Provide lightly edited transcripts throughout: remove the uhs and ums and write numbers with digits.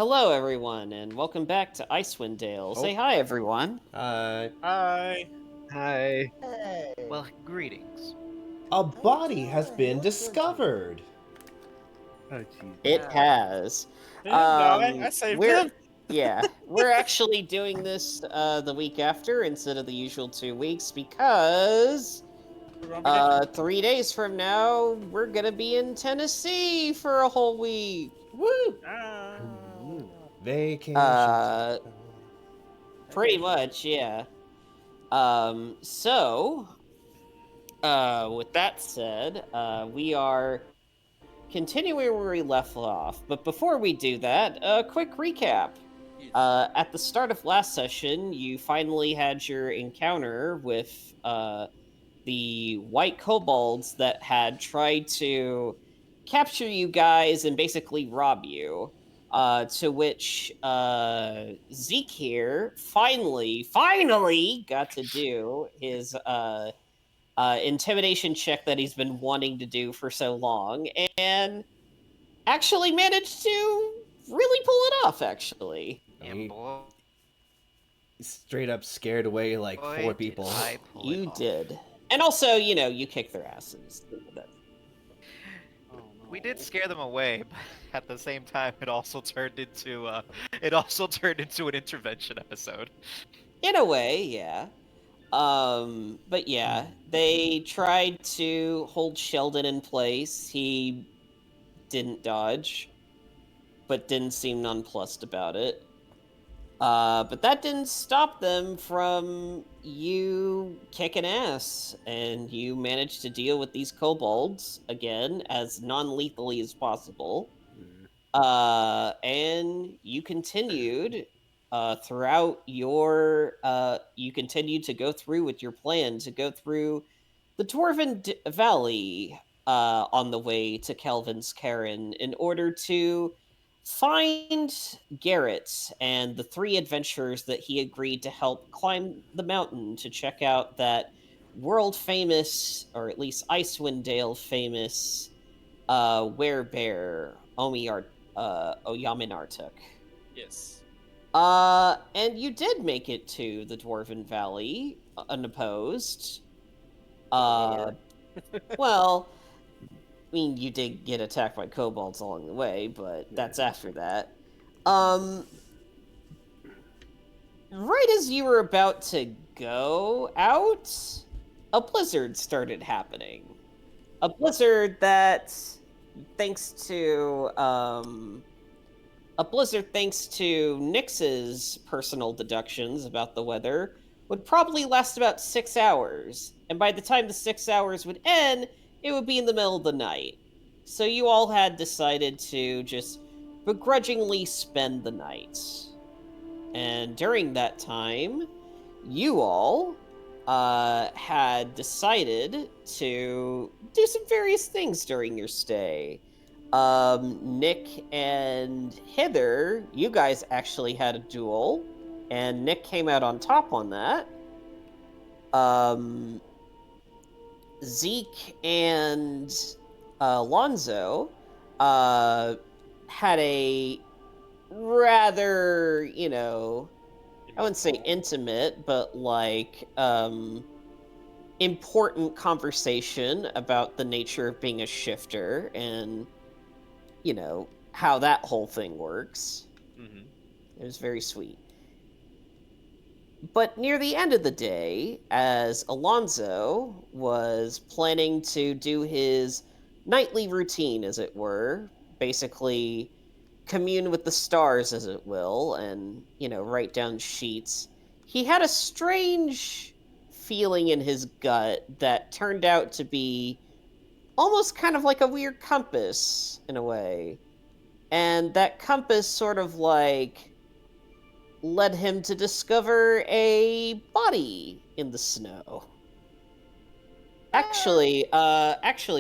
Hello, everyone, and welcome back to Icewind Dale. Say hi, everyone. Hi. Hi. Well, Greetings. A body has been discovered. Oh, jeez. It Yeah. has. They didn't die. I saved We're them. we're actually doing this the week after instead of the usual 2 weeks because We're gonna be 3 days from now we're gonna be in Tennessee for a whole week. Woo! Vacation. Uh, Pretty much, yeah. With that said, we are continuing where we left off. But before we do that, a quick recap. At the start of last session, you finally had your encounter with the white kobolds that had tried to capture you guys and basically rob you. To which Zeke here finally got to do his intimidation check that he's been wanting to do for so long, and actually managed to really pull it off, actually. And boy, Straight up scared away like four did people. I pull it You off. did. And also, you kicked their asses. We did scare them away, but at the same time, it also turned into an intervention episode. In a way, yeah. But yeah, they tried to hold Sheldon in place. He didn't dodge, but didn't seem nonplussed about it. But that didn't stop them from you kicking ass, and you managed to deal with these kobolds again as non-lethally as possible. And you continued throughout your you continued to go through with your plan to go through the Dwarven Valley on the way to Kelvin's Cairn in order to find Garrett and the three adventurers that he agreed to help climb the mountain to check out that world famous, or at least Icewind Dale famous, werebear Oyamin Artuk. yes. And you did make it to the Dwarven Valley unopposed. Well, I mean, you did get attacked by kobolds along the way, but that's after that. Right as you were about to go out, a blizzard started happening. A blizzard that, thanks to Nyx's personal deductions about the weather, would probably last about 6 hours. And by the time the 6 hours would end, it would be in the middle of the night. So you all had decided to just begrudgingly spend the night. And during that time, you all had decided to do some various things during your stay. Nick and Heather, you guys actually had a duel, and Nick came out on top on that. Zeke and Lonzo had a rather, I wouldn't say intimate, but like important conversation about the nature of being a shifter and how that whole thing works. Mm-hmm. It was very sweet. But near the end of the day, as Alonzo was planning to do his nightly routine, as it were, basically commune with the stars, as it will, and, write down sheets, he had a strange feeling in his gut that turned out to be almost kind of like a weird compass, in a way. And that compass sort of like led him to discover a body in the snow. Actually,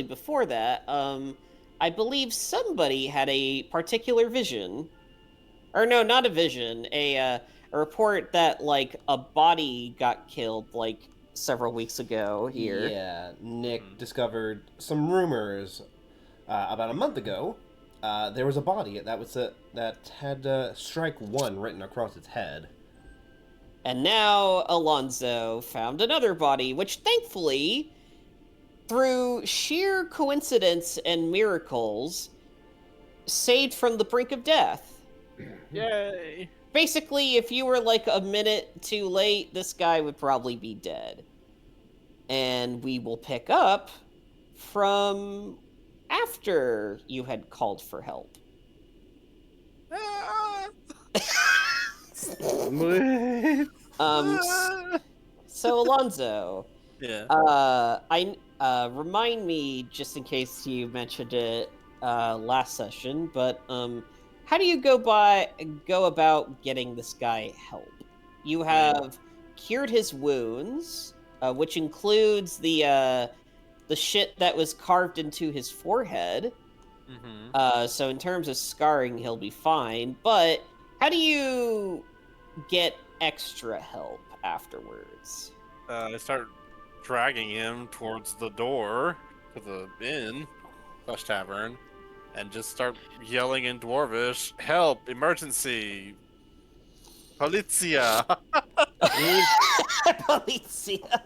before that, I believe somebody had a particular vision. Or no, not a vision, a report that like a body got killed like several weeks ago here. Yeah, Nick discovered some rumors about a month ago there was a body that had strike 1 written across its head. And now Alonzo found another body, which thankfully, through sheer coincidence and miracles, saved from the brink of death. Yay! Basically, if you were like a minute too late, this guy would probably be dead. And we will pick up from after you had called for help. So Alonzo, Yeah. remind me, just in case you mentioned it last session, but how do you go about getting this guy help? You have cured his wounds, which includes the shit that was carved into his forehead. Mm-hmm. So in terms of scarring, he'll be fine. But how do you get extra help afterwards? I start dragging him towards the door to the inn/tavern, and just start yelling in Dwarvish, "Help! Emergency! Polizia!" Policia.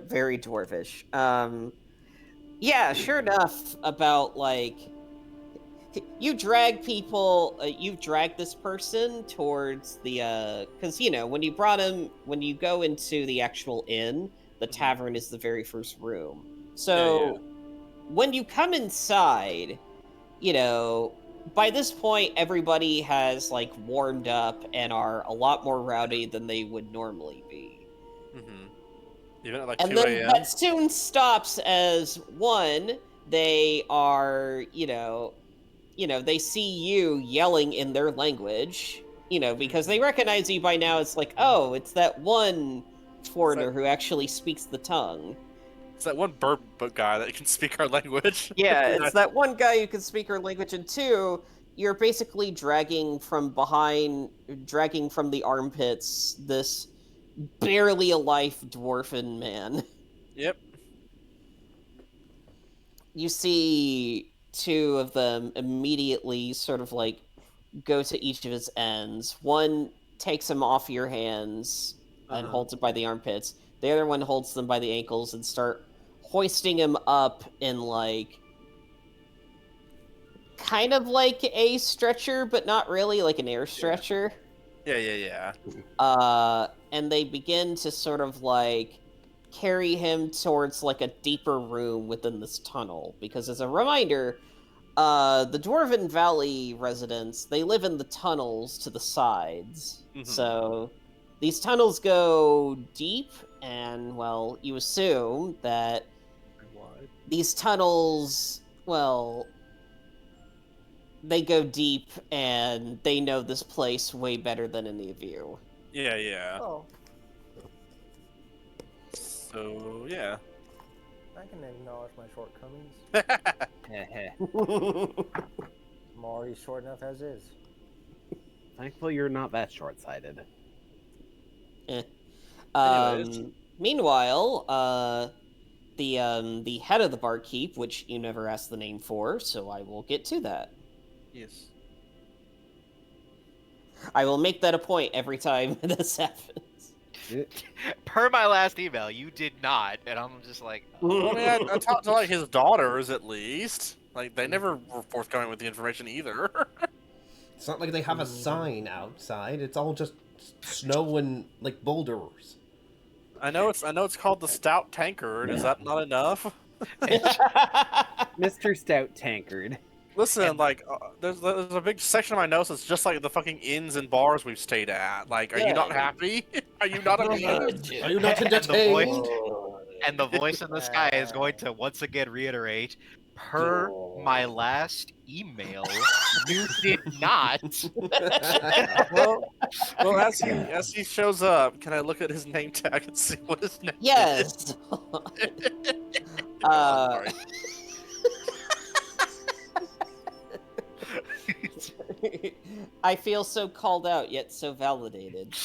Very dwarvish. Yeah, sure enough. About like you drag people. You drag this person towards the because when you go into the actual inn, the tavern is the very first room. So when you come inside, by this point everybody has like warmed up and are a lot more rowdy than they would normally be. Mm-hmm. Even at like And 2 then a.m. that soon stops as one, they are, they see you yelling in their language, because they recognize you by now. It's like, oh, it's that one foreigner who actually speaks the tongue. It's that one burp guy that can speak our language. Yeah, it's that one guy who can speak our language, and two, you're basically dragging from the armpits this barely alive dwarfen man. Yep. You see two of them immediately sort of like go to each of his ends. One takes him off your hands and holds it by the armpits. The other one holds them by the ankles and start hoisting him up in like kind of like a stretcher, but not really, like an air stretcher. Yeah. And they begin to sort of like carry him towards like a deeper room within this tunnel. Because as a reminder, the Dwarven Valley residents, they live in the tunnels to the sides. Mhm. So these tunnels go deep, and well, you assume that these tunnels, well, they go deep, and they know this place way better than any of you. Yeah. Oh, So, yeah. I can acknowledge my shortcomings. Heh. I'm already short enough as is. Thankfully, you're not that short-sighted. Anyways. Meanwhile, the head of the barkeep, which you never asked the name for, so I will get to that. Yes. I will make that a point every time this happens. Per my last email, you did not, and I'm just like, Well, I mean, I talked to like his daughters at least. Like they never were forthcoming with the information either. It's not like they have a sign outside. It's all just snow and like boulders. I know it's called the Stout Tankard. Is that not enough? Mr. Stout Tankard. Listen, like there's a big section of my notes that's just like the fucking inns and bars we've stayed at. Like, are you not happy? Are you not amused? Are you not And the entertained? and the voice in the sky is going to once again reiterate, per my last email, you did not. well, as he shows up, can I look at his name tag and see what his name is? Yes. Sorry. I feel so called out, yet so validated.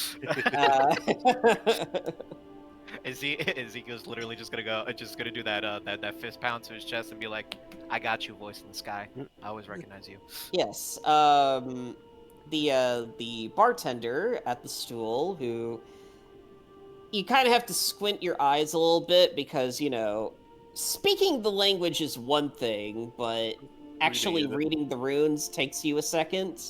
Ezekiel's literally just gonna do that fist pound to his chest and be like, "I got you, voice in the sky. I always recognize you." Yes. The bartender at the stool, who you kind of have to squint your eyes a little bit because speaking the language is one thing, but actually it. reading the runes takes you a second.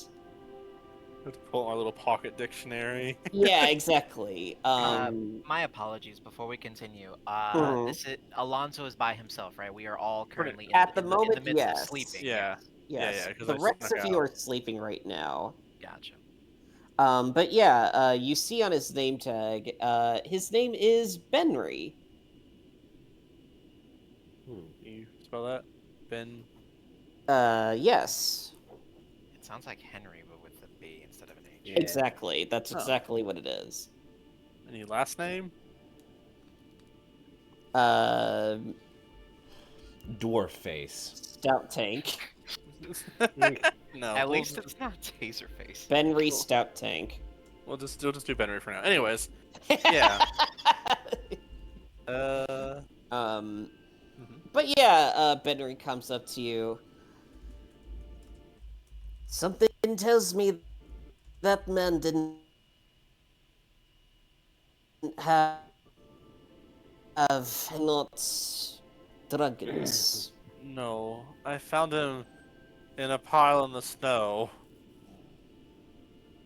Let's pull our little pocket dictionary. Yeah, exactly. My apologies. Before we continue, Mhm. this is Alonso is by himself, right? We are all Pretty- currently At the in the moment, midst of yes. sleeping. Yeah. Yes. Yes. Because The I rest snuck of you out. are sleeping right now. Gotcha. But yeah, you see on his name tag, his name is Benry. Hmm. Can you spell that? Ben. Yes. It sounds like Henry, but with a B instead of an H. Yeah. Exactly. That's Oh. exactly what it is. Any last name? Uh, Dwarf face. Stout Tank. No. At we'll least just- it's not Taserface. Benry Cool. Stout Tank. we'll just do Benry for now. Anyways. Yeah. um, Mhm. but yeah, Benry comes up to you. Something tells me that man didn't have not dragons. No, I found him in a pile in the snow,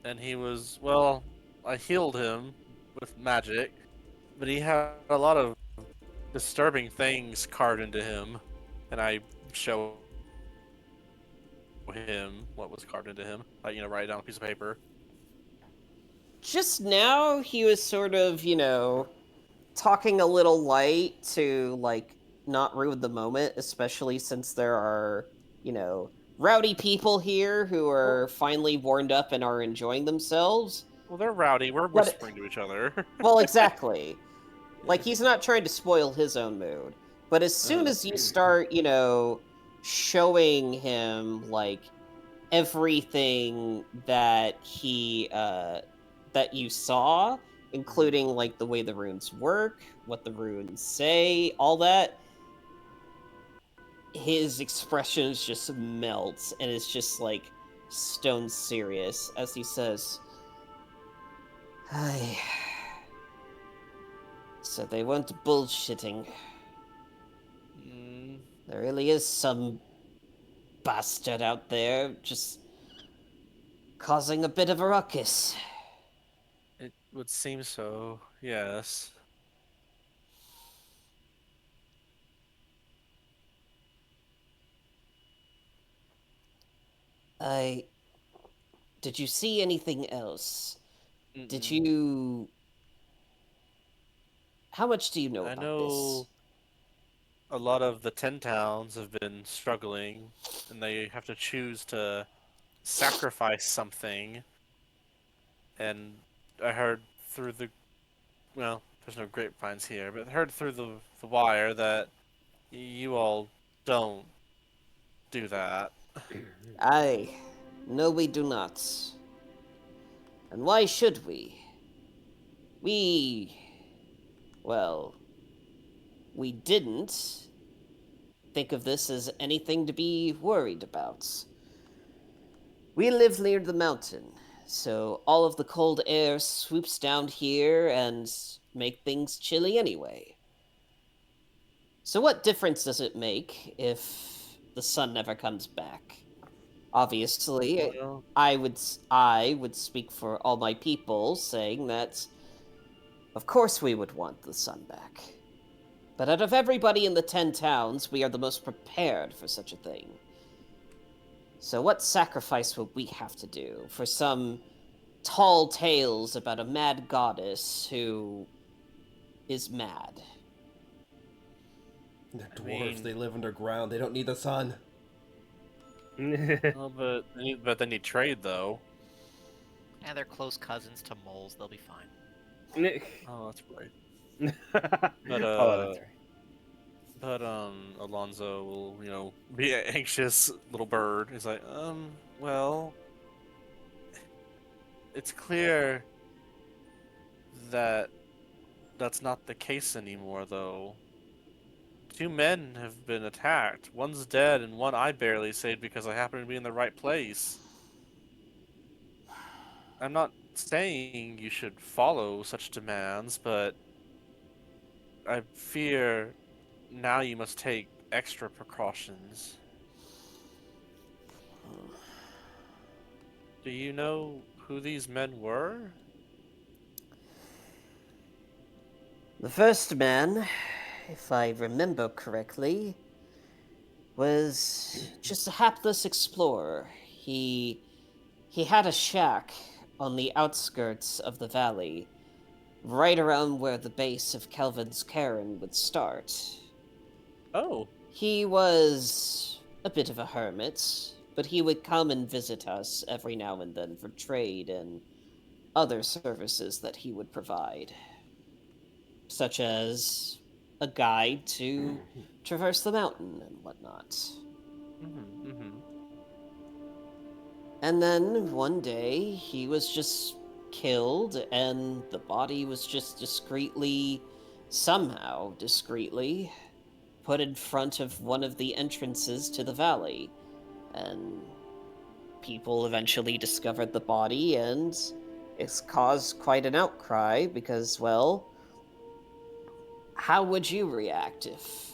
and he was I healed him with magic, but he had a lot of disturbing things carved into him, and I show him what was carved into him. Like write it down on a piece of paper. Just now, he was sort of, talking a little light to, like, not ruin the moment, especially since there are, rowdy people here who are finally warmed up and are enjoying themselves. Well, they're rowdy. We're But- whispering to each other. Well, exactly. Like, he's not trying to spoil his own mood. But as soon as you start, showing him, like, everything that that you saw, including, like, the way the runes work, what the runes say, all that, his expressions just melt, and it's just, like, stone serious as he says, "Ay. So they weren't bullshitting. Mm, There really is some bastard out there just causing a bit of a ruckus." it would seem so. Yes. I... Did you see anything else? Did Mm-mm. you... How much do you know I about know a lot of the 10 towns have been struggling, and they have to choose to sacrifice something. And I heard through there's no grapevines here, but I heard through the wire that you all don't do that. this? Aye. No, we do not. And why should we? We... Well... We didn't think of this as anything to be worried about. We live near the mountain, so all of the cold air swoops down here and make things chilly anyway. So what difference does it make if the sun never comes back? Obviously, Well, I would speak for all my people saying that of course we would want the sun back. But out of everybody in the 10 towns, we are the most prepared for such a thing. So what sacrifice would we have to do for some tall tales about a mad goddess who is mad? The I dwarves, mean- they live underground. They don't need the sun. well, but they need trade though. And they're close cousins to moles. They'll be fine. Oh, that's right. But Oh, But Alonzo will, be an anxious little bird. He's like, well, it's clear that that's not the case anymore, though. 2 men have been attacked. One's dead, and one I barely saved because I happened to be in the right place. I'm not saying you should follow such demands, but I fear now you must take extra precautions. Do you know who these men were? The first man, if I remember correctly, was just a hapless explorer. He had a shack on the outskirts of the valley, right around where the base of Kelvin's cairn would start. Oh, He was a bit of a hermit, but he would come and visit us every now and then for trade and other services that he would provide, such as a guide to traverse the mountain and whatnot. And then one day he was just killed, and the body was just somehow discreetly, put in front of one of the entrances to the valley. And people eventually discovered the body, and it's caused quite an outcry because, well, how would you react if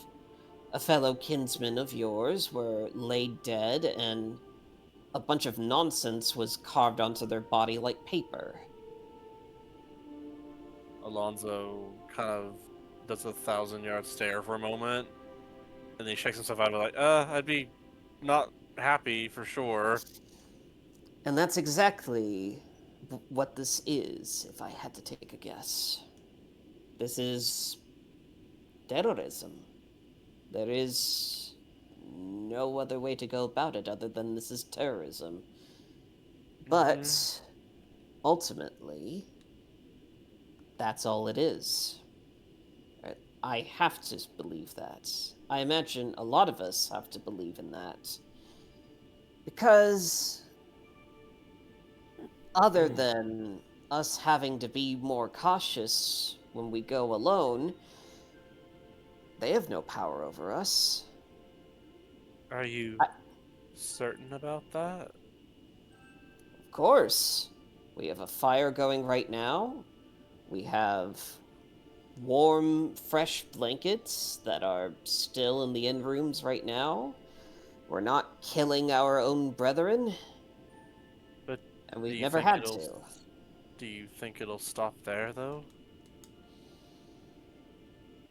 a fellow kinsman of yours were laid dead and a bunch of nonsense was carved onto their body like paper? Alonzo kind of does a 1,000-yard stare for a moment, and then he shakes himself out of like, I'd be not happy for sure. And that's exactly what this is, if I had to take a guess. This is terrorism. There is no other way to go about it other than this is terrorism. But ultimately, that's all it is. I have to believe that. I imagine a lot of us have to believe in that. Because other than us having to be more cautious when we go alone, they have no power over us. Are you certain about that? Of course. We have a fire going right now. We have warm, fresh blankets that are still in the inn rooms right now. We're not killing our own brethren. But And we've never had to. Do you think it'll stop there, though?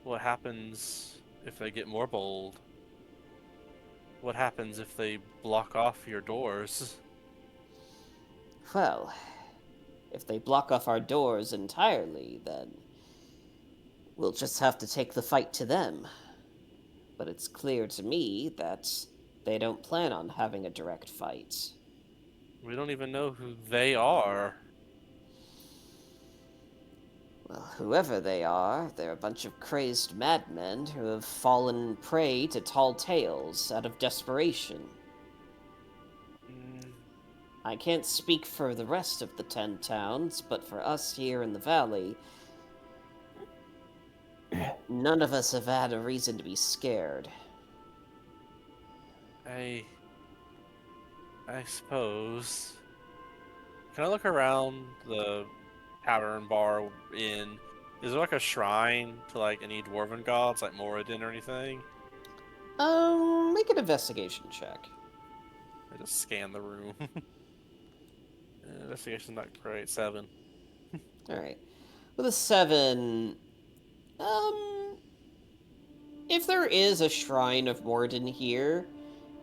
What happens if they get more bold? What happens if they block off your doors? Well, if they block off our doors entirely, then we'll just have to take the fight to them. But it's clear to me that they don't plan on having a direct fight. We don't even know who they are. Well, whoever they are, they're a bunch of crazed madmen who have fallen prey to tall tales out of desperation. I can't speak for the rest of the 10 towns, but for us here in the valley, none of us have had a reason to be scared. I suppose. Can I look around the tavern, bar, inn? Is there like a shrine to like any dwarven gods, like Moradin or anything? Make an investigation check. I just scan the room. Investigation's not great. 7. Alright. With a 7, if there is a shrine of Morden here,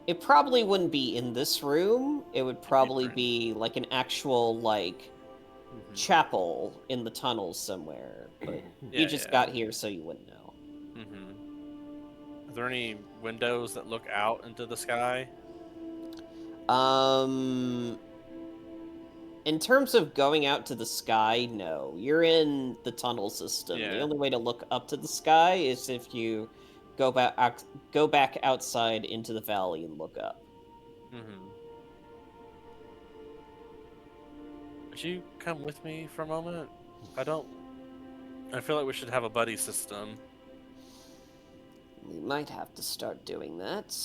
it probably wouldn't be in this room. It would probably be like an actual, like, chapel in the tunnels somewhere. But you just got here, so you wouldn't know. Are there any windows that look out into the sky? In terms of going out to the sky, no. You're in the tunnel system. Yeah. The only way to look up to the sky is if you go back outside into the valley and look up. Would you come with me for a moment? I don't I feel like we should have a buddy system. We might have to start doing that.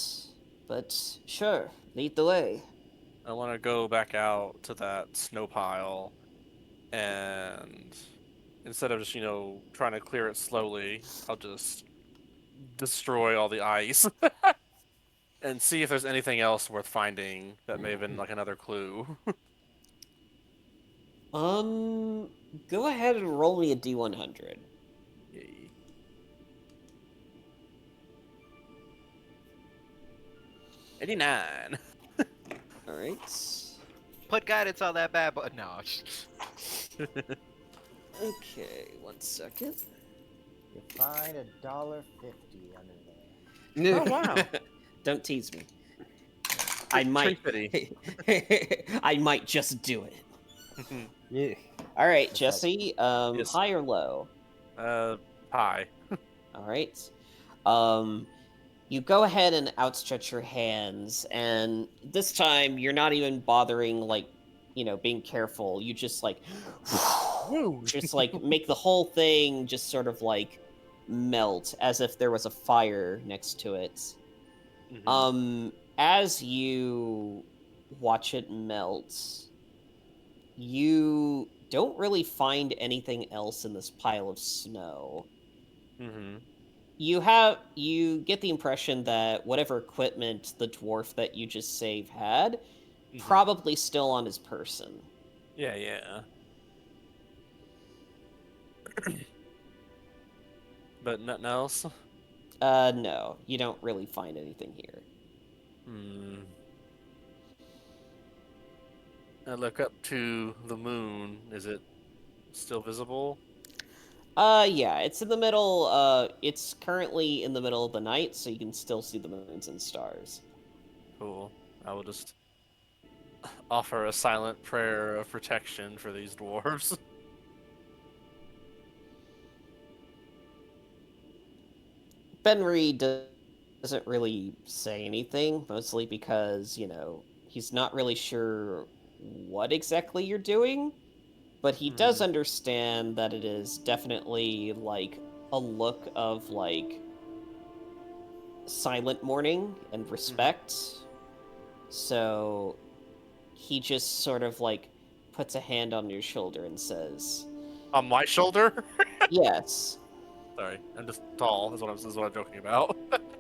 But sure, lead the way. I want to go back out to that snow pile, and instead of just, trying to clear it slowly, I'll just destroy all the ice and see if there's anything else worth finding that may have been like another clue. Go ahead and roll me a D100. Yay. $89. All right. Put guidance on that bad boy. No. Okay, 1 second. You find $1.50 under there. Oh, wow. Don't tease me. I might. I might just do it. Yeah. All right, Just Jesse. Yes. High or low? Hi. All right. You go ahead and outstretch your hands, and this time you're not even bothering, like, being careful. You just like, just like make the whole thing just sort of like melt as if there was a fire next to it. As you watch it melt, you don't really find anything else in this pile of snow. Mm-hmm. You get the impression that whatever equipment the dwarf that you just saved had, probably still on his person. Yeah. But nothing else? No, you don't really find anything here. I look up to the moon. Is it still visible? Yeah, it's in the middle, it's currently in the middle of the night, so you can still see the moons and stars. Cool. I will just offer a silent prayer of protection for these dwarves. Benry doesn't really say anything, mostly because, he's not really sure what exactly you're doing, but he does understand that it is definitely, like, a look of, like, silent mourning and respect. So he just sort of, like, puts a hand on your shoulder and says, On my shoulder? yes. Sorry, I'm just tall, is what I'm joking about.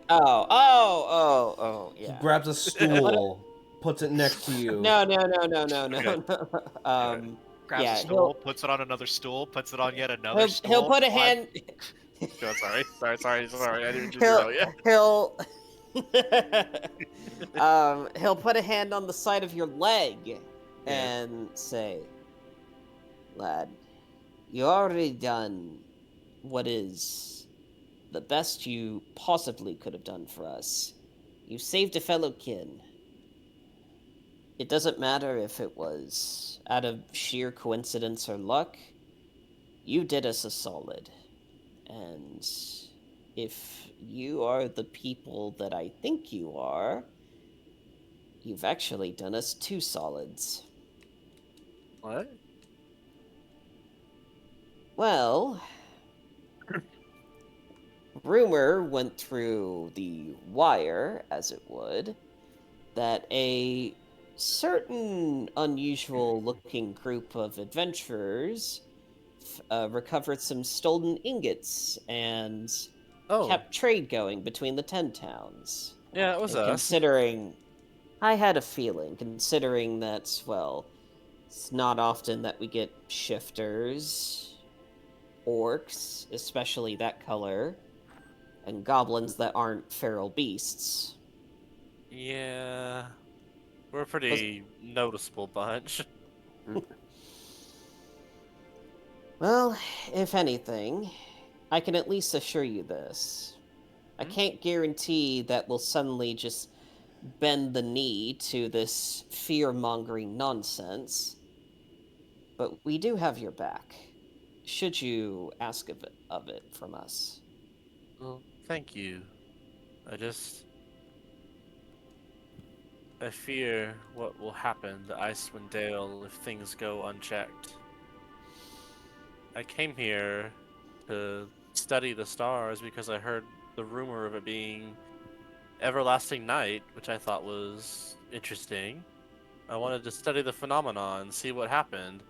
Oh, He yeah. grabs a stool, puts it next to you. No. Okay. Grabs Yeah, a stool, puts it on another stool, puts it on yet another stool. he'll put a hand. Go, sorry. I didn't do that yet. He'll put a hand on the side of your leg and say, lad, you already done what is the best you possibly could have done for us. You saved a fellow kin. It doesn't matter if it was out of sheer coincidence or luck. You did us a solid. And if you are the people that I think you are, you've actually done us 2 solids. What? Well, rumor went through the wire, as it would, that a certain unusual-looking group of adventurers recovered some stolen ingots and kept trade going between the 10 towns. Yeah, it was And us. considering, I had a feeling, considering that, well, it's not often that we get shifters, orcs, especially that color, and goblins that aren't feral beasts. Yeah. We're a pretty noticeable bunch. Well, if anything, I can at least assure you this. I can't guarantee that we'll suddenly just bend the knee to this fear-mongering nonsense, but we do have your back, should you ask of it from us. Well, thank you. I fear what will happen to Icewind Dale if things go unchecked. I came here to study the stars because I heard the rumor of it being everlasting night, which I thought was interesting. I wanted to study the phenomenon and see what happened.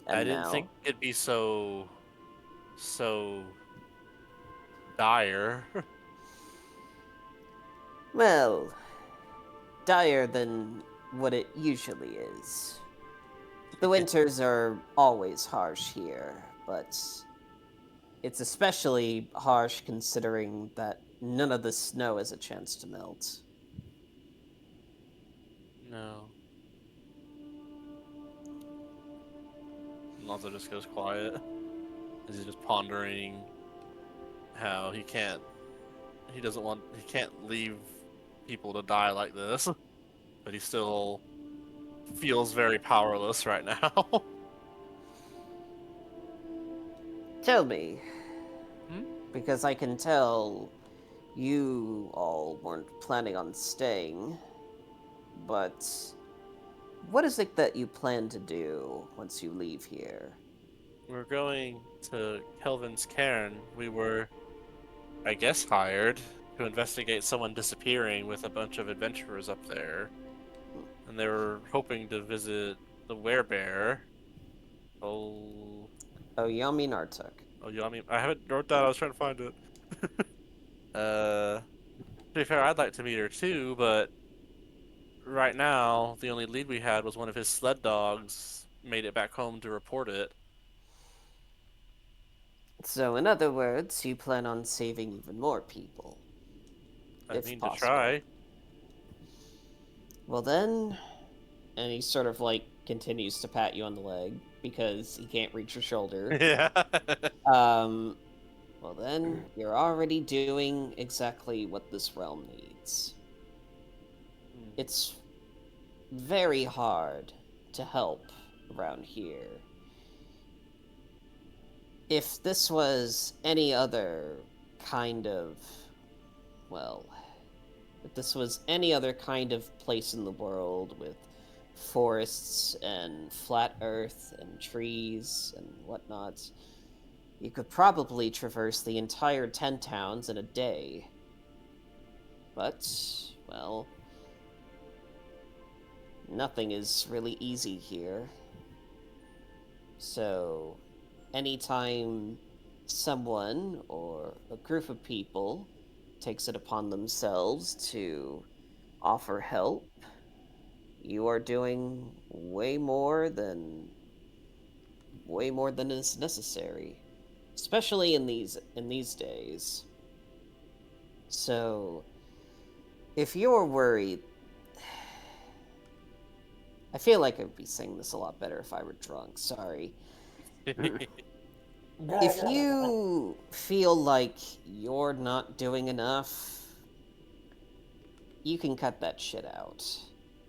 I And didn't think now, it'd be so dire. well, dire than what it usually is. The winters are always harsh here, but it's especially harsh considering that none of the snow has a chance to melt. No. Lonzo just goes quiet as he's just pondering how he can't leave people to die like this, but he still feels very powerless right now. Tell me, Hmm? because I can tell you all weren't planning on staying, but what is it that you plan to do once you leave here? We're going to Kelvin's cairn. We were, I guess, hired to investigate someone disappearing with a bunch of adventurers up there. And they were hoping to visit the werebear. Oh, Oyami Nartuk. oh, you know what I mean? I haven't wrote that. I was trying to find it. To be fair, I'd like to meet her too, but right now, the only lead we had was one of his sled dogs made it back home to report it. So, in other words, you plan on saving even more people, I if mean to possible. try. Well then, and he sort of like continues to pat you on the leg because he can't reach your shoulder. Yeah. Well then, you're already doing exactly what this realm needs. It's very hard to help around here. If this was any other kind of, well, if this was any other kind of place in the world with forests and flat earth and trees and whatnot, you could probably traverse the entire 10 towns in a day. But, well, nothing is really easy here. So, anytime someone or a group of people takes it upon themselves to offer help, you are doing way more than is necessary, especially in these days. So, if you're worried, I feel like I would be saying this a lot better if I were drunk. Sorry. If you feel like you're not doing enough, you can cut that shit out.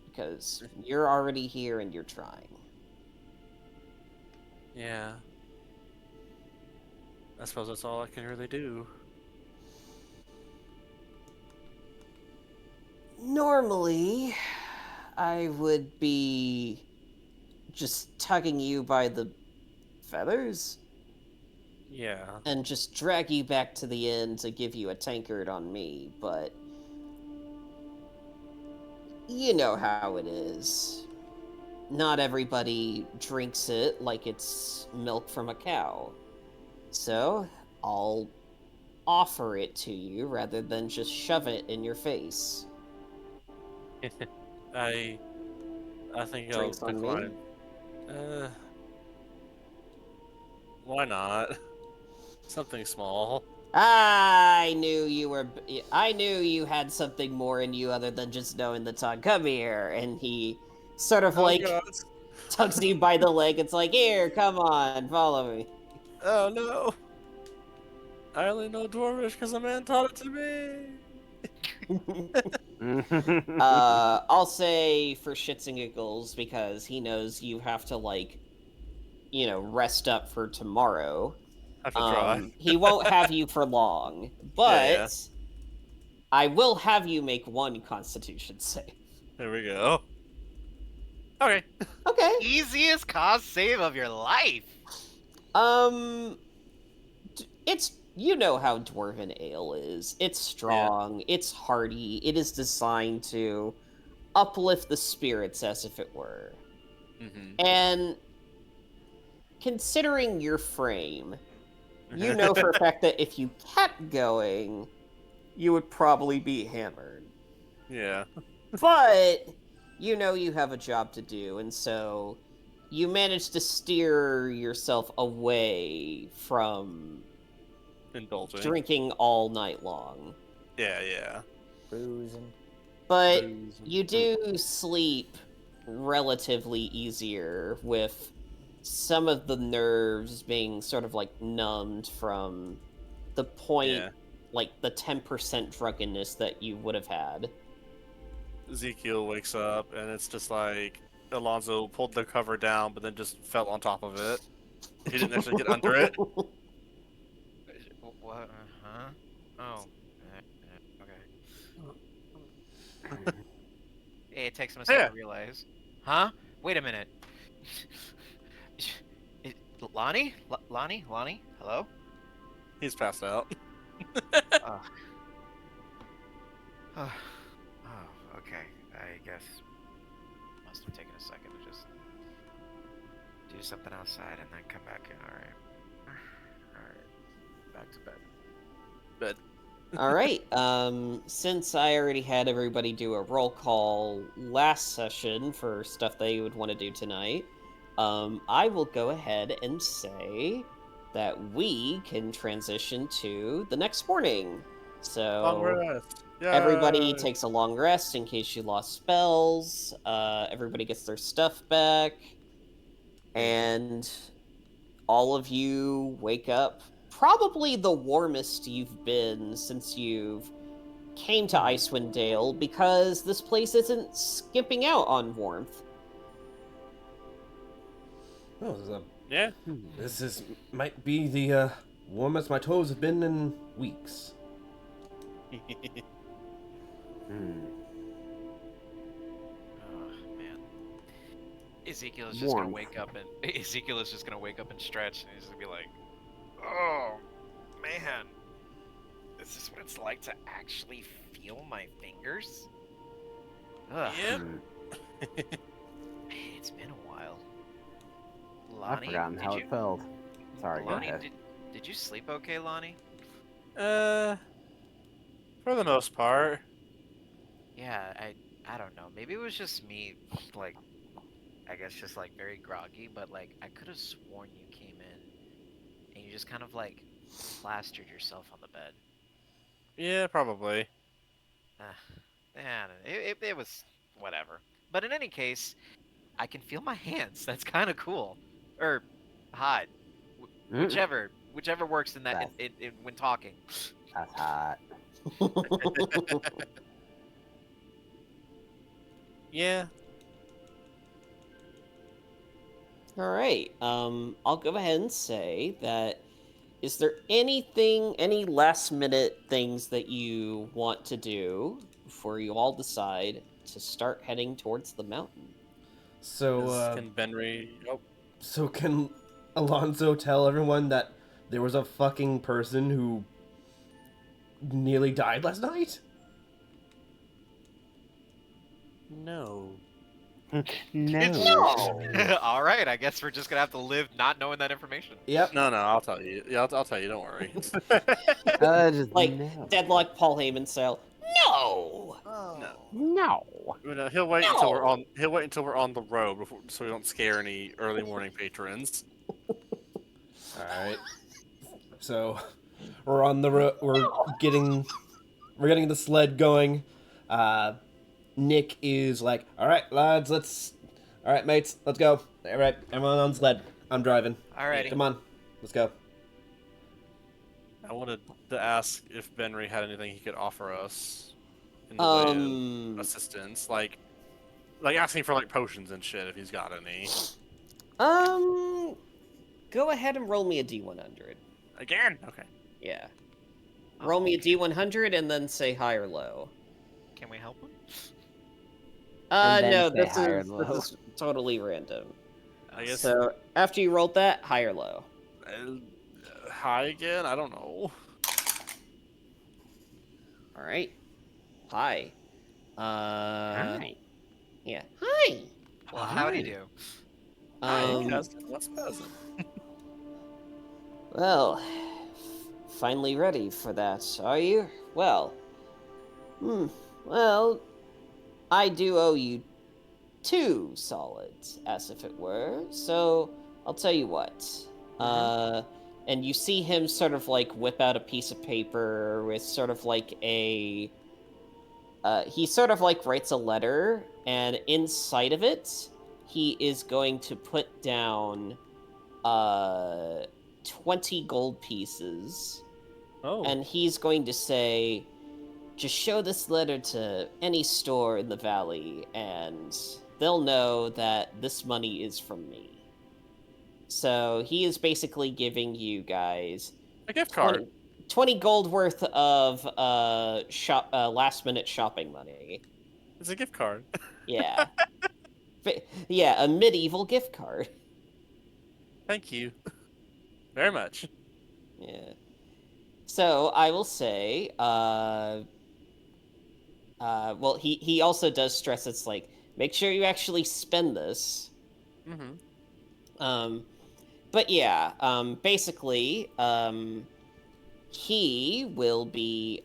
Because you're already here and you're trying. Yeah. I suppose that's all I can really do. Normally, I would be just tugging you by the feathers Yeah. and just drag you back to the inn to give you a tankard on me, but you know how it is. Not everybody drinks it like it's milk from a cow. So, I'll offer it to you rather than just shove it in your face. I think I'll Drinks on me? decline. Why not? Something small. I knew you had something more in you other than just knowing the tongue. Come here. And he sort of like God. tugs you by the leg. It's like, here, come on, follow me. Oh no. I only know Dwarvish because a man taught it to me. I'll say for shits and giggles because he knows you have to like, rest up for tomorrow. Have to try. He won't have you for long, but Yeah. I will have you make one Constitution save. There we go. Okay. Okay. Easiest cause save of your life. it's you know how dwarven ale is. It's strong, it's hearty, it is designed to uplift the spirits as if it were. Mm-hmm. And considering your frame, you know for a fact that if you kept going, you would probably be hammered. Yeah. But you know you have a job to do, and so you manage to steer yourself away from Indulging. drinking all night long. Yeah. Boozing. But Booze and- you do sleep relatively easier with some of the nerves being sort of like numbed from the point, Yeah. like the 10% drunkenness that you would have had. Ezekiel wakes up and it's just like Alonso pulled the cover down, but then just fell on top of it. He didn't actually get under it. What? Huh? Oh. Okay. It takes him a second Yeah. to realize. Huh? Wait a minute. Lonnie? Lonnie? Hello? He's passed out. Oh. Oh, okay. I guess must have taken a second to just do something outside and then come back in. Alright. Back to bed. But All right. Since I already had everybody do a roll call last session for stuff they would want to do tonight, I will go ahead and say that we can transition to the next morning. So long rest. everybody Yay! takes a long rest in case you lost spells. Everybody gets their stuff back, and all of you wake up. Probably the warmest you've been since you've came to Icewind Dale, because this place isn't skipping out on warmth. Oh, Yeah. this might be the warmest my toes have been in weeks. Oh man. Ezekiel is just gonna Warmth. wake up and Ezekiel is just gonna wake up and stretch and he's gonna be like, "Oh man, is this what it's like to actually feel my fingers?" Ugh. Yep. Man, it's been a while. I've Lonnie, forgotten how it felt. Sorry, go Lonnie, ahead. did you sleep okay, Lonnie? For the most part. Yeah, I don't know. Maybe it was just me, like, I guess just like very groggy, but like I could have sworn you came in and you just kind of like plastered yourself on the bed. Yeah, probably. Yeah, it was whatever. But in any case, I can feel my hands. That's kind of cool. Or hot, whichever works in that in when talking. That's hot. Yeah. All right. I'll go ahead and say that. Is there anything, any last minute things that you want to do before you all decide to start heading towards the mountain? So, Can Benry? Oh, so can Alonso tell everyone that there was a fucking person who nearly died last night? no. No. All right, I guess we're just gonna have to live not knowing that information. Yep. No, I'll tell you. Yeah, I'll tell you. Don't worry. Just Like no. Deadlock Paul Heyman style. No. Oh. No. He'll wait until we're No! on. He'll wait until we're on the road before, so we don't scare any early morning patrons. Alright. So, we're on the road. We're getting the sled going. Nick is like, alright, lads, alright, mates, let's go. Alright, everyone on sled. I'm driving. Alrighty. Come on, let's go. I wanted to ask if Benry had anything he could offer us in the way of assistance, like asking for like potions and shit if he's got any. Go ahead and roll me a D100. Again? Okay. Yeah. Roll me a D100 and then say high or low. Can we help him? And then No, say this high or is low. totally random. I guess. So after you rolled that, high or low. hi again. I don't know. All right. Hi. Hi. Yeah. Hi. Well, howdy Hi. do. Hi, Um. cousin. What's cousin? Well, finally ready for that, are you? Well. Well, I do owe you 2 solids, as if it were. So I'll tell you what. Uh, and you see him sort of like whip out a piece of paper with sort of like a. He sort of like writes a letter, and inside of it, he is going to put down uh 20 gold pieces, Oh, and he's going to say, just show this letter to any store in the valley, and they'll know that this money is from me. So he is basically giving you guys a gift 20, card. 20 gold worth of last minute shopping money. It's a gift card. Yeah. Yeah, a medieval gift card. Thank you very much. Yeah. So I will say, well, he also does stress it's like, make sure you actually spend this. Um, but yeah, basically, he will be,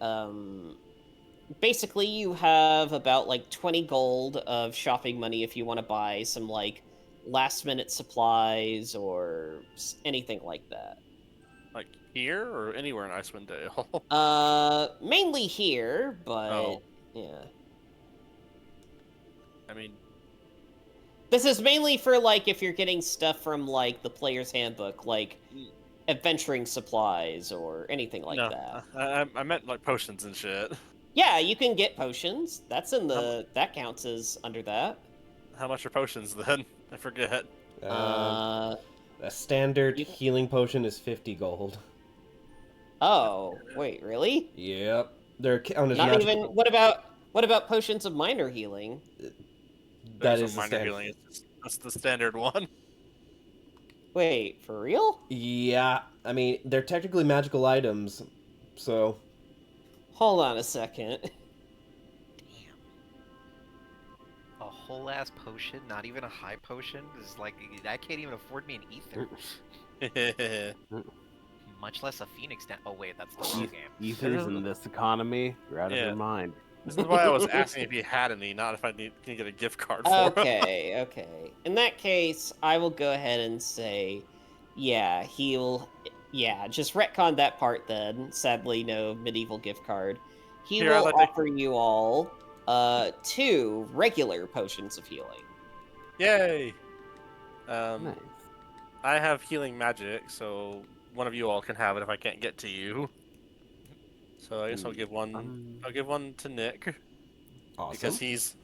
basically you have about like 20 gold of shopping money if you want to buy some like last minute supplies or anything like that. Like here or anywhere in Icewind Dale. Mainly here, but Oh. yeah. I mean, This is mainly for like if you're getting stuff from like the player's handbook, like adventuring supplies or anything like no, that. I meant like potions and shit. Yeah, you can get potions. That's in the that counts as under that. How much are potions then? I forget. Uh A standard you- healing potion is 50 gold. oh, wait, really? Yep. They're counted as Not magical. even what about potions of minor healing? That There's is some the minor standard. healing. That's the standard one. Wait, for real? Yeah, I mean, they're technically magical items, so... Hold on a second. Damn. A whole ass potion, not even a high potion, is like I can't even afford me an ether. Much less a phoenix down. Oh wait, that's the wrong game. Ethers in this economy, you're out of Yeah. your mind. This is why I was asking if you had any, not if I can get a gift card for it. Okay, okay. In that case, I will go ahead and say, yeah, yeah, just retcon that part then. Sadly, no medieval gift card. He Here, I'd will like to- offer you all 2 regular potions of healing. Yay! Nice. I have healing magic, so one of you all can have it if I can't get to you. So I guess I'll give one. I'll give one to Nick Awesome. because he's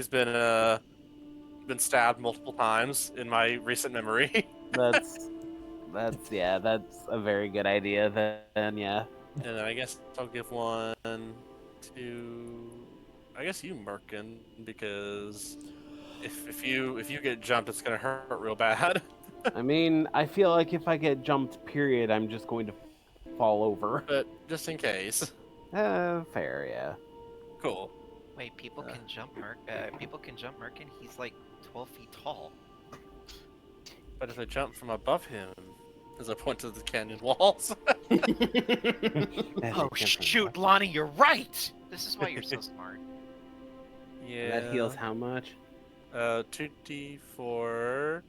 been stabbed multiple times in my recent memory. That's a very good idea then, yeah. And I guess I'll give one to, I guess you, Merkin, because if you get jumped, it's gonna hurt real bad. I mean, I feel like if I get jumped, period, I'm just going to fall over. But just in case. Fair, yeah. Cool. Wait, people can jump people can jump Merkin. He's like 12 feet tall. But if I jump from above him, as I point to the canyon walls. Oh shoot, Lonnie, you're right. This is why you're so smart. Yeah. That heals how much? 2d4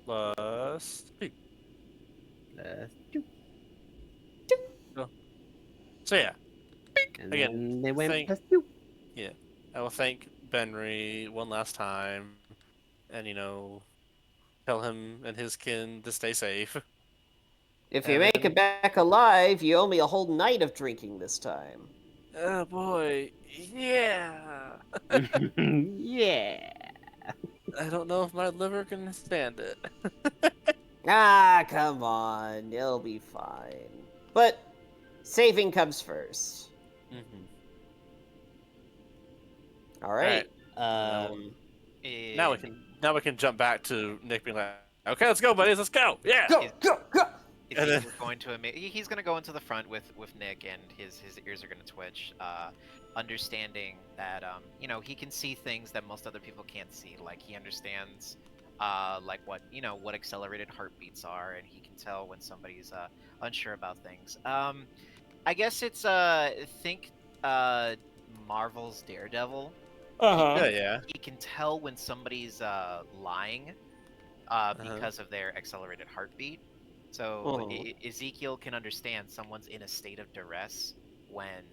plus 2. So yeah, And Again, then they went thank- plus 2. I will thank Benry one last time, and tell him and his kin to stay safe. If you make it back alive, you owe me a whole night of drinking this time. Oh boy, yeah. Yeah. I don't know if my liver can stand it. Ah, come on, you'll be fine. But saving comes first. Mm-hmm. All right. Now we can jump back to Nick being like, okay, let's go, buddies, let's go. Yeah. Go, go, go. And then- Ezekiel's going to he's going to go into the front with Nick, and his ears are going to twitch, understanding that he can see things that most other people can't see. Like he understands like what accelerated heartbeats are, and he can tell when somebody's unsure about things. I guess it's think Marvel's Daredevil. Uh-huh. yeah. He can tell when somebody's lying because of their accelerated heartbeat. So Ezekiel can understand someone's in a state of duress when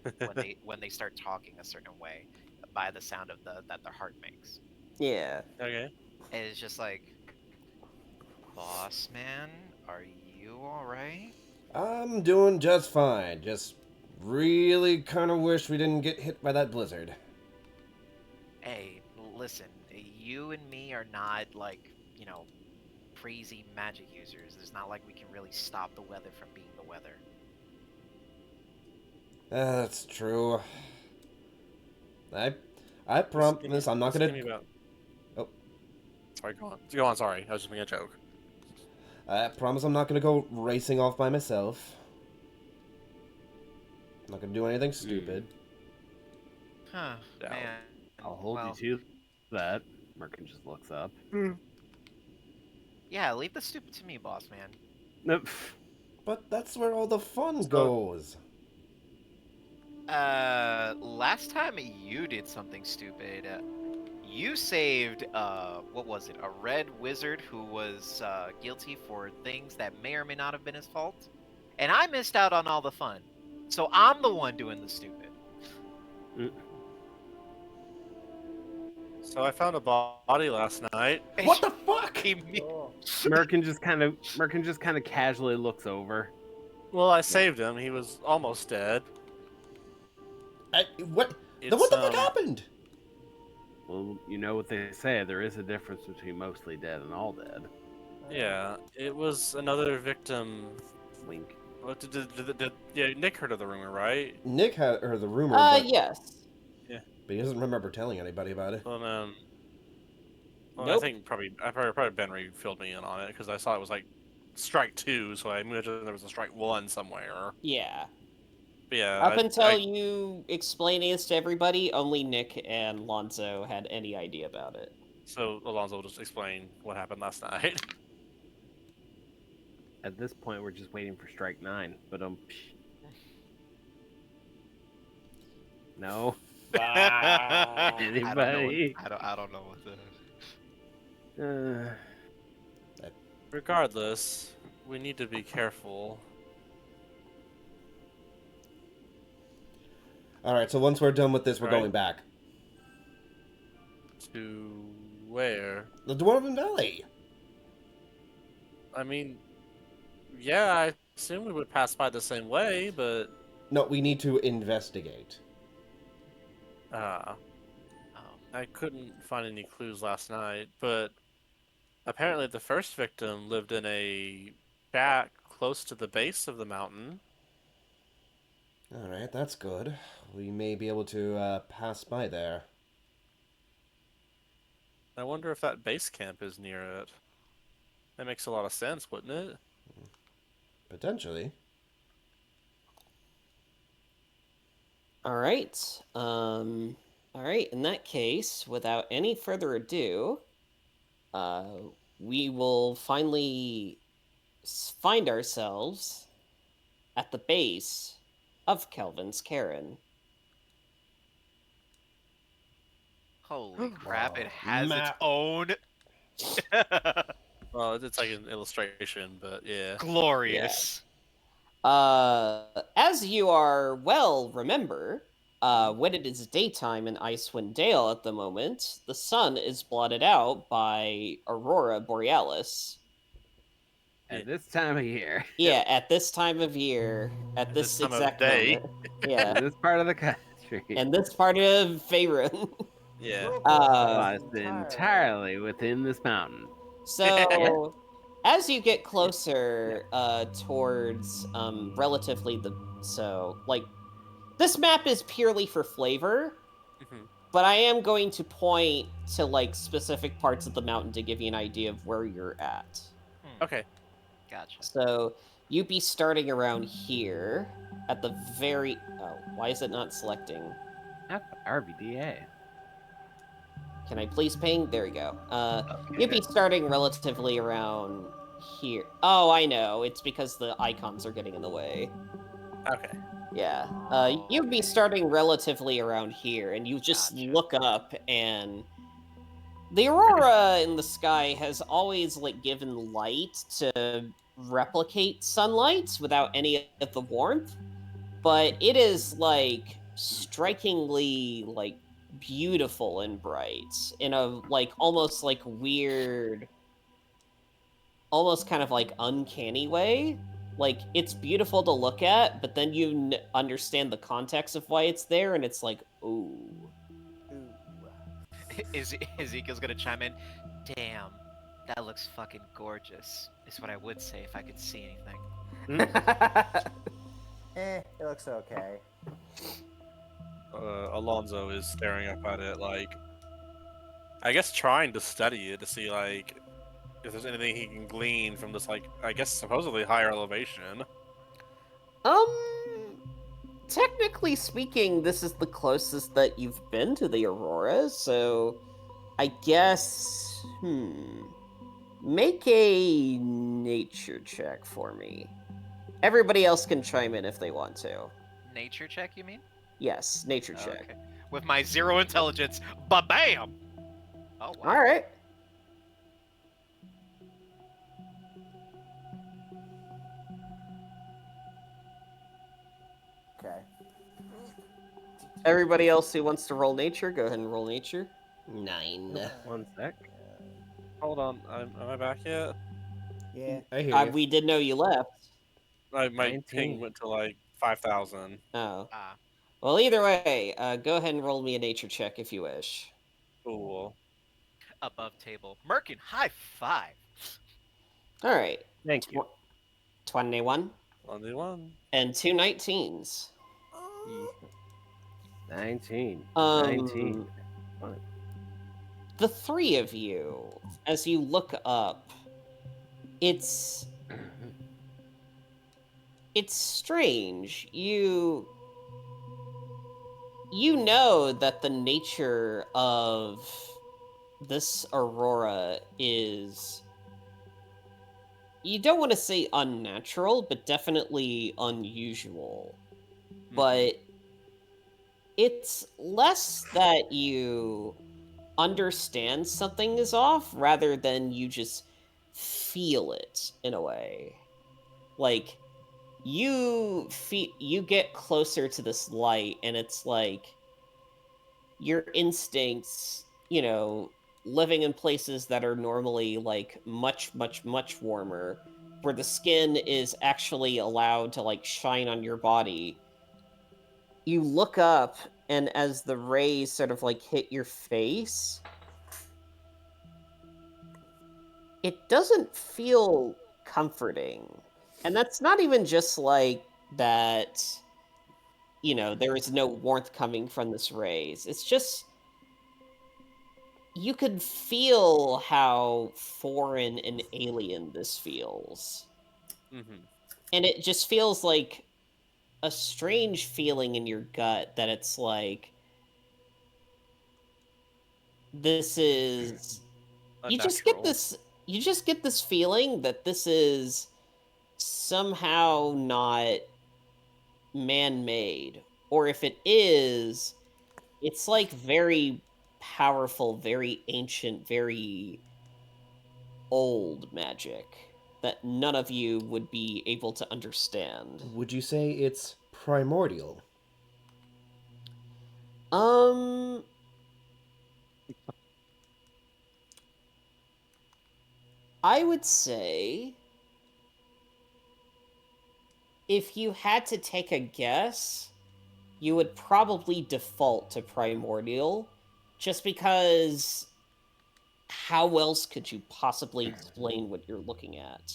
when they start talking a certain way by the sound of that their heart makes. Yeah. Okay. And it's just like, boss man, are you all right? I'm doing just fine. Just really kind of wish we didn't get hit by that blizzard. Hey, listen, you and me are not like crazy magic users. It's not like we can really stop the weather from being the weather. That's true. I promise I'm not Just gonna. give me about... Oh. Sorry, go on. Go on, sorry. I was just making a joke. I promise I'm not gonna go racing off by myself. I'm not gonna do anything stupid. Huh, Yeah. man. I'll hold Well, you to that. Merkin just looks up. Yeah, leave the stupid to me, boss man. Nope. But that's where all the fun So- goes. Last time you did something stupid, you saved, what was it? A red wizard who was, guilty for things that may or may not have been his fault. And I missed out on all the fun. So I'm the one doing the stupid. So I found a body last night. What the fuck? Oh, Merkin just kind of casually looks over. Well, I saved him. He was almost dead. What? It's, What the fuck happened? Well, you know what they say. There is a difference between mostly dead and all dead. Yeah, it was another victim. Wink. What yeah, Nick heard of the rumor, right? Nick had heard the rumor, but, Yes. but he doesn't remember telling anybody about it. Well, I Nope. think probably Benry filled me in on it because I saw it was like strike 2, so I imagined there was a strike 1 somewhere. Yeah. But yeah, Up until you explaining this to everybody, only Nick and Lonzo had any idea about it. so Alonzo will just explain what happened last night. At this point, we're just waiting for strike 9. But no. Anybody? I don't know what the. Regardless, we need to be careful. Alright, so once we're done with this, we're Alright. going back. To where? The Dwarven Valley! I mean, yeah, I assume we would pass by the same way, but No, we need to investigate. Oh. I couldn't find any clues last night. But apparently, the first victim lived in a shack close to the base of the mountain. Alright, that's good. We may be able to pass by there. I wonder if that base camp is near it. That makes a lot of sense, wouldn't it? Potentially. All right. All right. In that case, without any further ado, we will finally find ourselves at the base of Kelvin's Cairn. Holy crap! It Wow. has its Map. own. Well, it's like an illustration, but yeah. Glorious. As you are well remember, when it is daytime in Icewind Dale at the moment, the sun is blotted out by Aurora Borealis. At this time of year, Yeah, at this time of year, at this this time of exact day. moment. Yeah, in this part of the country, and this part of Faerun. Yeah. lies entirely within this mountain. So, as you get closer towards relatively this map is purely for flavor, Mhm. but I am going to point to like specific parts of the mountain to give you an idea of where you're at. Okay. Gotcha. So, you'd be starting around here at the very. Oh, why is it not selecting? That's RBDA. Can I please ping? There we go. Okay. You'd be starting relatively around here. Oh, I know. It's because the icons are getting in the way. Okay. Yeah. Oh, You'd be okay. starting relatively around here, and you just Gotcha. look up, and the aurora in the sky has always like given light to replicate sunlight without any of the warmth, but it is like strikingly like beautiful and bright in a like almost like weird, almost kind of like uncanny way. Like it's beautiful to look at, but then you understand the context of why it's there, and it's like, ooh. Ooh. Ezekiel's gonna chime in. Damn, that looks fucking gorgeous. Is what I would say if I could see anything. It looks okay. Alonzo is staring up at it, like, I guess trying to study it to see, like, if there's anything he can glean from this, like, I guess supposedly higher elevation. Technically speaking, this is the closest that you've been to the aurora, so I guess, make a nature check for me. Everybody else can chime in if they want to. Nature check, you mean? Yes, nature check. Okay. With my 0 intelligence, ba-bam! Oh, wow. All right. Okay. Everybody else who wants to roll nature, go ahead and roll nature. 9. One sec. Hold on, am I back yet? Yeah. I hear you. We did know you left. My 19. ping went to like 5,000. Oh. Ah, Well, either way, go ahead and roll me a nature check if you wish. Cool. above table. Merkin, high five. All right. Thank you. 21 Only one. and 2 19s. 19. Um, 19. Fine. The three of you, as you look up, it's strange. You know that the nature of this aurora is, you don't want to say unnatural, but definitely unusual. But it's less that you understand something is off rather than you just feel it in a way. Like you get closer to this light, and it's like your instincts, living in places that are normally like much warmer, where the skin is actually allowed to like shine on your body. You look up, and as the rays sort of like hit your face, it doesn't feel comforting. And that's not even just like that, there is no warmth coming from this rays. It's just, you could feel how foreign and alien this feels. And it just feels like a strange feeling in your gut that it's like, this is, you just get this feeling that this is somehow not man-made, or if it is, it's like very powerful, very ancient, very old magic that none of you would be able to understand. Would you say it's primordial? I would say, if you had to take a guess, you would probably default to primordial, just because how else could you possibly explain what you're looking at?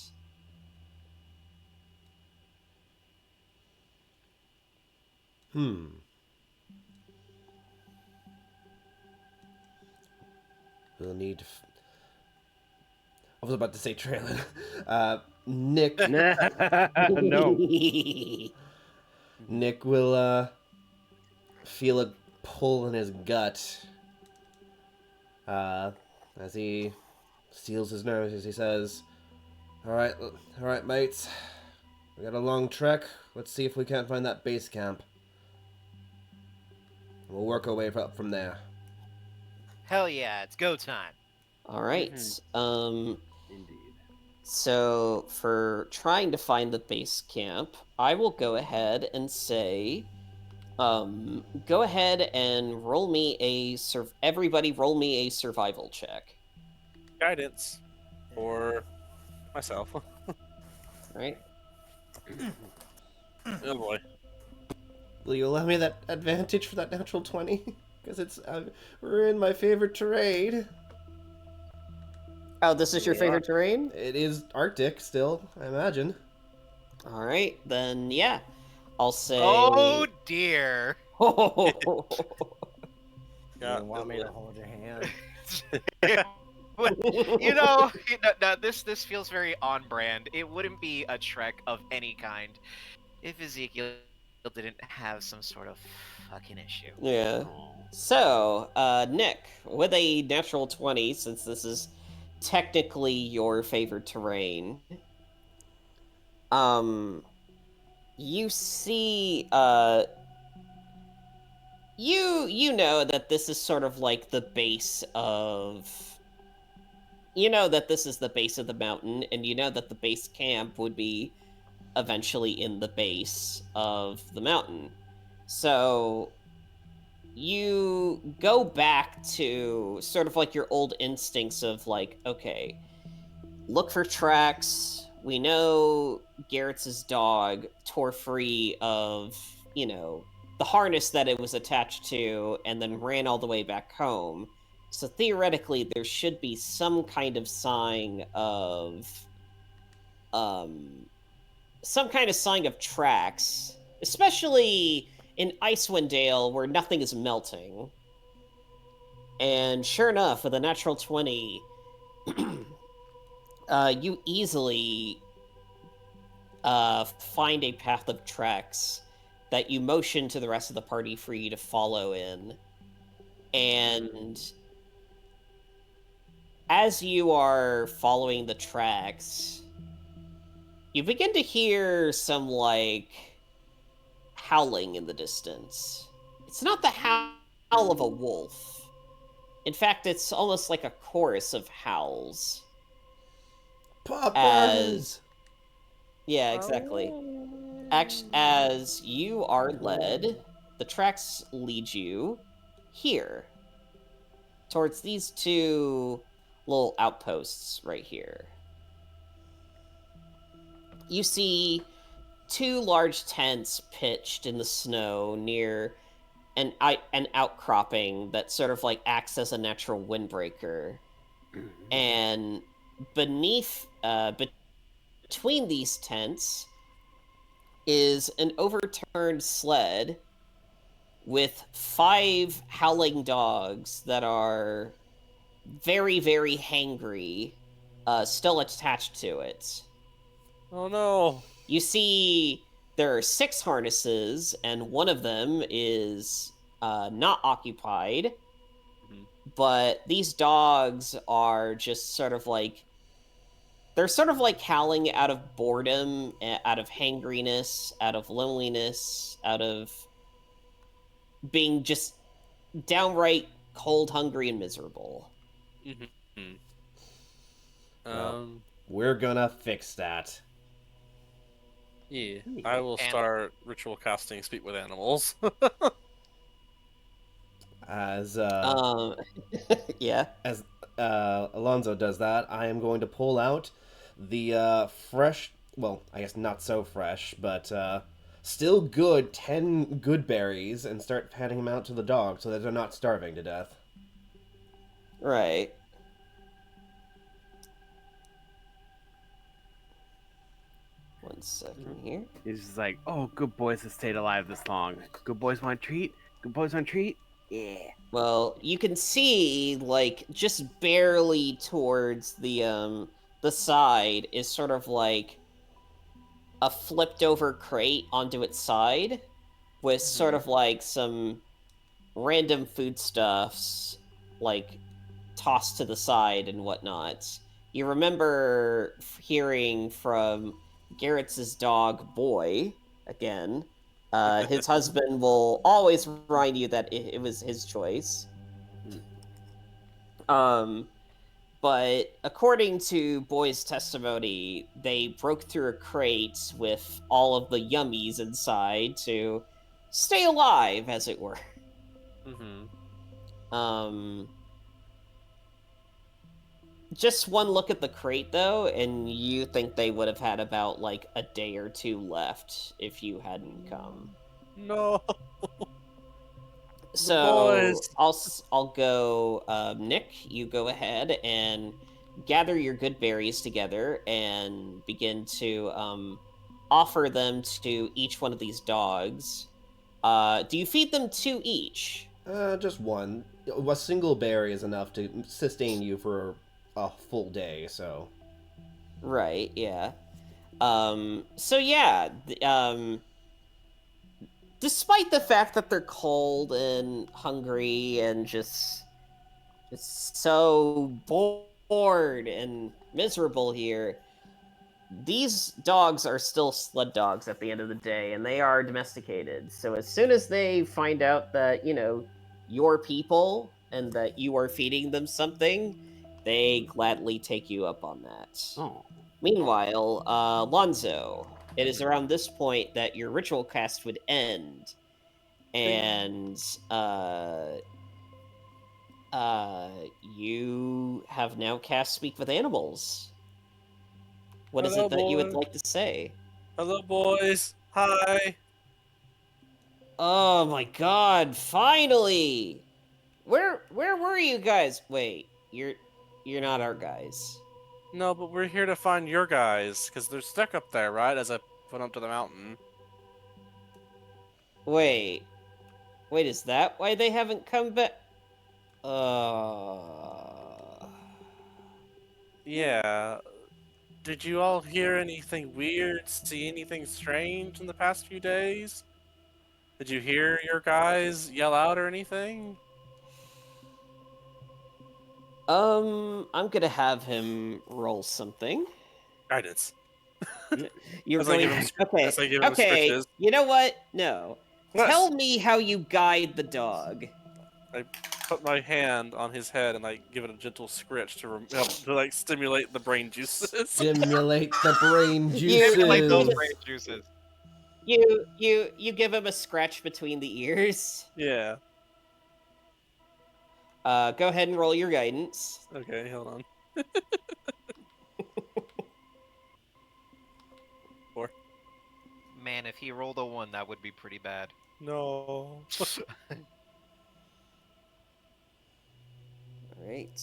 We'll need. I was about to say Traylon. Nick No. Nick will feel a pull in his gut as he steals his nerves as he says, all right, mates. We got a long trek. Let's see if we can't find that base camp. We'll work our way up from there. Hell yeah, it's go time. All right. Indeed. So for trying to find the base camp, I will go ahead and say, go ahead and roll me everybody roll me a survival check. Guidance for myself. All right. Oh boy. Will you allow me that advantage for that natural 20? Because we're in my favorite terrain. Oh, this is your Yeah. favorite terrain? It is Arctic still, I imagine. All right, then yeah. I'll say Oh dear. You Yeah. want me to hold your hand? No, this feels very on brand. It wouldn't be a trek of any kind if Ezekiel didn't have some sort of fucking issue. Yeah. So, Nick, with a natural 20, since this is technically your favorite terrain, you see, you know that this is sort of like the base of, you know that this is the base of the mountain, and you know that the base camp would be eventually in the base of the mountain. So you go back to sort of like your old instincts of like, okay, look for tracks. We know Garrett's dog tore free of, the harness that it was attached to and then ran all the way back home. So theoretically, there should be some kind of sign of, tracks, especially in Icewind Dale where nothing is melting. And sure enough, with a natural 20, you easily find a path of tracks that you motion to the rest of the party for you to follow in. And as you are following the tracks, you begin to hear some, howling in the distance. It's not the howl of a wolf. In fact, it's almost like a chorus of howls. Poppers! Yeah, exactly. As you are led, the tracks lead you here, towards these two little outposts right here. You see two large tents pitched in the snow near an outcropping that sort of acts as a natural windbreaker. And between these tents is an overturned sled with 5 howling dogs that are very, very hangry, still attached to it. Oh no. You see there are 6 harnesses, and one of them is not occupied. But these dogs are just sort of they're sort of howling out of boredom, out of hangriness, out of loneliness, out of being just downright cold, hungry, and miserable. Well, we're gonna fix that. Yeah, I will start ritual casting Speak with Animals. As Yeah. as Alonzo does that, I am going to pull out the fresh, well, I guess not so fresh, but still good 10 good berries and start handing them out to the dogs so that they're not starving to death. Right. One second here. He's just like, oh, good boys have stayed alive this long. Good boys want a treat? Good boys want a treat? Yeah. Well, you can see, just barely towards the the side is sort of like a flipped over crate onto its side with sort of like some random foodstuffs like tossed to the side and whatnot. You remember hearing from Garrett's dog, Boy, again. His husband will always remind you that it was his choice. Um, but according to Boy's testimony, they broke through a crate with all of the yummies inside to stay alive, as it were. Um, just one look at the crate, though, and you think they would have had about like a day or two left if you hadn't come. No. So boys. I'll go. Nick, you go ahead and gather your good berries together and begin to offer them to each one of these dogs. Do you feed them two each? Just one. A single berry is enough to sustain you for a full day, so. Right. Yeah. So yeah. Despite the fact that they're cold and hungry and just so bored and miserable here, these dogs are still sled dogs at the end of the day, and they are domesticated. So as soon as they find out that, you're people and that you are feeding them something, they gladly take you up on that. Oh. Meanwhile, Lonzo, it is around this point that your ritual cast would end, and you have now cast Speak with Animals. What is Hello, it that you would boys. like to say? Hello, boys. Hi. Oh my god, finally! Where were you guys? Wait, you're not our guys. No, but we're here to find your guys, because they're stuck up there, right? As I went up to the mountain. Wait. Wait, is that why they haven't come back? Yeah. Did you all hear anything weird? See anything strange in the past few days? Did you hear your guys yell out or anything? I'm gonna have him roll something. Guidance. You're As I going. give him, Okay. as I give him Okay. scritches. You know what? No. What? Tell me how you guide the dog. I put my hand on his head and I give it a gentle scritch to help to like stimulate the brain juices. Stimulate the brain Stimulate those juices. brain juices. You give him a scratch between the ears. Yeah. Go ahead and roll your guidance. Okay, hold on. 4. Man, if he rolled a 1, that would be pretty bad. No. All right.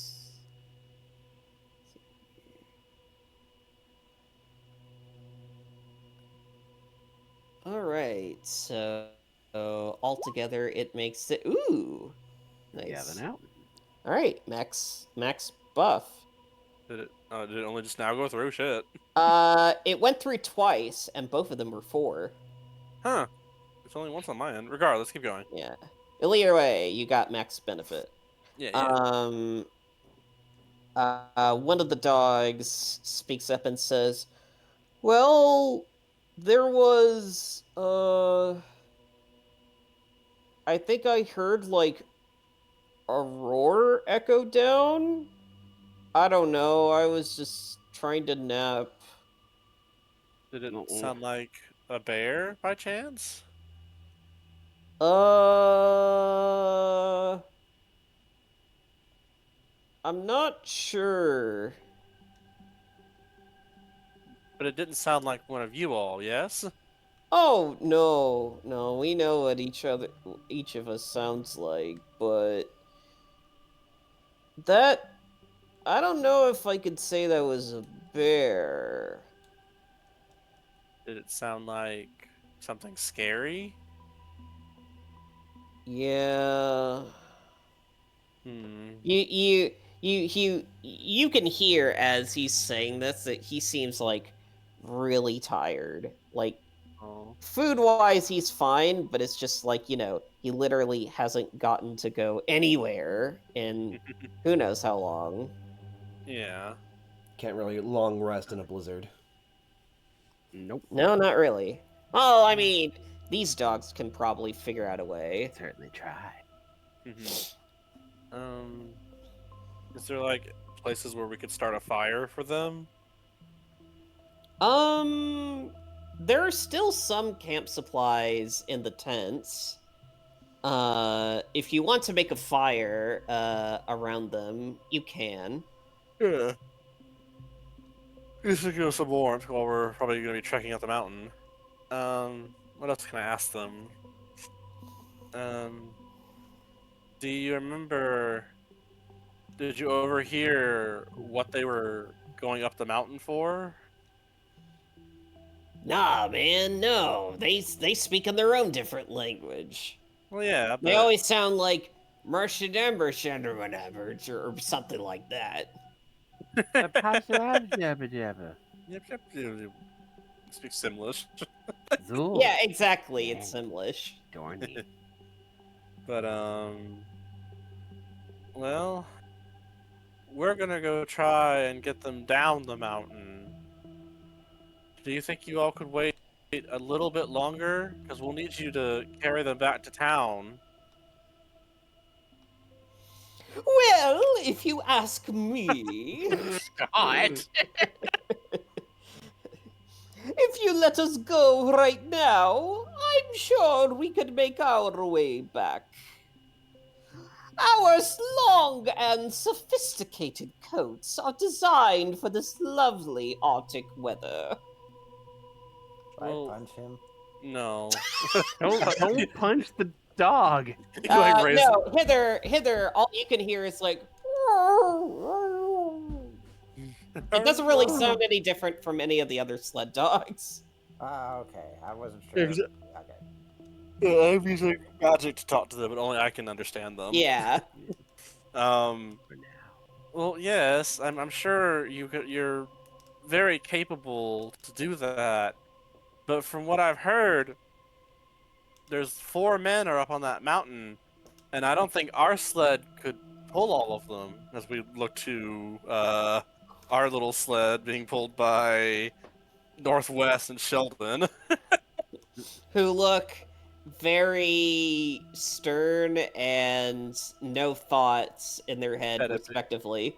All right. So altogether, it makes it. Ooh, nice. Yeah, then out. All right, Max buff. Did it? Oh, did it only just now go through? Shit. It went through twice, and both of them were 4. Huh. It's only once on my end. Regardless, keep going. Yeah. Either way, you got max benefit. Yeah. Yeah. One of the dogs speaks up and says, "Well, there was, I think I heard, like, a roar echo down? I don't know, I was just trying to nap." Did it No. sound like a bear by chance? Uh, I'm not sure. But it didn't sound like one of you all, yes? Oh, no, we know what each of us sounds like, but that, I don't know if I could say that was a bear. Did it sound like something scary? Yeah. Hmm. You you can hear as he's saying this that he seems like really tired. Like Oh. food wise, he's fine, but it's just like, he literally hasn't gotten to go anywhere in who knows how long. Yeah. Can't really long rest in a blizzard. Nope. No, not really. Oh, I mean, these dogs can probably figure out a way. Certainly try. Is there like places where we could start a fire for them? There are still some camp supplies in the tents. If you want to make a fire, around them, you can. Yeah. Just to give us some warmth while we're probably going to be trekking up the mountain. What else can I ask them? Um, do you remember? Did you overhear what they were going up the mountain for? Nah, man, no. They speak in their own different language. Well, yeah, They but always sound like Martian Embershend or whatever, or something like that. But jabba jabba. Yep, speak Simlish. Zool. Yeah, exactly. It's Simlish. Dorny. But well, we're gonna go try and get them down the mountain. Do you think you all could wait a little bit longer? Because we'll need you to carry them back to town. Well, if you ask me, God. if you let us go right now, I'm sure we could make our way back. Our long and sophisticated coats are designed for this lovely Arctic weather. Should I Well, punch him? no. Don't punch the dog. You like raise- No, hither, all you can hear is like. It doesn't really sound any different from any of the other sled dogs. Okay. I wasn't sure. Exa- Okay. Yeah, I'm using magic to talk to them, but only I can understand them. Yeah. Um. For now. Well, yes, I'm sure you're very capable to do that. But from what I've heard, there's 4 men are up on that mountain, and I don't think our sled could pull all of them. As we look to our little sled being pulled by Northwest and Sheldon. Who look very stern and no thoughts in their head, Head empty. respectively.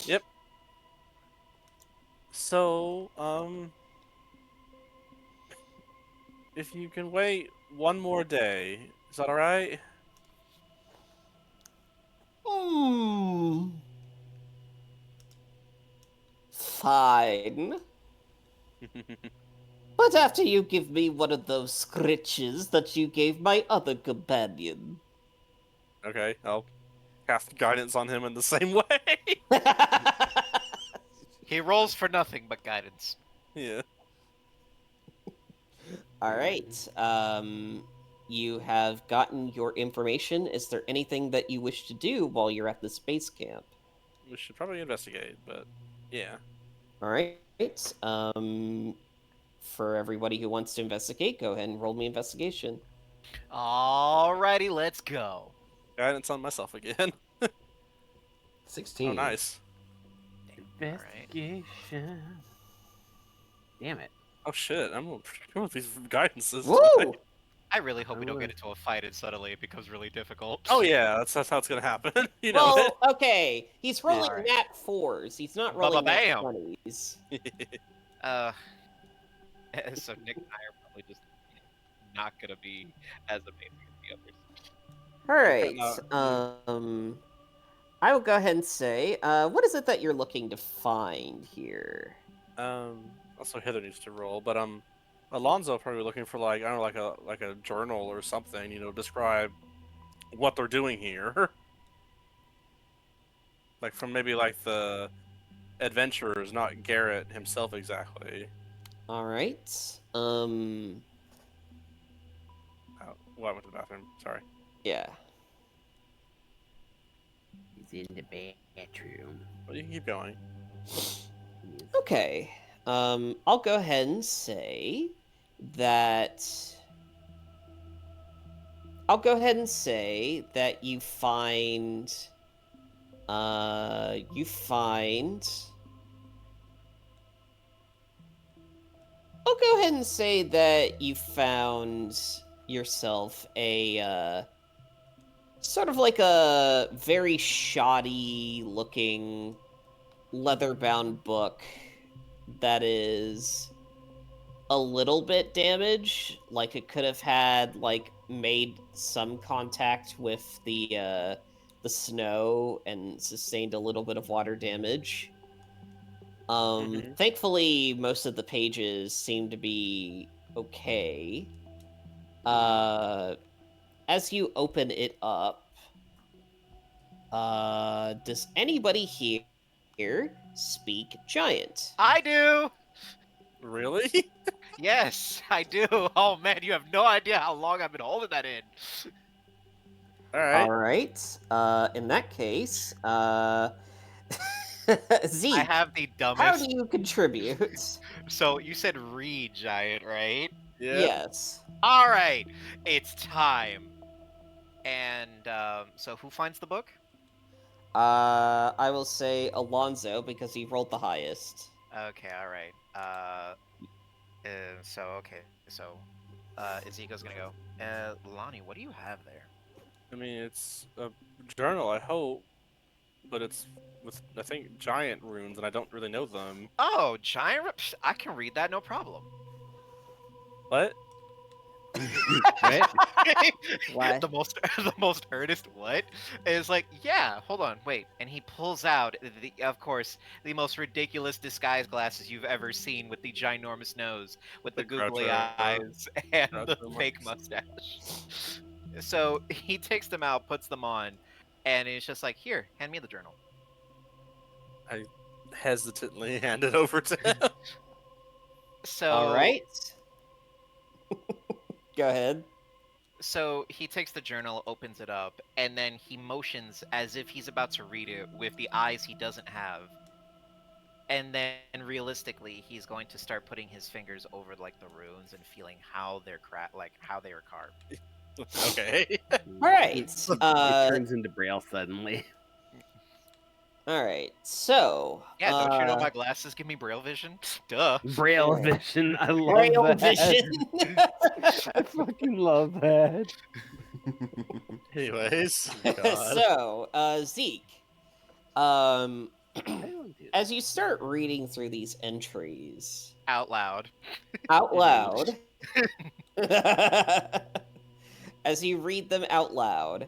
Yep. So, if you can wait one more day, is that alright? Hmm. Fine. But after you give me one of those scritches that you gave my other companion. Okay, I'll cast guidance on him in the same way. He rolls for nothing but guidance. Yeah. All right. You have gotten your information. Is there anything that you wish to do while you're at the space camp? We should probably investigate, but yeah. All right. For everybody who wants to investigate, go ahead and roll me investigation. Alrighty, let's go. Guidance on myself again. 16. Oh, nice. Investigation. Damn it. Oh shit, I'm going with these guidances. Woo! I really hope we don't Oh. get into a fight and suddenly it becomes really difficult. Oh yeah, that's how it's gonna happen. You know Well, okay. He's rolling Alright. nat 4s. He's not rolling nat Ba-ba-bam. 20s. it. So Nick and I are probably just not gonna be as amazing as the others. All right. No. I will go ahead and say, what is it that you're looking to find here? Also Heather needs to roll, but Alonzo probably looking for like I don't know, like a journal or something. You know, describe what they're doing here. Like from maybe like the adventurers, not Garrett himself exactly. All right. Oh, well, I went to the bathroom. Sorry. Yeah. in the bathroom. Well, you can keep going. Okay. I'll go ahead and say that. I'll go ahead and say that you find. You find. I'll go ahead and say that you found yourself a sort of like a very shoddy looking leather-bound book that is a little bit damaged, like it could have had like made some contact with the snow and sustained a little bit of water damage. Thankfully most of the pages seem to be okay. As you open it up, does anybody here speak giant? I do. Really? Yes, I do. Oh man, you have no idea how long I've been holding that in. All right. All right. In that case, Zeke, I have the how dumbest. do you contribute? So you said read giant, right? Yeah. Yes. All right, it's time. And so who finds the book? I will say Alonzo because he rolled the highest. Okay, all right. So okay, so Ezekiel's gonna go. Lonnie, what do you have there? I mean, it's a journal, I hope, but it's with, I think, giant runes, and I don't really know them. Oh, giant. I can read that, no problem. What? Right? What? the most earnest what is like, yeah, hold on, wait, and he pulls out of course the most ridiculous disguise glasses you've ever seen, with the ginormous nose, with the The googly Groucho- eyes, and the Groucho fake Marx. mustache. So he takes them out, puts them on, and it's just like, here, hand me the journal. I hesitantly hand it over to him. So All right. Go ahead. So he takes the journal, opens it up, and then he motions as if he's about to read it with the eyes he doesn't have. And then realistically, he's going to start putting his fingers over like the runes and feeling how they're how they are carved. Okay. All right. It turns into Braille suddenly. All right. So. Yeah, don't you know my glasses give me braille vision? Duh. Braille Sure. vision. I love Braille that. vision. I fucking love that. Anyways. God. So, Zeke, I don't do as you start reading through these entries Out loud. out loud, as you read them out loud,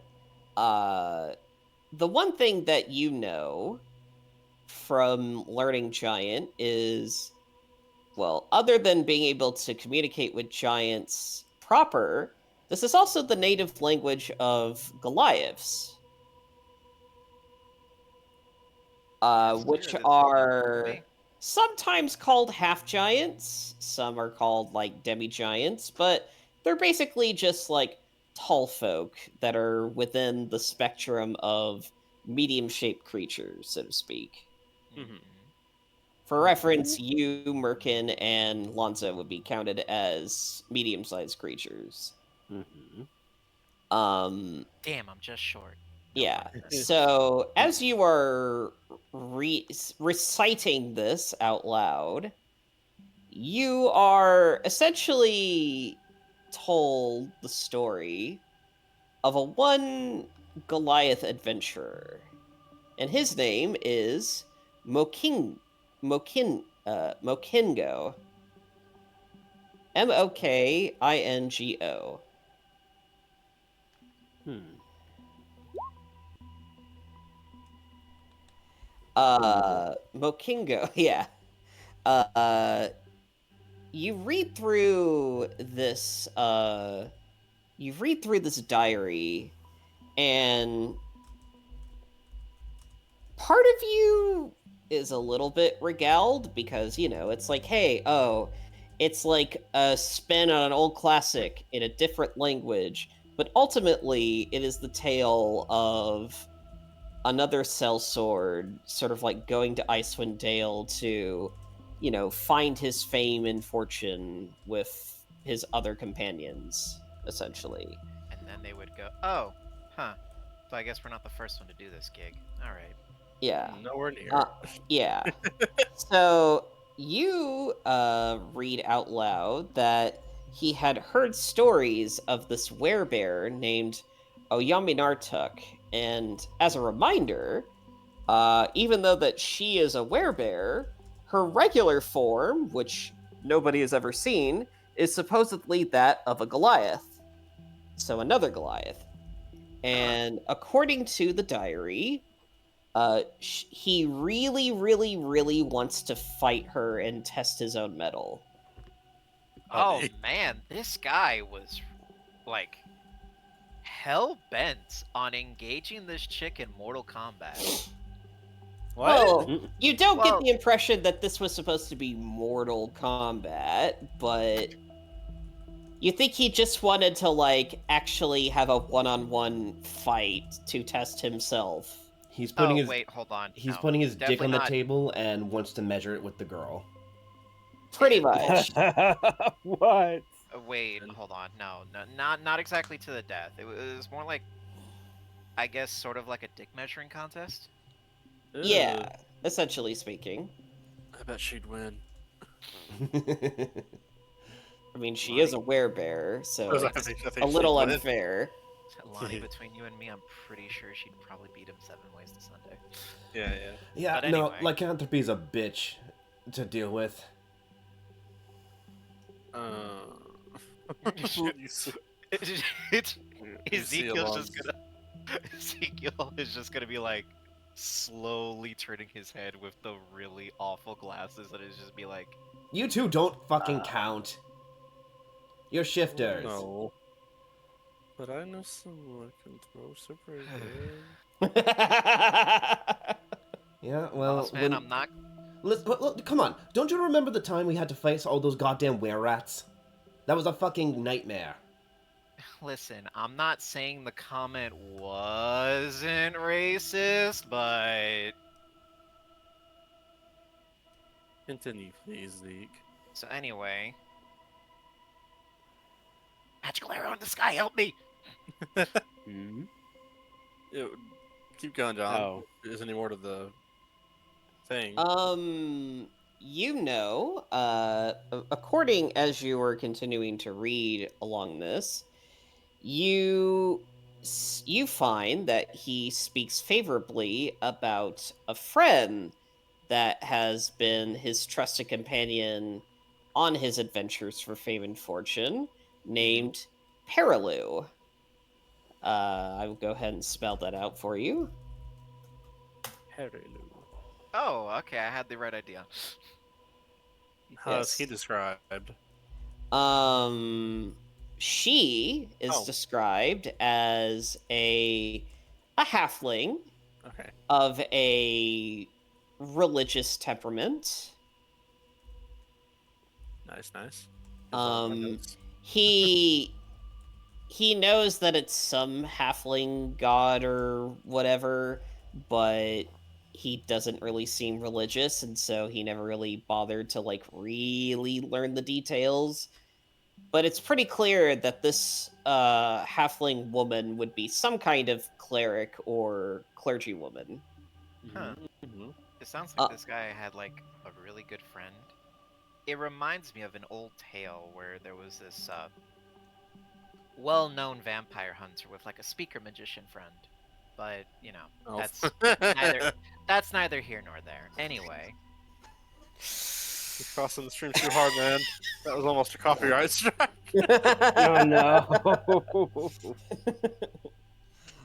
the one thing that you know from learning giant is, well, other than being able to communicate with giants proper, this is also the native language of Goliaths. Which are sometimes called half giants, some are called like demi giants, but they're basically just like tall folk that are within the spectrum of medium shaped creatures, so to speak. Mhm. For reference, you, Merkin, and Lonzo would be counted as medium sized creatures. Mhm. Damn, I'm just short. Yeah. So as you are reciting this out loud, you are essentially told the story of a one Goliath adventurer, and his name is Mokingo. Mokingo. Mokingo, yeah. You read through this diary, and part of you is a little bit regaled because, you know, it's like, hey, it's like a spin on an old classic in a different language, but ultimately it is the tale of another sellsword, sort of like going to Icewind Dale to, find his fame and fortune with his other companions, essentially. And then they would go, oh, huh. So I guess we're not the first one to do this gig. All right. Yeah. Nowhere near. Yeah. So you read out loud that he had heard stories of this werebear named Oyaminartuk, and as a reminder, even though that she is a werebear, her regular form, which nobody has ever seen, is supposedly that of a Goliath. So another Goliath. And according to the diary, he really, really, really wants to fight her and test his own mettle. Oh Honey. man, this guy was like hell bent on engaging this chick in Mortal Kombat. Well, you don't get Well- the impression that this was supposed to be Mortal Kombat, but you think he just wanted to, like, actually have a one-on-one fight to test himself. He's putting Oh his wait, hold on. he's No, putting his dick definitely on the not. table and wants to measure it with the girl. Pretty much. What? Wait, hold on. No, not exactly to the death. It was more like, I guess, sort of like a dick measuring contest. Yeah, essentially speaking. I bet she'd win. I mean, she is a werebear, so I it's think a little she'd win. unfair. Lonnie, between you and me, I'm pretty sure she'd probably beat him 7 ways to Sunday. Yeah, yeah. Yeah, But no, anyway. lycanthropy's a bitch to deal with. You see- you see Ezekiel's Alon's- just gonna Ezekiel is just gonna be like slowly turning his head with the really awful glasses and it's just be like, You two don't fucking count. You're shifters. No. But I know someone can throw super good. Yeah, well, boss man, when... I'm not Look, come on. Don't you remember the time we had to face all those goddamn were-rats? That was a fucking nightmare. listen, I'm not saying the comment wasn't racist, but Continue, please, Zeke. so anyway. Magical arrow in the sky, help me! Hmm? Yeah, keep going, John. Oh. There's any more to the thing? According as you were continuing to read along this, you find that he speaks favorably about a friend that has been his trusted companion on his adventures for fame and fortune, named Perilu. I will go ahead and spell that out for you. Perilu. Oh, okay, I had the right idea. How is he Yes. described? She is Oh. described as a halfling Okay. of a religious temperament. Nice, nice. Is that on my notes? He knows that it's some halfling god or whatever, but he doesn't really seem religious, and so he never really bothered to, like, really learn the details. But it's pretty clear that this halfling woman would be some kind of cleric or clergywoman. Huh. Mhm. It sounds like Uh, this guy had like a really good friend. It reminds me of an old tale where there was this well-known vampire hunter with like a speaker magician friend. But, you know, Oh. that's neither here nor there. Anyway, You're crossing the stream too hard, man. That was almost a copyright strike. Oh no.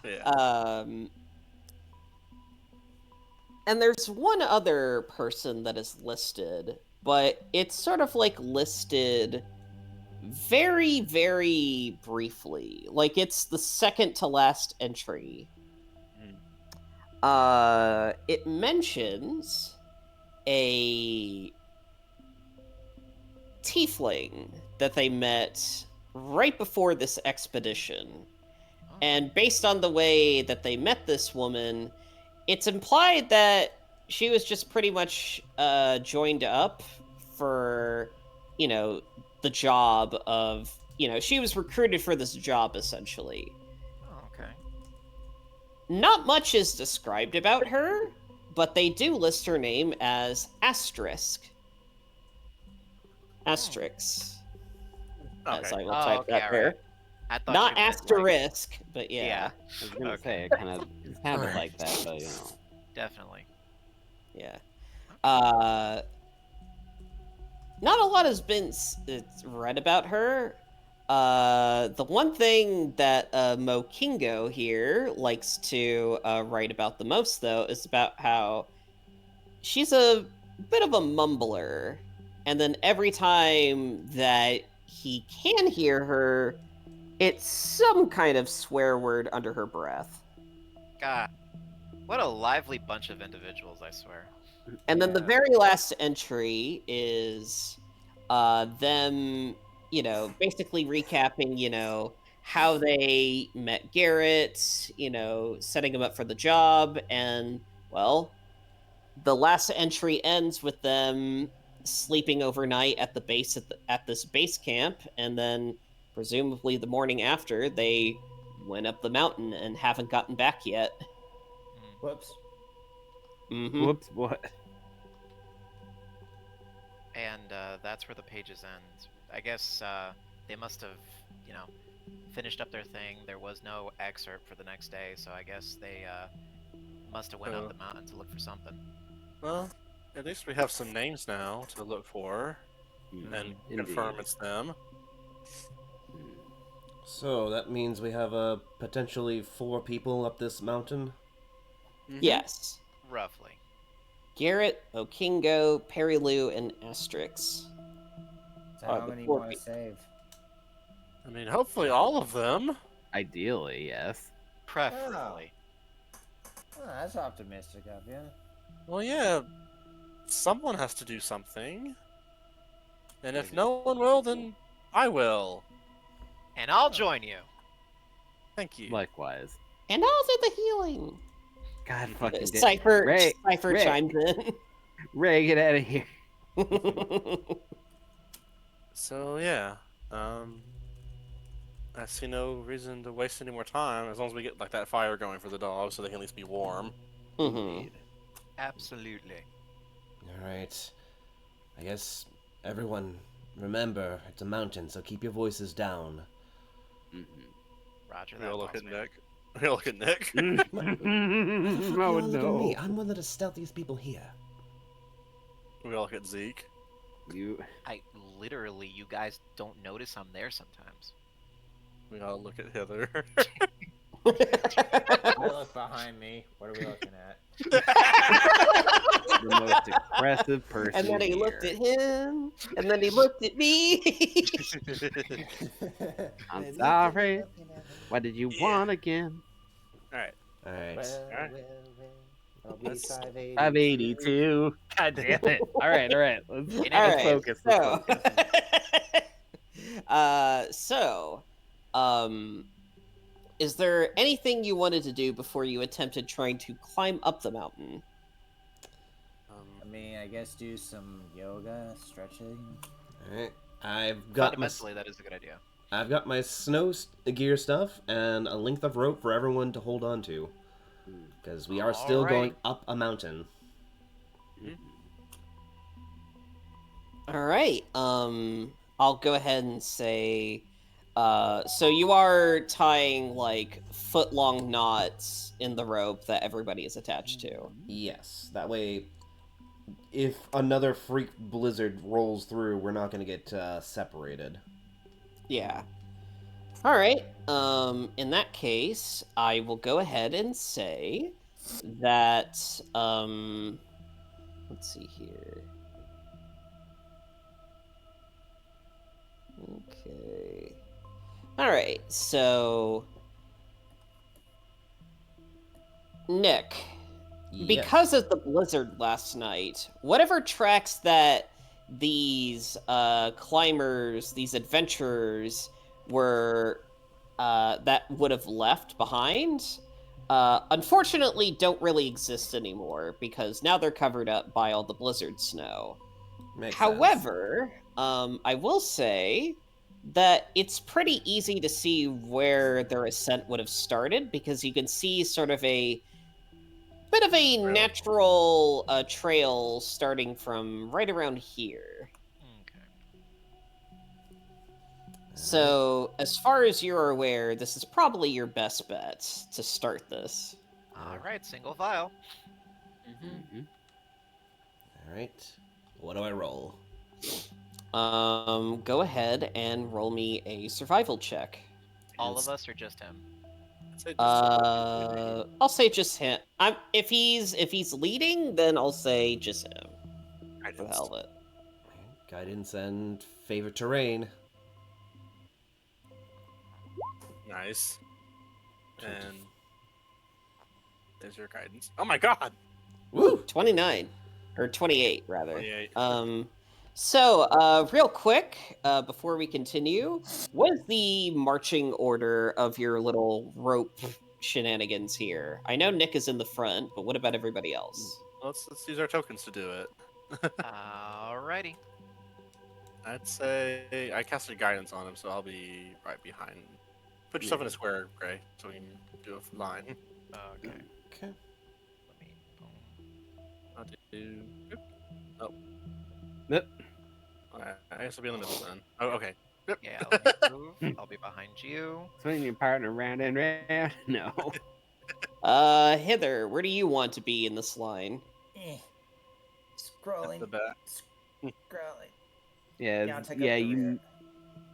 Yeah. And there's one other person that is listed, but it's sort of like listed very, very briefly. Like it's the second to last entry. It mentions a tiefling that they met right before this expedition. oh, And based on the way that they met this woman, it's implied that she was just pretty much joined up for, the job of, she was recruited for this job essentially. Oh, okay. Not much is described about her, but they do list her name as Asterisk. Asterix. As Okay. I will Oh, type okay, that all there. right. I thought Not you meant, like, asterisk, but yeah. yeah, I was gonna Okay. say it kind of sounded Alright. like that, but definitely. Yeah. Not a lot has been read about her. The one thing that Mo Kingo here likes to write about the most, though, is about how she's a bit of a mumbler. And then every time that he can hear her, it's some kind of swear word under her breath. God, what a lively bunch of individuals, I swear. And then the Yeah. very last entry is them, basically recapping, how they met Garrett, setting him up for the job. And, well, the last entry ends with them sleeping overnight at the base at this base camp. And then, presumably, the morning after, they went up the mountain and haven't gotten back yet. Hmm. Whoops. Mm-hmm. whoops, what? And that's where the pages end. I guess they must have, finished up their thing. There was no excerpt for the next day, so I guess they must have went up Oh. the mountain to look for something. Well, at least we have some names now to look for and confirm Indeed. it's them. So that means we have potentially 4 people up this mountain. Mhm. Yes. Roughly. Garrett, Okingo, Perilou, and Asterix. So Oh, how the many poor want to people. save? I mean, hopefully all of them. Ideally, yes. Preferably. Oh, that's optimistic of you. Well, yeah, someone has to do something. And if no one will, then I will. And I'll join you. Thank you. Likewise. And I'll do the healing. God fucking damn. Cypher, Ray, Cypher Ray. chimed in. Ray, get out of here. So yeah, I see no reason to waste any more time as long as we get like that fire going for the dogs so they can at least be warm. Mhm. Absolutely. All right. I guess everyone, remember, it's a mountain, so keep your voices down. Roger We that, all look boss at man. Nick. We all look at Nick. Why the fuck Oh, you all look at me? no. I'm one of the stealthiest people here. We all look at Zeke. You. You guys don't notice I'm there sometimes. We all look at Heather. I look behind me. What are we looking at? The most expressive person And then he here. looked at him, and then he looked at me. I'm And sorry. looking at me. What did you Yeah. want again? All right. All right. Well, Alright. well, well. I'll be Let's- 582. 582. God damn it. All right. Let's In All any right, focus. Let's so, focus. is there anything you wanted to do before you attempted trying to climb up the mountain? I mean, I guess do some yoga, stretching. All right. I've got Fundamentally, that is a good idea. my snow gear stuff and a length of rope for everyone to hold on to, because we are still going Alright. up a mountain. All right. I'll go ahead and say, so you are tying like foot-long knots in the rope that everybody is attached to. Yes, that way, if another freak blizzard rolls through, we're not going to get separated. Yeah. All right. In that case, I will go ahead and say that. Let's see here. Okay. All right. So, Nick, because of the blizzard last night, whatever tracks that these climbers, these adventurers were that would have left behind, unfortunately don't really exist anymore because now they're covered up by all the blizzard snow. Makes sense. However, I will say that it's pretty easy to see where their ascent would have started because you can see sort of a bit of a natural trail starting from right around here. Okay. So, as far as you're aware, this is probably your best bet to start this. All right, single file. Mm-hmm. All right. What do I roll? Go ahead and roll me a survival check. All of us or just him? I'll say just him. If he's leading, then I'll say just him. For the hell of it. Guidance and favorite terrain. Nice. And there's your guidance. Oh my god! Woo! 29 or 28 rather. 28. So, real quick, before we continue, what is the marching order of your little rope shenanigans here? I know Nick is in the front, but what about everybody else? Let's use our tokens to do it. Alrighty. I'd say I casted guidance on him, so I'll be right behind. Put yourself in a square, Gray, so we can do a line. Okay. Okay. Let me. Boom. I'll do. Oh. Yep. I guess I'll be in the middle then. Oh, okay. Yep. Yeah, let me move. I'll be behind you. Swing your partner round and round. No. Heather, where do you want to be in this line? At Scrolling. the back. Scrolling. Yeah, I'll take up yeah. the You. rear.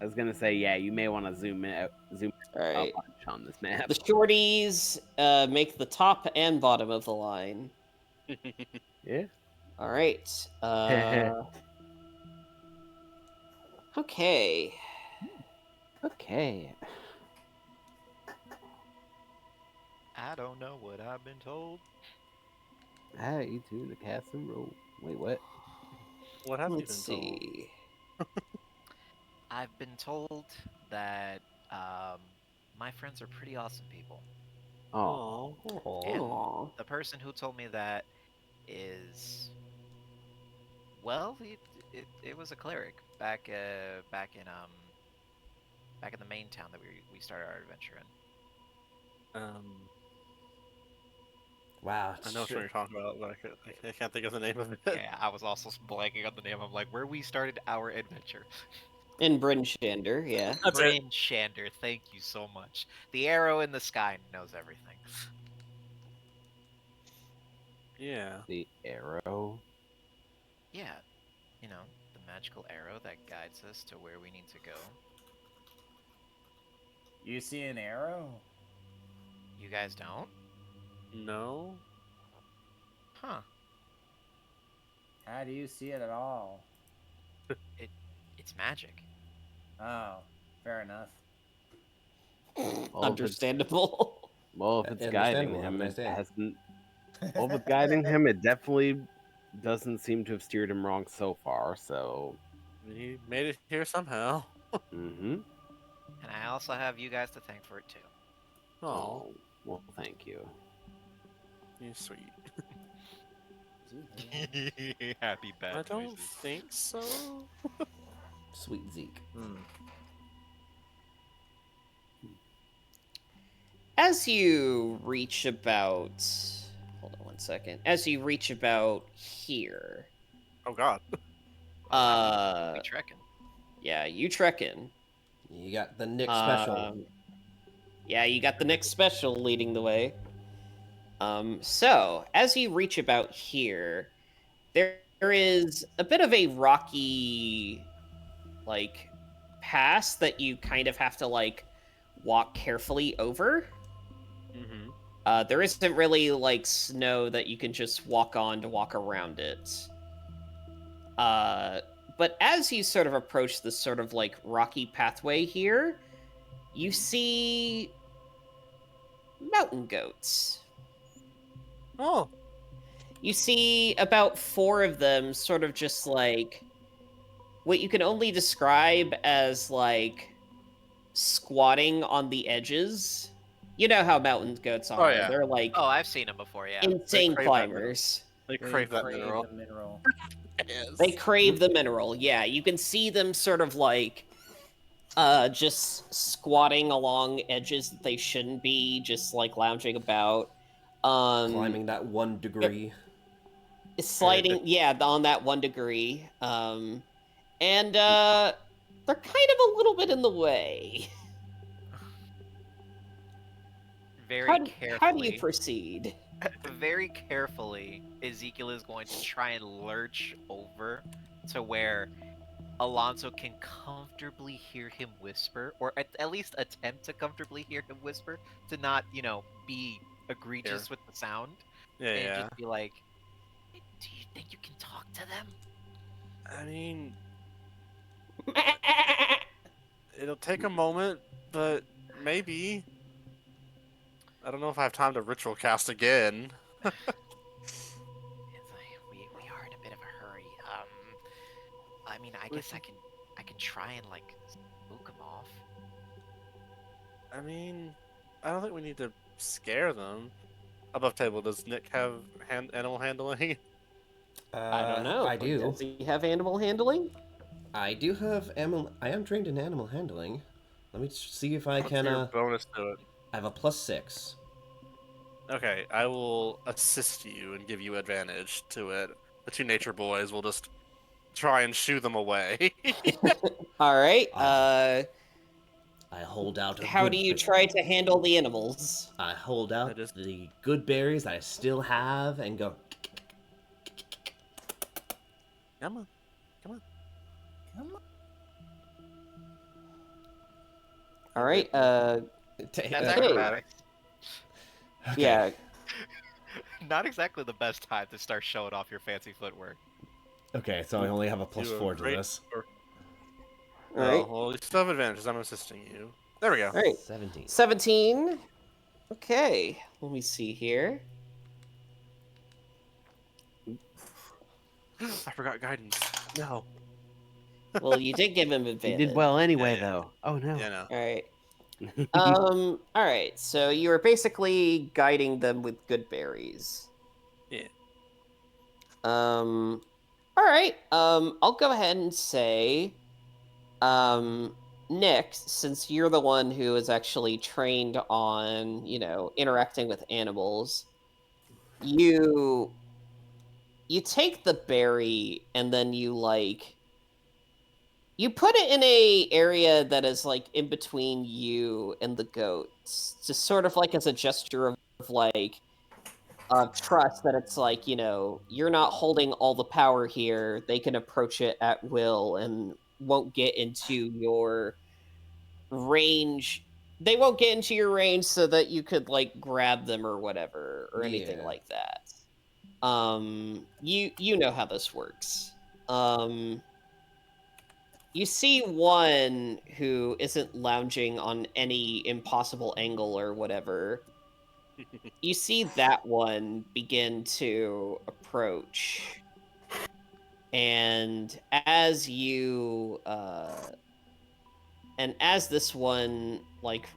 I was gonna say, yeah. You may want to zoom All out right. much on this map. The shorties make the top and bottom of the line. Yeah. All right. Okay. Okay. I don't know what I've been told. You two, the cast and roll. Wait, what? What have you been Let's told? see. I've been told that my friends are pretty awesome people. Oh. And Aw. the person who told me that is, well, it was a cleric back in the main town that we started our adventure in. Wow. I know what you're talking about, but I can't think of the name of it. Yeah, I was also blanking on the name. I'm like, where we started our adventure. In Bryn Shander, yeah. That's it. Bryn Shander, thank you so much. The arrow in the sky knows everything. Yeah. The arrow. Yeah, you know, the magical arrow that guides us to where we need to go. You see an arrow? You guys don't? No. Huh. How do you see it at all? It's magic. Oh, fair enough. Well, Understandable. Well, if it's guiding Understandable, I him, it understand. hasn't. Well, if it's guiding him, it definitely doesn't seem to have steered him wrong so far. So. He made it here somehow. Mm-hmm. And I also have you guys to thank for it too. Oh, Well, thank you. you're sweet. Happy bad I don't noises. think so. Sweet Zeke. As you reach about... Hold on one second. As you reach about here... Oh god. We trekking. Yeah, you trekking. You got the Nick special. Yeah, you got the next special leading the way. So, as you reach about here, there is a bit of a rocky, like, pass that you kind of have to, like, walk carefully over. Mm-hmm. There isn't really, like, snow that you can just walk on to walk around it. But as you sort of approach this sort of, like, rocky pathway here, you see mountain goats. Oh. You see about 4 of them sort of just like what you can only describe as like squatting on the edges. You know how mountain goats are. yeah. They're like Oh, I've seen them before. Yeah. insane crave that mineral. climbers. They They crave that crave mineral. the mineral. Yes. They crave the mineral. Yeah, you can see them sort of like just squatting along edges that they shouldn't be, just like lounging about. Climbing that 1 degree. Sliding, yeah, on that 1 degree. And they're kind of a little bit in the way. Very How do you carefully. proceed? Very carefully, Ezekiel is going to try and lurch over to where Alonso can comfortably hear him whisper, or at least attempt to comfortably hear him whisper, to not, be egregious with the sound, Yeah, and yeah. just be like, "Do you think you can talk to them?" I mean, it'll take a moment, but maybe. I don't know if I have time to ritual cast again. It's like, we are in a bit of a hurry. I mean, I guess I can try and like spook them off. I mean, I don't think we need to scare them. Above table, does Nick have animal handling? I don't know. I do. Does he have animal handling? I do have I am trained in animal handling. Let me see if I What's can. your bonus to it? I have a +6. Okay, I will assist you and give you advantage to it. The two nature boys will just try and shoo them away. All right. I hold out. How do you try to handle the animals? I hold out just- the good berries that I still have and go. Come on. All right. That's Okay. acrobatics. Okay. Yeah. Not exactly the best time to start showing off your fancy footwork. Okay, so I only have a Do a +4 to great- this. All right. well, you still have advantages. I'm assisting you. There we go. All right. 17. 17. Okay. Let me see here. I forgot guidance. No. Well, you did give him You advantage. did well anyway, Yeah. though. Oh no. Yeah, no. All right. All right. So you were basically guiding them with good berries. Yeah. All right. I'll go ahead and say, Nick, since you're the one who is actually trained on, interacting with animals, you take the berry and then you put it in a area that is like in between you and the goats, just sort of like as a gesture of like trust that it's like, you're not holding all the power here. They can approach it at will and won't get into your range. They won't get into your range so that you could like grab them or whatever or anything Yeah. like that. You know how this works. You see one who isn't lounging on any impossible angle or whatever. You see that one begin to approach. And as this one like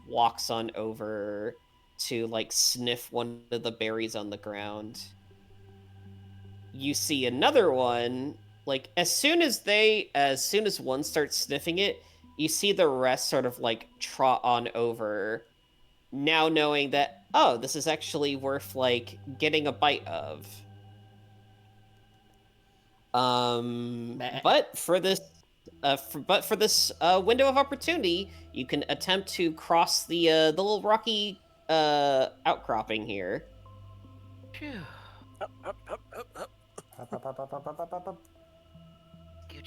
walks on over to like sniff one of the berries on the ground, you see another one, like as soon as one starts sniffing it, you see the rest sort of like trot on over, now knowing that, oh, this is actually worth like getting a bite of. But for this window of opportunity, you can attempt to cross the little rocky outcropping here. Phew. Up.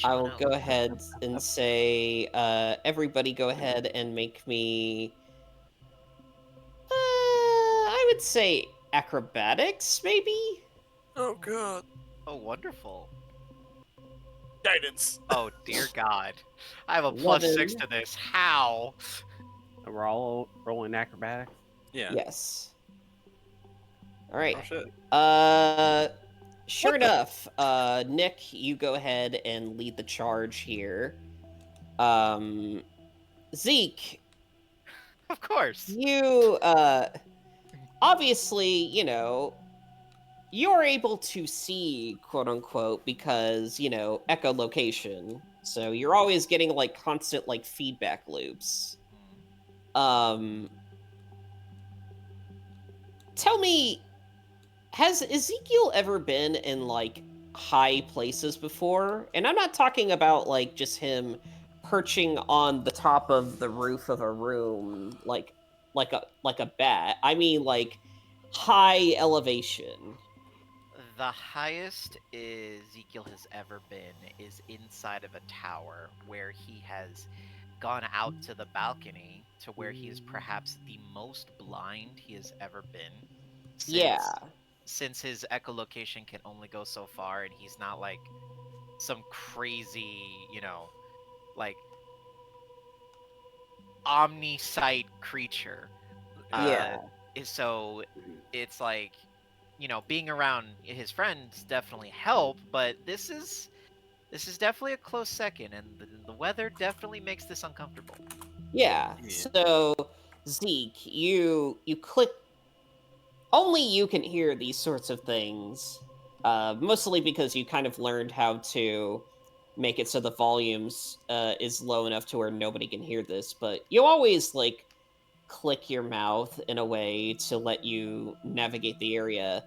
I will go ahead and say, everybody go ahead and make me, I would say acrobatics, maybe? Oh, God. Oh, wonderful. Guidance. Oh, dear God. I have a +6 11. to this. How? We're all rolling acrobatics. Yeah. Yes. All right. Oh, shit. Sure What the- enough, Nick, you go ahead and lead the charge here. Zeke, Of course. You, obviously, you're able to see, quote unquote, because, echolocation. So you're always getting, like, constant, like, feedback loops. Um, Tell me, has Ezekiel ever been in, like, high places before? And I'm not talking about, like, just him perching on the top of the roof of a room like a bat. I mean, like, high elevation. The highest Ezekiel has ever been is inside of a tower where he has gone out to the balcony to where he is perhaps the most blind he has ever been Yeah. since his echolocation can only go so far and he's not like some crazy, like omniscight creature. Yeah. So it's like, being around his friends definitely help, but this is definitely a close second, and the weather definitely makes this uncomfortable. Yeah. Yeah. So, Zeke, you click. Only you can hear these sorts of things. Mostly because you kind of learned how to make it so the volumes is low enough to where nobody can hear this. But you always like click your mouth in a way to let you navigate the area,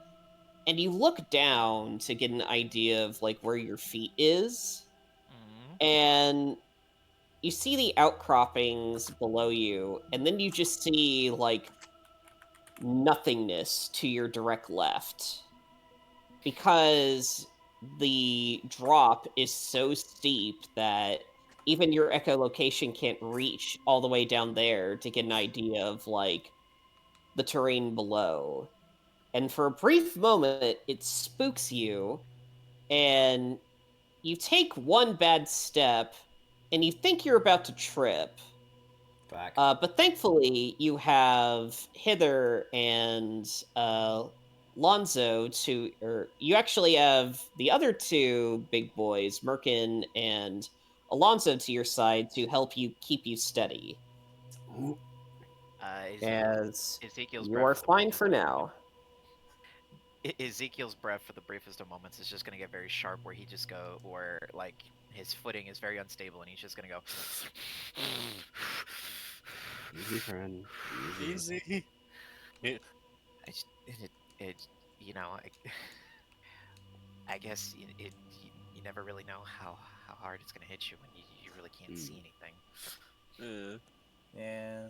and you look down to get an idea of like where your feet is, Mhm. and you see the outcroppings below you, and then you just see like nothingness to your direct left because the drop is so steep that even your echolocation can't reach all the way down there to get an idea of like the terrain below. And for a brief moment, it spooks you, and you take one bad step, and you think you're about to trip. Back. But thankfully, you have Hither and Lonzo or you actually have the other two big boys, Merkin and Alonzo, to your side to help you keep you steady. As Ezekiel's you breath are for the fine briefest for of moments. now. Ezekiel's breath for the briefest of moments is just gonna get very sharp, where like his footing is very unstable, and he's just gonna go. Easy, friend. Easy. Easy. Yeah. It, you know, I guess you never really know how hard it's gonna hit you when you really can't see anything. Yeah.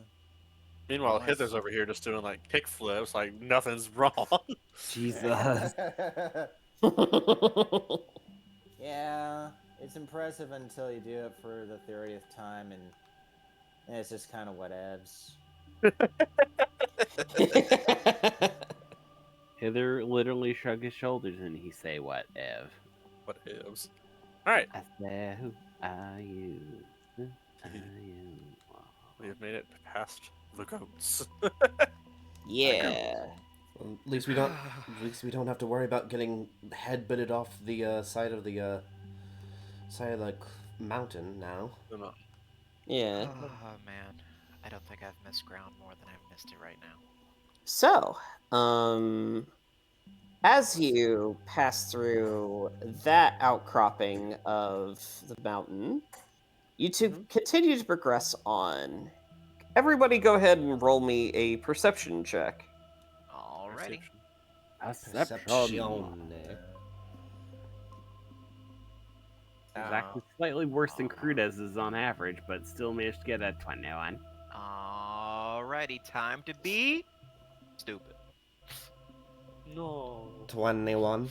Meanwhile, Nice. Hither's over here just doing like kick flips, like nothing's wrong. Jesus. Yeah, it's impressive until you do it for the 30th time, and it's just kind of whatevs. Hither literally shrugged his shoulders and he say, "What, Ev?" What ifs? All right, I said, "Who are you? Who are you?" we have made it past the goats. Yeah. Well, at least we don't have to worry about getting head bitted off the side of the mountain now. No. Yeah. Oh man, I don't think I've missed ground more than I've missed it right now. So, as you pass through that outcropping of the mountain, you 2 continue to progress on. Everybody go ahead and roll me a perception check. Alrighty. Perception. Perception. It's actually slightly worse than Crudez's on average, but still managed to get a 21. Alrighty, time to be stupid. No. 21.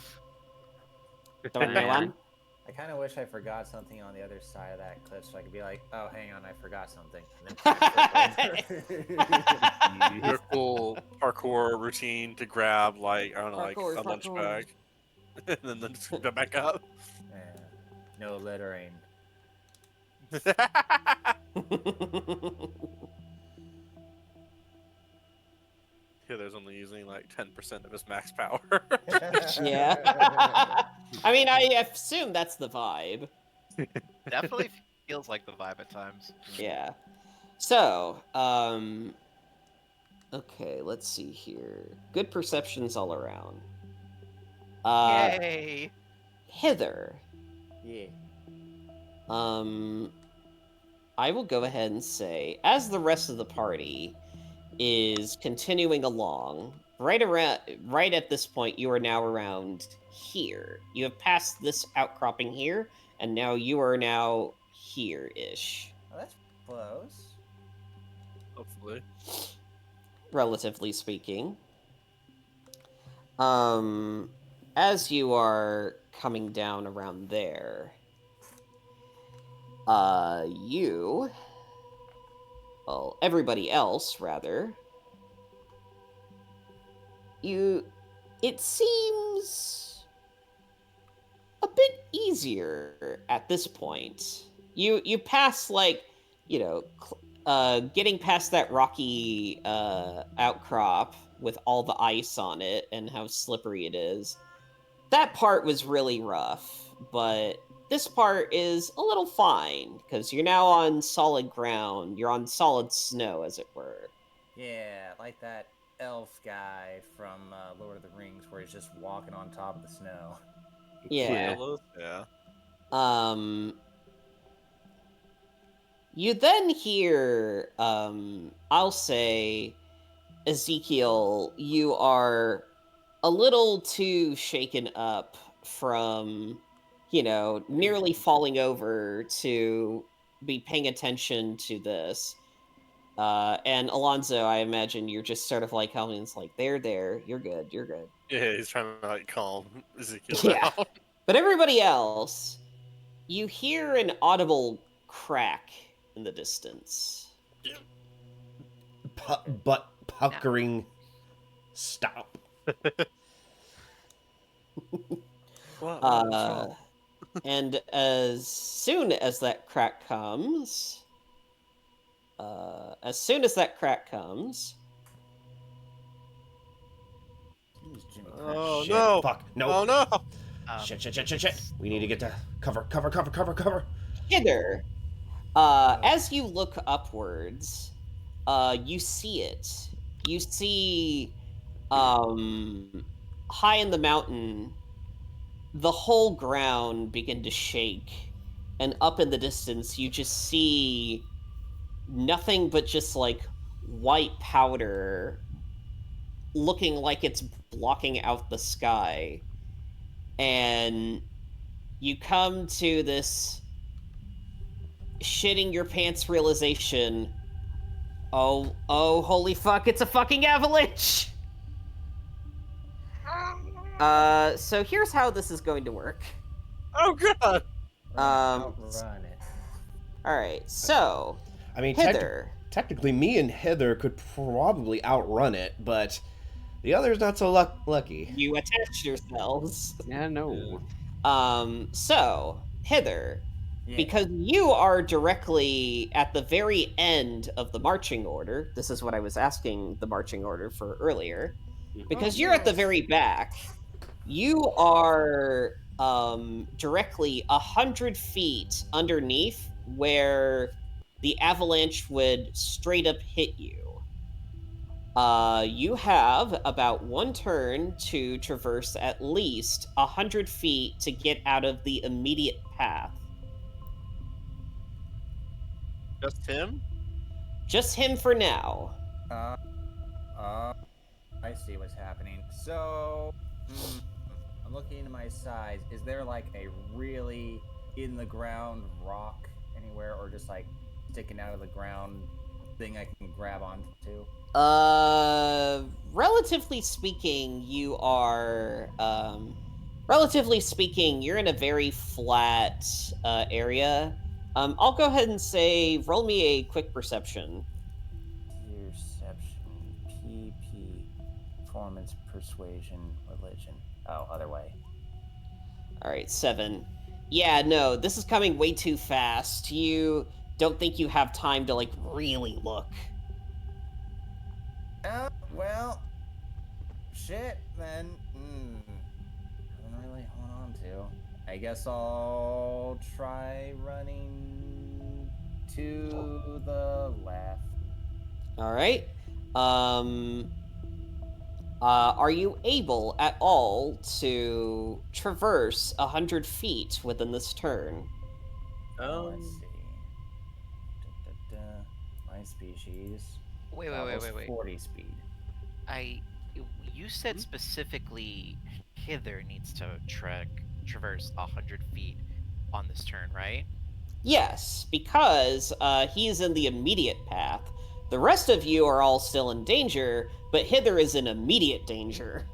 21. I kind of wish I forgot something on the other side of that cliff, so I could be like, "Oh, hang on, I forgot something." And then Your cool parkour routine to grab like I don't know, Parkour, like a lunch parkour. bag, and then just go back up. yeah, no littering. Hither's only using like 10% of his max power. Yeah. I mean, I assume that's the vibe. Definitely feels like the vibe at times. Yeah. So, Okay, let's see here. Good perceptions all around. Yay! Hither. Yeah. I will go ahead and say, as the rest of the party is continuing along, right at this point, you are now around here. You have passed this outcropping here, and now you are now here-ish, Oh, that's close. Hopefully. relatively speaking. As you are coming down around there, everybody else, rather, it seems a bit easier at this point. You pass, like, getting past that rocky outcrop with all the ice on it and how slippery it is. That part was really rough, but this part is a little fine because you're now on solid ground. You're on solid snow, as it were. Yeah, like that elf guy from Lord of the Rings, where he's just walking on top of the snow. Yeah. Pillows? Yeah. You then hear, I'll say, Ezekiel, you are a little too shaken up from, nearly falling over to be paying attention to this. And Alonzo, I imagine you're just sort of like helping. It's like, there, you're good, you're good. Yeah, he's trying to like calm Ezekiel Yeah. down. But everybody else, you hear an audible crack in the distance. Butt puckering. Stop. What? What's wrong? And as soon as that crack comes, Jeez, Jimmy Oh Shit. no! Fuck. No. Oh no! Shit. We need to get to cover. hither, as you look upwards, you see it. You see, high in the mountain, the whole ground begin to shake, and up in the distance, you just see nothing but just like white powder looking like it's blocking out the sky. And you come to this shitting your pants realization. Oh, holy fuck, it's a fucking avalanche! So here's how this is going to work. Oh god! outrun it. Alright, so, I mean, Hither. technically, me and Heather could probably outrun it, but the other's not so lucky. You attach yourselves. Yeah, no. So, Hither, Yeah. because you are directly at the very end of the marching order, this is what I was asking the marching order for earlier, because you're at the very back, you are directly 100 feet underneath where the avalanche would straight up hit you. You have about one turn to traverse at least 100 feet to get out of the immediate path. Just him? Just him for now. I see what's happening. So, I'm looking to my sides. Is there like a really in the ground rock anywhere, or just like sticking out of the ground thing I can grab onto? Relatively speaking, you're in a very flat area. I'll go ahead and say, roll me a quick perception. Perception, PP, performance, persuasion, religion. Oh, other way. All right, 7. Yeah, no, this is coming way too fast. You don't think you have time to, like, really look. Well, shit, then. Nothing really hold on to. I guess I'll try running to the left. All right. Are you able at all to traverse 100 feet within this turn? Let's see. My species. Wait, wait, That wait, was wait, wait. 40 speed. You said specifically Hither needs to traverse 100 feet on this turn, right? Yes, because he's in the immediate path. The rest of you are all still in danger, but Hither is in immediate danger.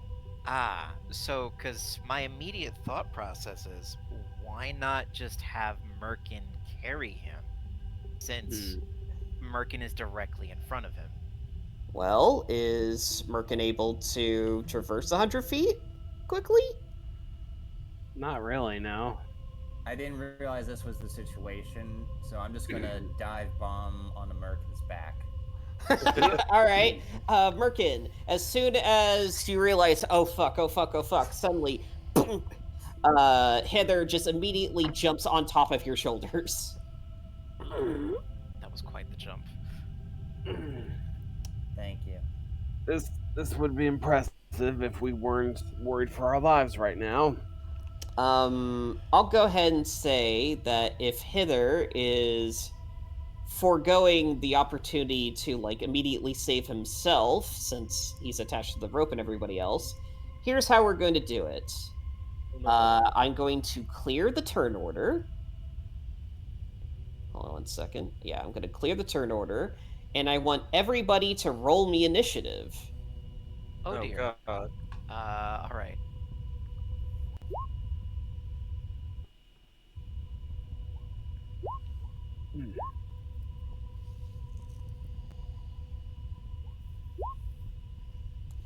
Ah, so because my immediate thought process is, why not just have Merkin carry him, since Merkin is directly in front of him? Well, is Merkin able to traverse 100 feet quickly? Not really, no. I didn't realize this was the situation, so I'm just gonna dive bomb on American's back. All right, Merkin. As soon as you realize, oh fuck, oh fuck, oh fuck, suddenly, Heather just immediately jumps on top of your shoulders. That was quite the jump. Thank you. This would be impressive if we weren't worried for our lives right now. I'll go ahead and say that if Hither is foregoing the opportunity to like immediately save himself since he's attached to the rope and everybody else, here's how we're going to do it. I'm going to clear the turn order. Hold on 1 second. Yeah, I'm going to clear the turn order, and I want everybody to roll me initiative. Oh dear. God. All right.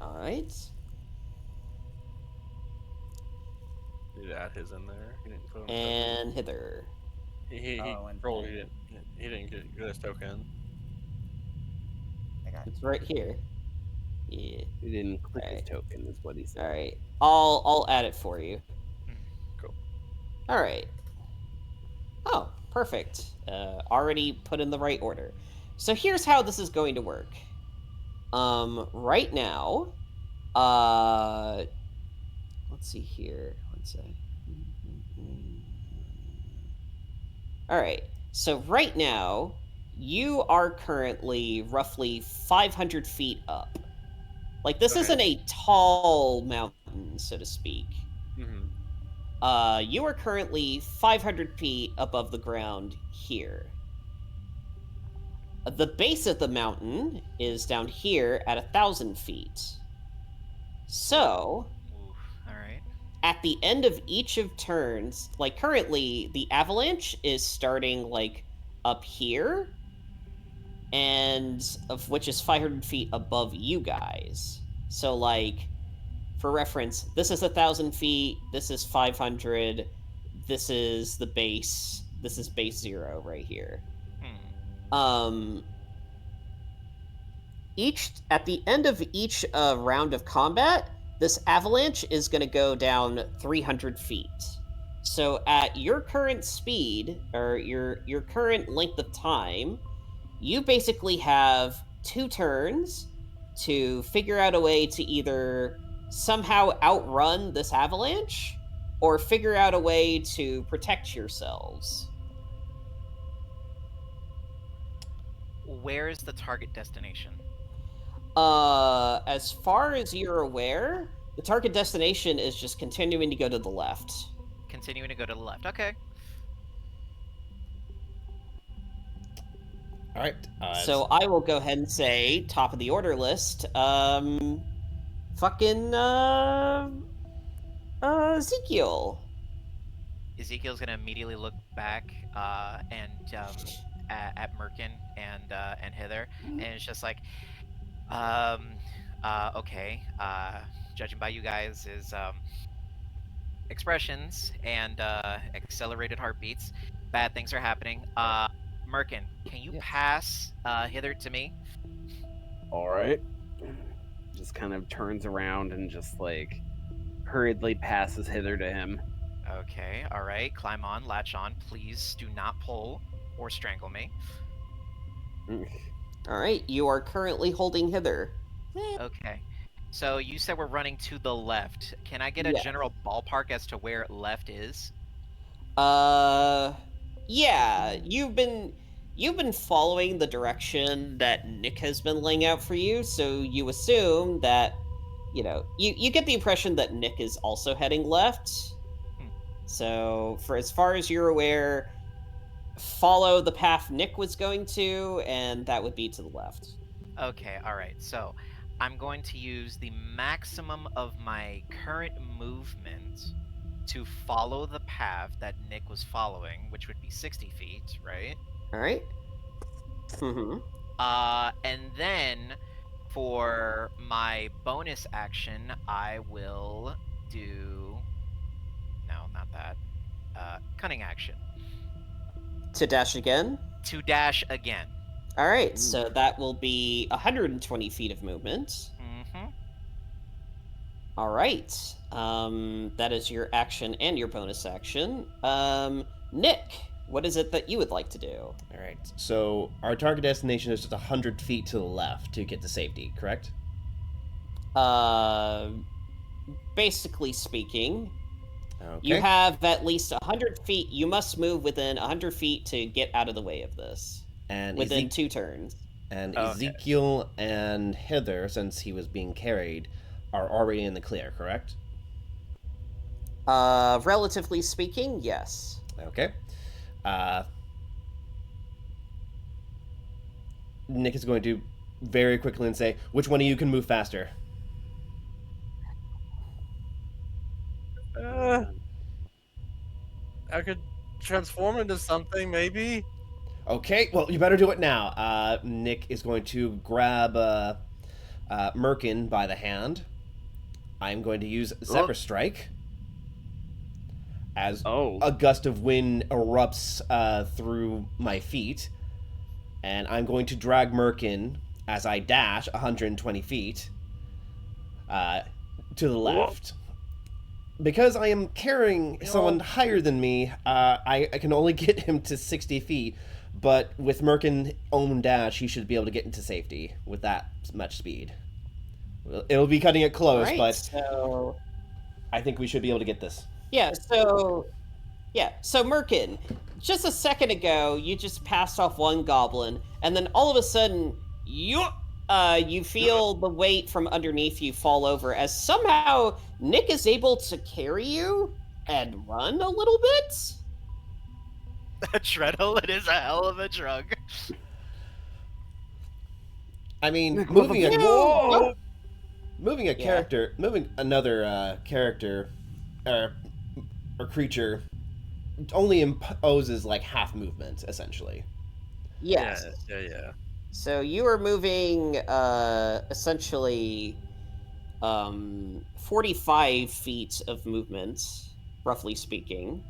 All right. Need to add his in there. He didn't put him And Hither. He Oh, and rolled. then- He didn't get his token. I got It's right here. Yeah. He didn't click his Alright. token, is what he said. All right. I'll add it for you. Cool. All right. Oh, perfect. Already put in the right order. So here's how this is going to work. Right now, let's see here. One sec. All right. So right now, you are currently roughly 500 feet up. Like this Okay. isn't a tall mountain, so to speak. Mm-hmm. You are currently 500 feet above the ground here. The base of the mountain is down here at 1,000 feet. So, Oof. All right. at the end of each of turns, like currently, the avalanche is starting like up here, and of which is 500 feet above you guys. So, like, for reference, this is 1,000 feet, this is 500, this is the base, this is base 0 right here. At the end of each round of combat, this avalanche is going to go down 300 feet. So at your current speed, or your current length of time, you basically have 2 turns to figure out a way to either somehow outrun this avalanche or figure out a way to protect yourselves. Where is the target destination? As far as you're aware, the target destination is just continuing to go to the left. Continuing to go to the left. Okay. All right. So I will go ahead and say top of the order list. Ezekiel. Ezekiel's gonna immediately look back and at Merkin and Hither, and it's just like, okay. Judging by you guys' expressions and accelerated heartbeats, bad things are happening. Merkin, can you pass Hither to me? All right. Just kind of turns around and just like hurriedly passes Hither to him. Okay, all right. Climb on, latch on. Please do not pull or strangle me. All right, you are currently holding hither. Okay. So you said we're running to the left. Can I get a Yeah. general ballpark as to where left is? Yeah, you've been following the direction that Nick has been laying out for you, so you assume that, you get the impression that Nick is also heading left. Hmm. So, for as far as you're aware, follow the path Nick was going to, and that would be to the left. Okay, all right. So I'm going to use the maximum of my current movement to follow the path that Nick was following, which would be 60 feet, right? All right. Mm-hmm. And then for my bonus action, I will do. No, not that. Cunning action. To dash again. To dash again. All right, so that will be 120 feet of movement. Mm-hmm. All right. That is your action and your bonus action. Nick, what is it that you would like to do? All right. So our target destination is just 100 feet to the left to get to safety, correct? Uh, Basically speaking, Okay. you have at least 100 feet. You must move within 100 feet to get out of the way of this. and Within 2 turns. And Okay. Ezekiel and Hither, since he was being carried, are already in the clear, correct? Relatively speaking, yes. Okay. Nick is going to very quickly and say, which one of you can move faster? I could transform into something, maybe. Okay, well, you better do it now. Nick is going to grab Merkin by the hand. I'm going to use Zephyr Strike as Oh. a gust of wind erupts through my feet. And I'm going to drag Merkin as I dash 120 feet to the left. Because I am carrying someone higher than me, I can only get him to 60 feet. But with Merkin own dash, he should be able to get into safety with that much speed. It'll be cutting it close, Right, but so I think we should be able to get this. so Merkin, just a second ago, you just passed off one goblin, and then all of a sudden, you feel the weight from underneath you fall over as somehow Nick is able to carry you and run a little bit. Treadle, it is a hell of a drug. I mean, Nick, moving a whoa! moving a Yeah. character, moving another character or creature only imposes like half movement essentially. Yes. Yeah. So you are moving essentially 45 feet of movement, roughly speaking.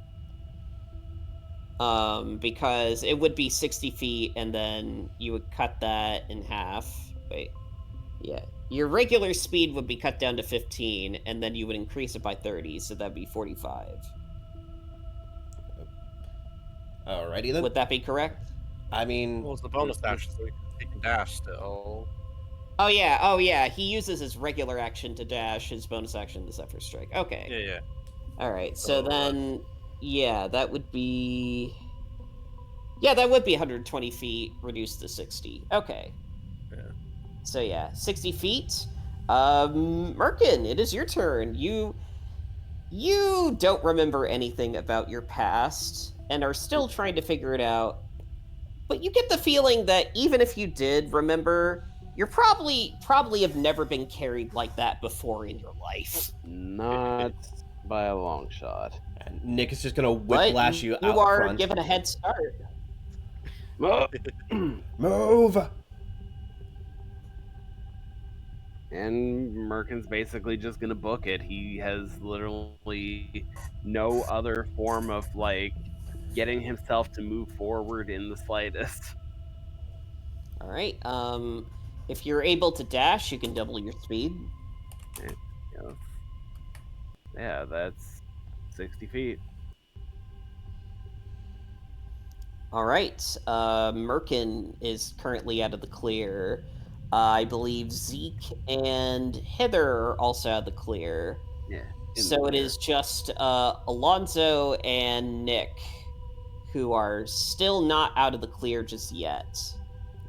Because it would be 60 feet, and then you would cut that in half. Wait. Yeah. Your regular speed would be cut down to 15, and then you would increase it by 30, so that'd be 45. Alrighty then. Would that be correct? I mean, What was the bonus action? So he can dash still. Oh yeah, he uses his regular action to dash, his bonus action to Zephyr Strike. Okay. Yeah. Alright, so Oh, then, that would be... Yeah, that would be 120 feet reduced to 60. Okay. Yeah. So 60 feet. Merkin, it is your turn. You don't remember anything about your past and are still trying to figure it out. But you get the feeling that even if you did remember, you're probably have never been carried like that before in your life. Not by a long shot. and Nick is just gonna But whiplash you you out are front. given a head start. Move. And Merkin's basically just gonna book it. He has literally no other form of like getting himself to move forward in the slightest. All right. If you're able to dash, you can double your speed. Yes. Yeah, that's 60 feet. All right. Merkin is currently out of the clear. I believe Zeke and Heather are also out of the clear. Yeah. In the So it clear. is just Alonzo and Nick who are still not out of the clear just yet.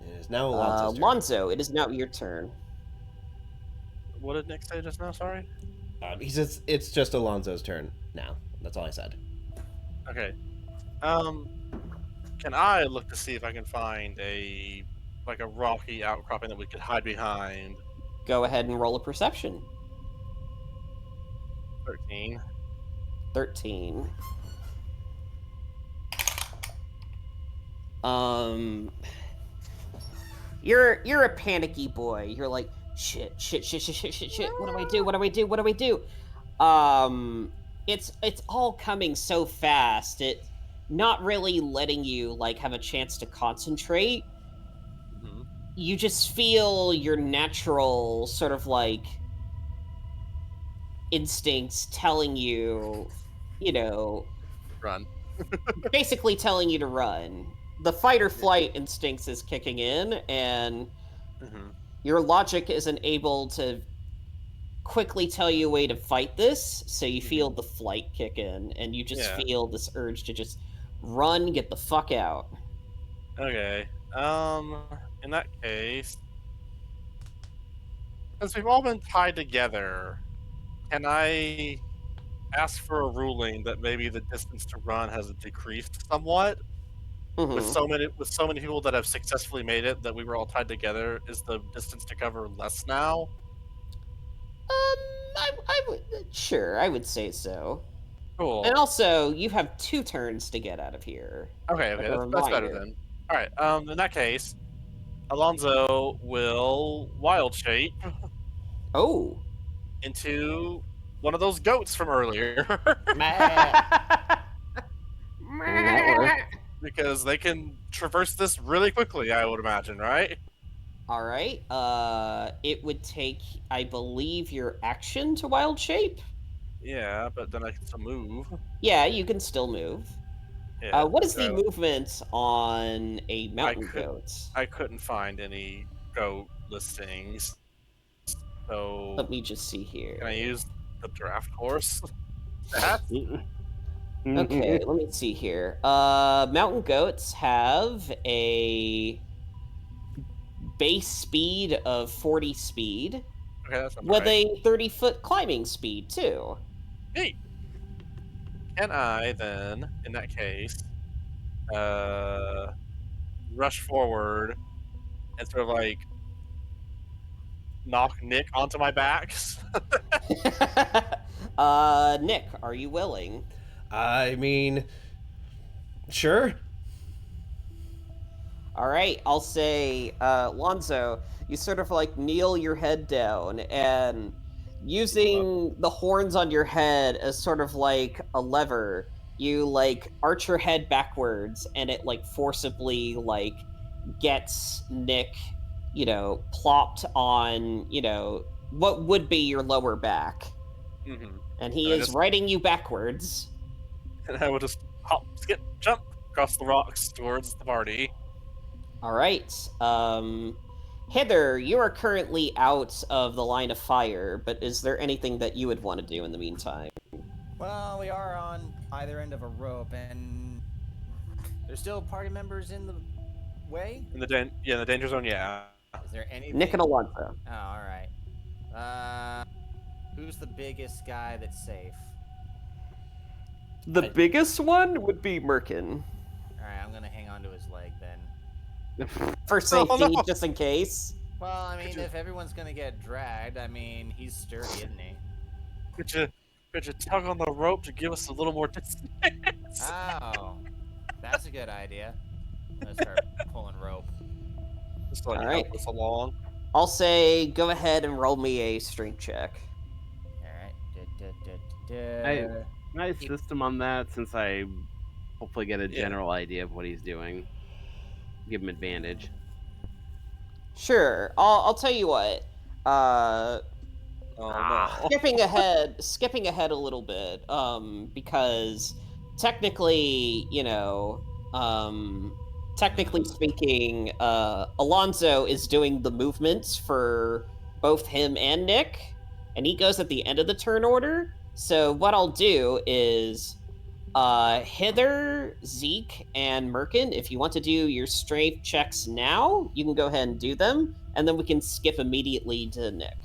It is now Alonso's turn. Alonzo, it is now your turn. What did Nick say just now? Sorry. He says it's just Alonso's turn now. That's all I said. Okay. Can I look to see if I can find a rocky outcropping that we could hide behind? Go ahead and roll a perception. 13. 13. Um you're a panicky boy. You're like, shit. What do I do? What do I do? What do I do? It's all coming so fast. It not really letting you like have a chance to concentrate. Mhm. You just feel your natural sort of like instincts telling you, you know, Run. basically telling you to run. The fight or flight instincts is kicking in, and Mhm. your logic isn't able to quickly tell you a way to fight this, so you feel the flight kick in, and you just Yeah. feel this urge to just run, get the fuck out. Okay. In that case, since we've all been tied together, can I ask for a ruling that maybe the distance to run has decreased somewhat? With Hmm. so many people that have successfully made it that we were all tied together, is the distance to cover less now? I would sure, I would say so. And Cool. also, you have 2 turns to get out of here. Okay, Like okay, a that's better reminder. then. All right. In that case, Alonzo will wild shape Oh. into one of those goats from earlier I mean, that works. because they can traverse this really quickly. I would imagine, right? All right. It would take, I believe, your action to wild shape. Yeah, but then I can still move. Yeah, you can still move. Yeah. What is the So movement on a I mountain could goat? I couldn't find any goat listings. So Let me just see can I here. use the draft horse? That Okay, let me see here. Mountain goats have a base speed of 40 speed okay, that sounds with alright. a 30-foot climbing speed too. Hey, can I then, in that case, uh, rush forward and sort of like knock Nick onto my back? Nick, are you willing? I mean, sure. All right, I'll say, Lonzo, you sort of like kneel your head down and using the horns on your head as sort of like a lever, you like arch your head backwards and it like forcibly like gets Nick, plopped on, what would be your lower back. Mm-hmm. And he And I is just riding you backwards. and I will just hop, skip, jump across the rocks towards the party. All right. Heather, you are currently out of the line of fire, but is there anything that you would want to do in the meantime? Well, we are on either end of a rope, and there's still party members in the way. In the the danger zone, yeah. Is there anything? Nick and Alonso. Oh, all right. Who's the biggest guy that's safe? The I- biggest one would be Merkin. All right, I'm gonna hang on to his leg then. For safety, no. just in case. Well, I mean, Could you- if everyone's gonna get dragged, I mean, he's sturdy, isn't he? Could you tug on the rope to give us a little more distance? Oh, that's a good idea. I'm gonna start pulling rope. Just to like All help right. us along. I'll say go ahead and roll me a strength check. All right. Can I assist him on that since I hopefully get a Yeah. general idea of what he's doing? Give him advantage. Sure. I'll tell you what. Uh, Oh no. skipping ahead a little bit, because technically, technically speaking, Alonzo is doing the movements for both him and Nick, and he goes at the end of the turn order. So what I'll do is, Hither, Zeke, and Merkin, if you want to do your strength checks now, you can go ahead and do them, and then we can skip immediately to Nick.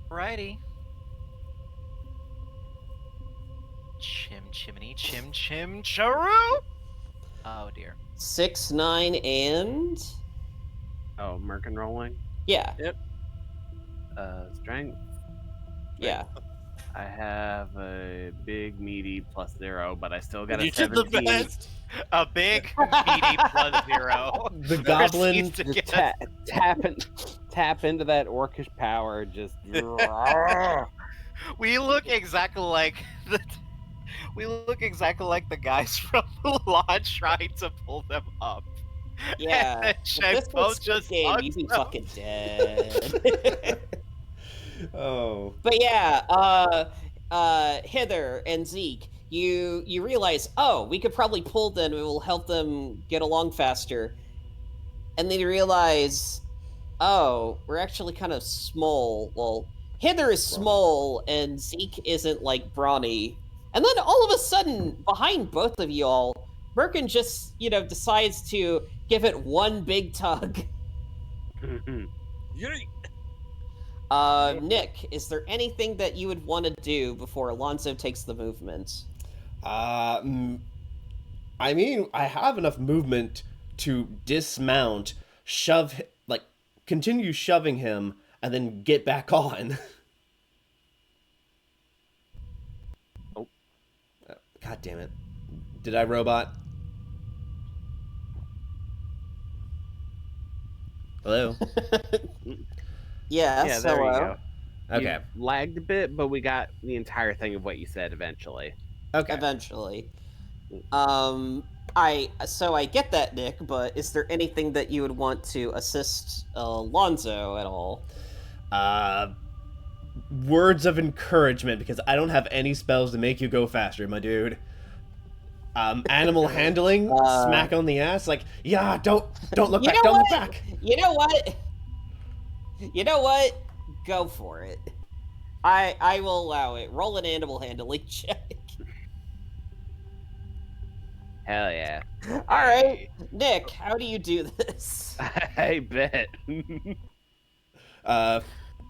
Alrighty. Chim chimney chim chim charoo. Oh dear. 6, 9, and Oh, Merkin rolling. yeah, Strength. yeah. I have a big meaty +0, but I still got a You did the 17. best. A big meaty +0. The goblin Proceeds to Just get- tap into that orcish power. Just We look exactly like the guys from Mulan trying to pull them up. Yeah. And If Shaggy this was just Squid Game, hugs you'd be them. fucking dead. Oh. But yeah, Hither and Zeke, you realize, oh, we could probably pull them. It will help them get along faster. And then you realize, oh, we're actually kind of small. Well, Hither is small, and Zeke isn't like brawny. And then all of a sudden, behind both of y'all, Merkin just, decides to give it one big tug. Nick, is there anything that you would want to do before Alonzo takes the movement? I mean, I have enough movement to dismount, continue shoving him, and then get back on. Oh. God damn it. Did I robot? Hello? Yes, yeah, there hello. you go. Okay. You lagged a bit, but we got the entire thing of what you said eventually. Okay. Eventually. I get that, Nick, but is there anything that you would want to assist Alonzo at all? Words of encouragement, because I don't have any spells to make you go faster, my dude. Animal handling, smack on the ass, yeah, don't look back, don't look back. You know what? You know what? Go for it. I will allow it. Roll an animal handling check. Hell yeah. All right, Nick, how do you do this? I bet.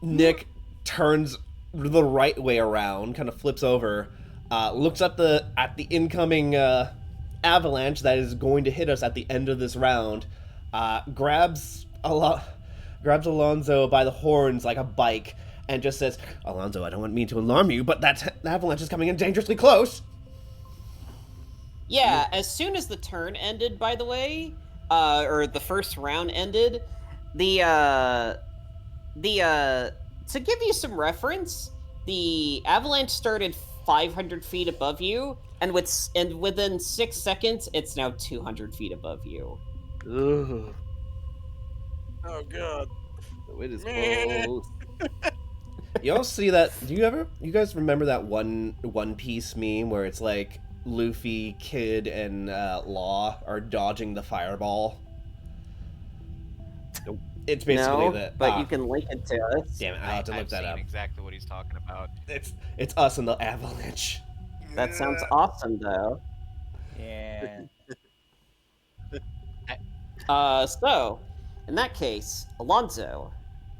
Nick turns the right way around, kind of flips over, looks at the incoming avalanche that is going to hit us at the end of this round, grabs Alonzo by the horns like a bike, and just says, "Alonzo, I don't mean to alarm you, but that avalanche is coming in dangerously close." Yeah, as soon as the turn ended, by the way, or the first round ended, to give you some reference, the avalanche started 500 feet above you, and within 6 seconds, it's now 200 feet above you. Ugh. Oh god. It is Meh. close. Y'all see that? You guys remember that One Piece meme where it's like Luffy, Kid, and Law are dodging the fireball? Nope. It's basically No, that. but you can link it to us. Damn it! I have to look I've that seen up. exactly what he's talking about. It's us and the avalanche. That sounds awesome, though. Yeah. So, in that case, Alonzo,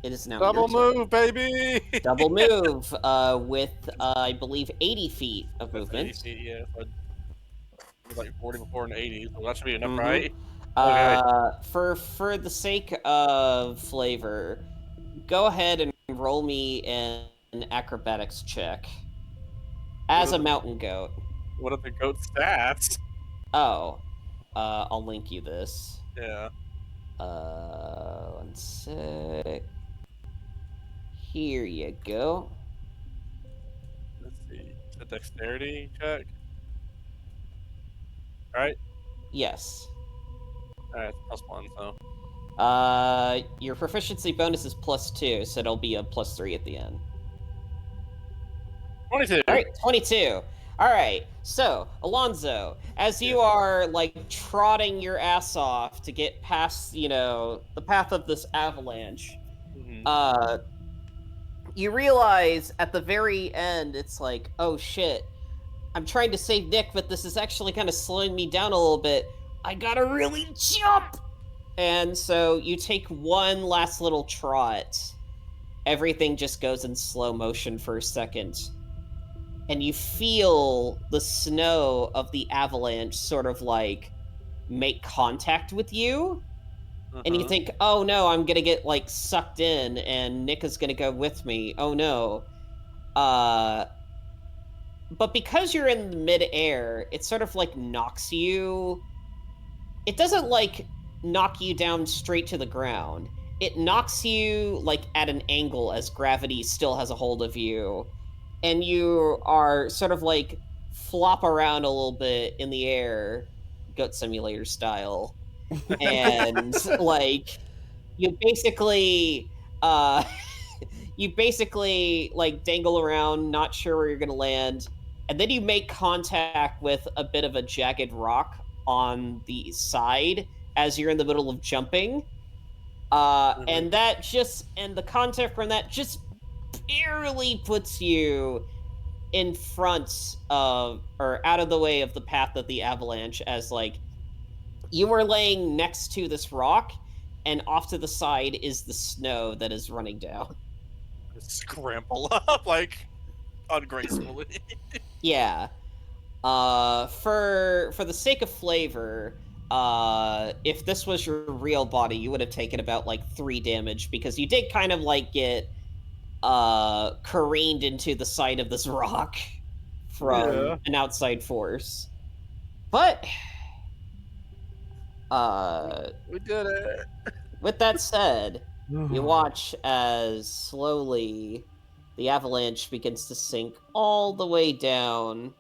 it is now Double your turn. move, baby. Double move, with I believe 80 feet of movement. 80 feet, yeah. It was like 40 before and 80, so that should be enough, Mhm. right? Okay. For the sake of flavor, go ahead and roll me an acrobatics check as a mountain goat. What are the goat stats? Oh, I'll link you this. Yeah. 1 sec. Here you go. Let's see. A dexterity check. Alright. Yes. Alright, +1, so. Your proficiency bonus is +2, so it'll be a +3 at the end. 22. All right, 22. All All right. So, Alonzo, as you are like trotting your ass off to get past, the path of this avalanche, Mhm. you realize at the very end, it's like, oh shit, I'm trying to save Nick, but this is actually kind of slowing me down a little bit. I gotta really jump! And so you take one last little trot. Everything just goes in slow motion for a second. And you feel the snow of the avalanche sort of like make contact with you. And you Uh-huh. think, oh no, I'm gonna get like sucked in and Nick is gonna go with me. Oh no. Uh, but because you're in midair, it sort of like knocks you. It doesn't like knock you down straight to the ground. It knocks you like at an angle as gravity still has a hold of you. And you are sort of like flop around a little bit in the air, Goat Simulator style. And like you basically uh you basically like dangle around, not sure where you're gonna land, and then you make contact with a bit of a jagged rock on the side as you're in the middle of jumping. Mhm. And the contact from that just barely puts you in front of or out of the way of the path of the avalanche as like you were laying next to this rock and off to the side is the snow that is running down. Scramble up like ungracefully. Yeah. For the sake of flavor, if this was your real body, you would have taken about like 3 damage because you did kind of like get careened into the side of this rock from Yeah. an outside force. But We did it. with that said, you watch as slowly the avalanche begins to sink all the way down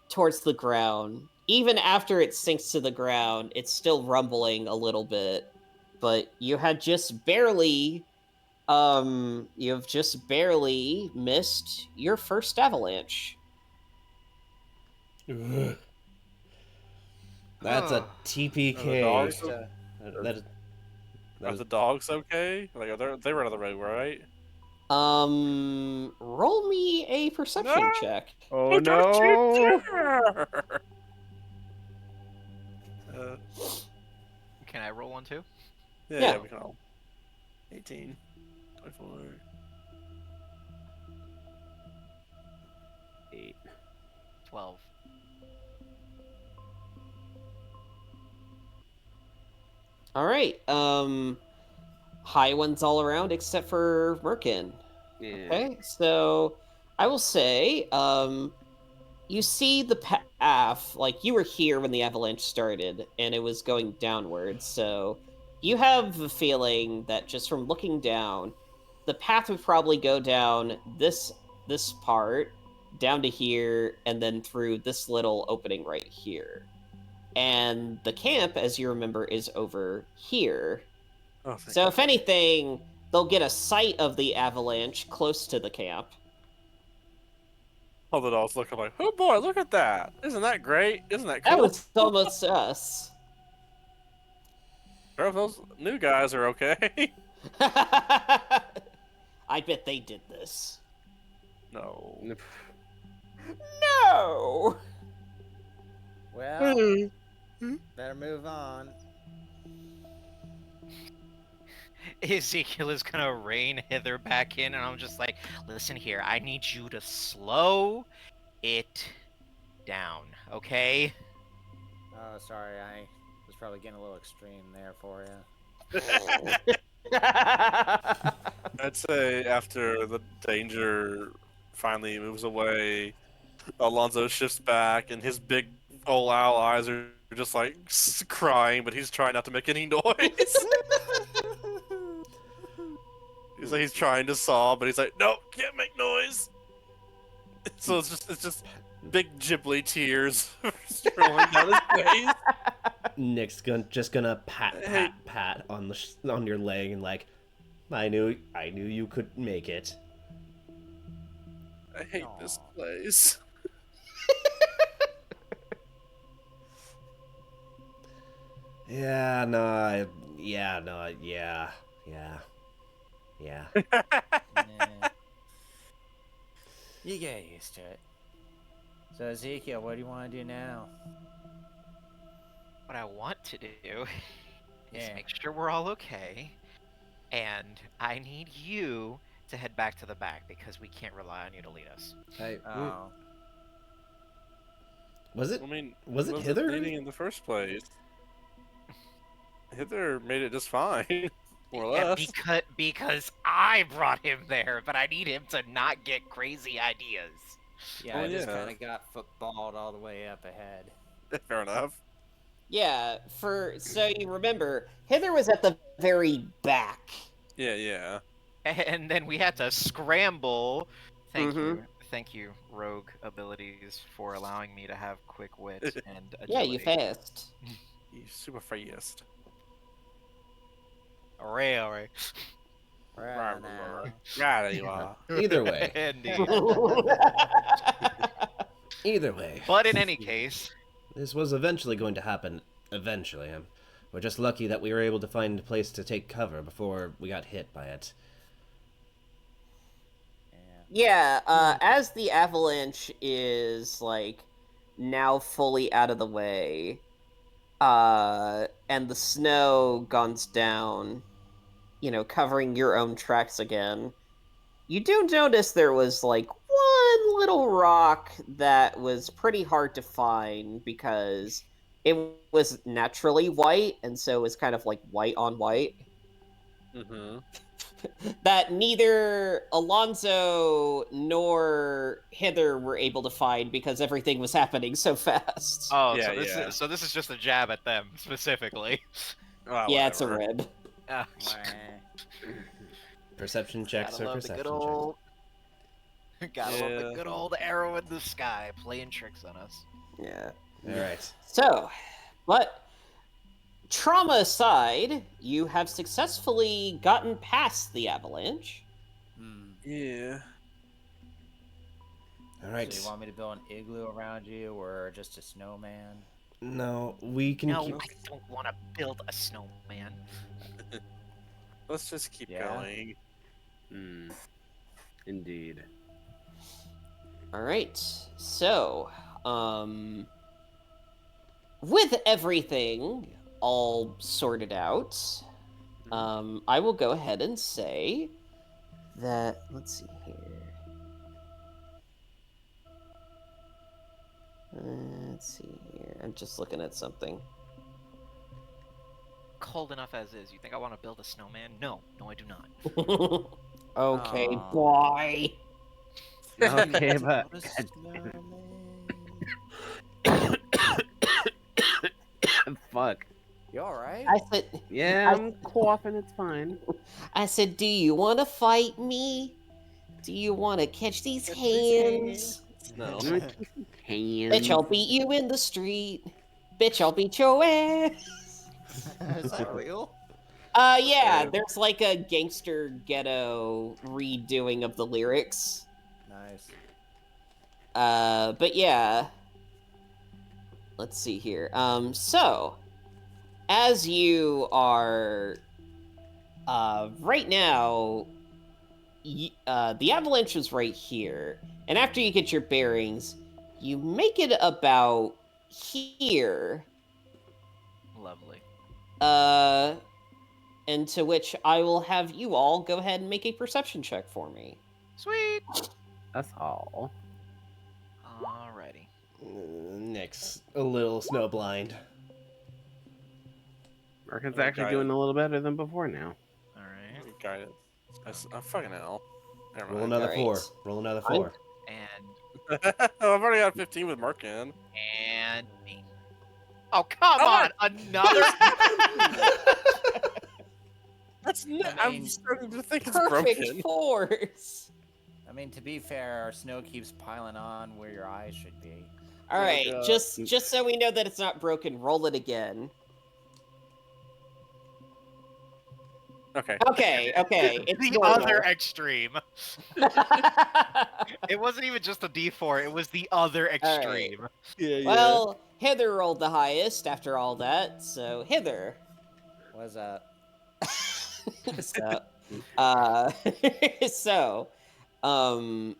towards the ground. Even after it sinks to the ground, it's still rumbling a little bit. But you've just barely missed your first avalanche. Ugh. That's a Are the TPK. dogs? That Are is the dogs okay? Like, they were out of the road, right? Roll me a No. perception check. Oh Don't you no! dare! Uh, Can I roll one too? yeah, Yeah. we can all. 18, 24. 8. 12. All right. High ones all around except for Merkin. Yeah. Okay, so I will say, you see the path, like you were here when the avalanche started, and it was going downwards. So you have a feeling that just from looking down, the path would probably go down this part, down to here, and then through this little opening right here. And the camp, as you remember, is over here. Oh, thank So God. if anything, they'll get a sight of the avalanche close to the camp. All the dogs looking like, oh boy, look at that! Isn't that great? Isn't that cool? That was almost us. Sure if those new guys are okay. I bet they did this. No. No! Well, better move on. Ezekiel is gonna rein Hither back in, and I'm just like, listen here, I need you to slow it down, okay? Oh, sorry, I was probably getting a little extreme there for you. I'd say after the danger finally moves away, Alonzo shifts back, and his big old owl eyes are just like crying, but he's trying not to make any noise. He's trying to sob, but he's like, nope, can't make noise. So it's just big Ghibli tears rolling down his face. Nick's just gonna pat on on your leg and like, I knew you could make it. I hate this Aw. place. Yeah, no, yeah. Yeah. You get used to it. So Ezekiel, what do you want to do now? What I want to do is Yeah. make sure we're all okay, and I need you to head back to the back because we can't rely on you to lead us. I, Oh. was it I mean, was it was Hither? leading in the first place? Hither made it just fine, more or Yeah, less. because I brought him there, but I need him to not get crazy ideas. Yeah, Oh, I just yeah. kind of got footballed all the way up ahead. Fair enough. Yeah, so you remember, Hither was at the very back. Yeah. And then we had to scramble. Thank Mhm. you, rogue abilities, for allowing me to have quick wit and Yeah, agility. you fast. You super fast. Alright. Right now. Yeah, you are. Either way. Indeed. Either way, But in any case, this was eventually going to happen. Eventually, we're just lucky that we were able to find a place to take cover before we got hit by it. Yeah. Yeah, as the avalanche is like now fully out of the way, and the snow guns down, covering your own tracks again, you do notice there was like one little rock that was pretty hard to find because it was naturally white, and so it was kind of like white on white. Mm-hmm. That neither Alonzo nor Hither were able to find because everything was happening so fast. Yeah, so this is just a jab at them specifically. Yeah, it's a Whatever. rib. Uh, Perception checks gotta or love the perception good checks. old, gotta love the Yeah. good old arrow in the sky playing tricks on us. Yeah. All right. So, but trauma aside, you have successfully gotten past the avalanche. Yeah. All right. So you want me to build an igloo around you, or just a snowman? No, we can No, keep. I don't want to build a snowman. Let's just keep Yeah. going. Hmm. Indeed. All right. So, with everything all sorted out, I will go ahead and say that, let's see here. Let's see here. I'm just looking at something. Cold enough as is. You think I want to build a snowman? No, I do not. Okay, Aw. boy. Okay, but Build a snowman. fuck. You alright? Yeah, I'm coughing. It's fine. I said, do you want to fight me? Do you want to catch these hands? No. Bitch, I'll beat you in the street. Bitch, I'll beat your ass. Is that real? Yeah, there's like a gangster ghetto redoing of the lyrics. Nice. But yeah. Let's see here. So, as you are, right now, the avalanche is right here. And after you get your bearings, you make it about here. Lovely. And to which I will have you all go ahead and make a perception check for me. Sweet. That's all. Alrighty. Nick's a little snowblind. Merkin's Oh, actually got doing it. a little better than before now. Alright. Guidance. I'm fucking hell. Never Roll mind. another Alright. 4. Roll another 4. And I've already got 15 with Merkin. me. Oh come on! Another. I'm starting to think it's Perfect broken. force. I mean, to be fair, our snow keeps piling on where your eyes should be. All right, God. just so we know that it's not broken, roll it again. Okay. Okay, it's The normal. other extreme. It wasn't even just a D4. It was the other extreme. Yeah. Well, Hither rolled the highest after all that, so Hither. What's up? So, uh, so, um,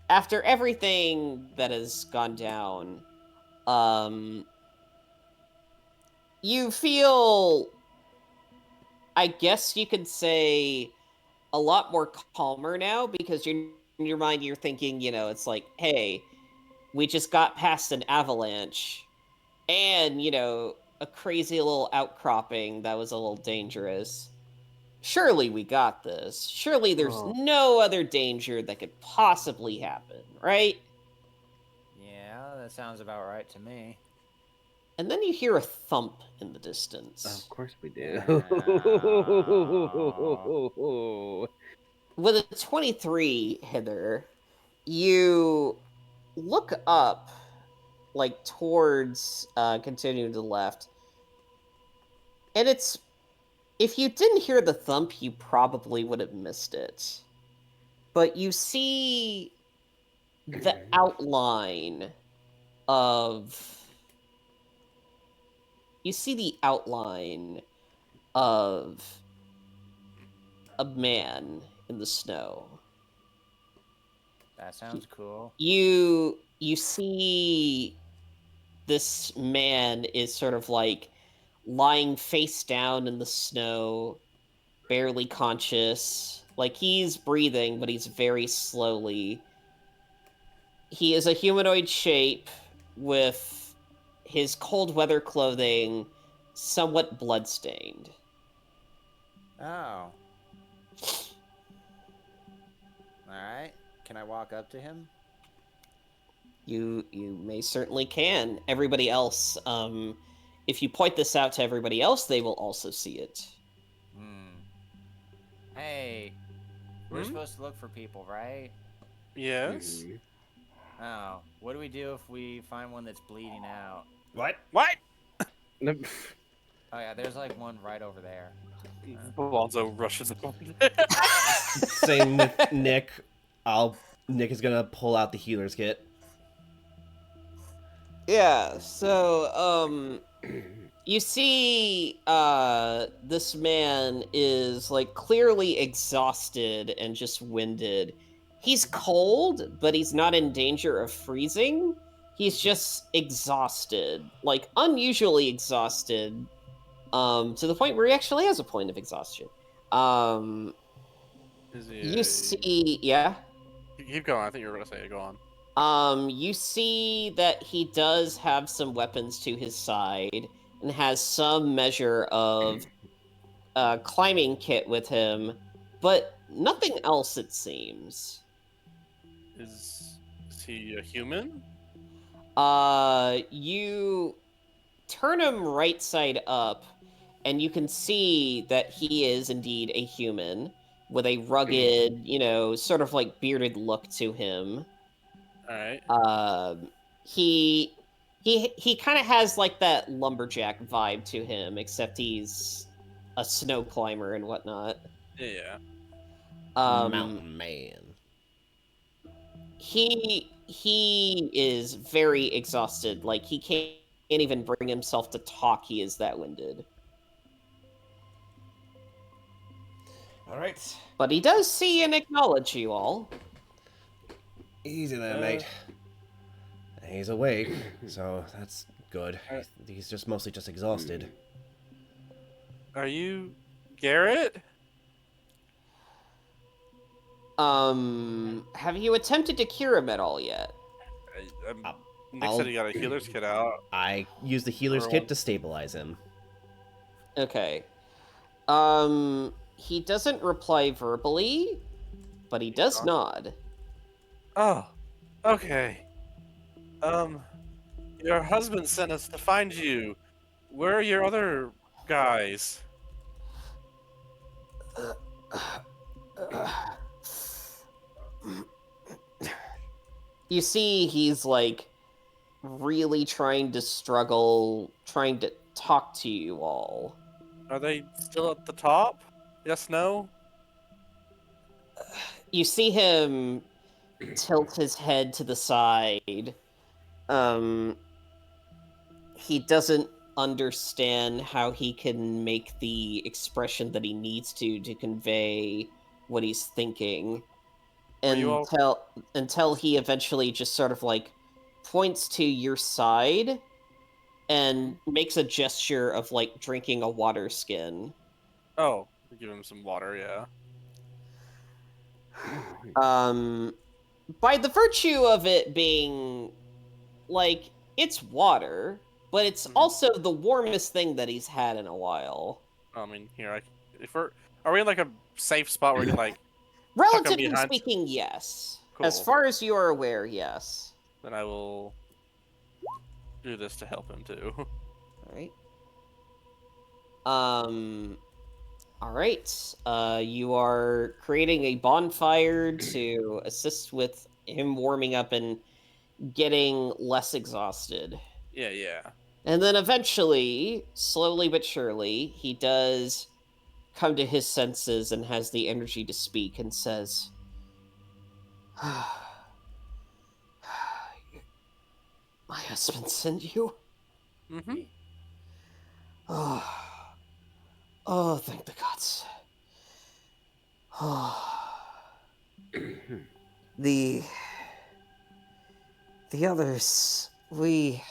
after everything that has gone down, you feel, I guess you could say, a lot more calmer now because in your mind you're thinking, it's like, hey, we just got past an avalanche and, a crazy little outcropping that was a little dangerous. Surely we got this. Surely there's Oh. no other danger that could possibly happen, right? Yeah, that sounds about right to me. And then you hear a thump in the distance. Of course we do. With a 23 hither, you look up, like towards continuing to the left, and it's, if you didn't hear the thump, you probably would have missed it. But you see the outline of a man in the snow. That sounds cool. You see this man is sort of like lying face down in the snow, barely conscious. Like he's breathing, but he's very slowly. He is a humanoid shape with his cold weather clothing somewhat bloodstained. Oh. Alright. Can I walk up to him? You may certainly can. Everybody else, if you point this out to everybody else, they will also see it. Hey, we're supposed to look for people, right? Yes. Oh, what do we do if we find one that's bleeding out? What? What? Oh yeah, there's like one right over there. Alonzo rushes over. Same with Nick. Nick is gonna pull out the healer's kit. Yeah, so, you see, this man is, like, clearly exhausted and just winded. He's cold, but he's not in danger of freezing. He's just exhausted, like, unusually exhausted, to the point where he actually has a point of exhaustion. Is he You see, yeah? Keep going. I think you were going to say it. Go on. You see that he does have some weapons to his side and has some measure of climbing kit with him, but nothing else, it seems. Is he a human? You turn him right side up, and you can see that he is indeed a human with a rugged, sort of like bearded look to him. All right. He kind of has like that lumberjack vibe to him, except he's a snow climber and whatnot. Yeah. Mountain man. He is very exhausted. Like he can't even bring himself to talk. He is that winded. All right. But he does see and acknowledge you all. Easy there, mate. He's awake, so that's good. He's just mostly just exhausted. Are you Garrett? Have you attempted to cure him at all yet? Nick said he got a healer's kit out. I used the healer's kit to stabilize him. Okay. He doesn't reply verbally, but he does nod. Oh, okay. Your husband sent us to find you. Where are your other guys? You see, he's like really trying to talk to you all. Are they still at the top? Yes, no? You see him tilt his head to the side. he doesn't understand how he can make the expression that he needs to convey what he's thinking Were you all until he eventually just sort of like points to your side and makes a gesture of like drinking a water skin. Oh, give him some water, yeah. By the virtue of it being like it's water, but it's Mhm. also the warmest thing that he's had in a while. I mean, here if we're are we in like a safe spot where we can like tuck him Relatively behind? speaking, yes. As Cool. far as you are aware, yes. Then I will do this to help him too. All right. All right. You are creating a bonfire to assist with him warming up and getting less exhausted. Yeah, yeah. And then eventually, slowly but surely, he does come to his senses and has the energy to speak and says, My husband sent you? Mm-hmm. Oh, oh, thank the gods. Oh, the others, we.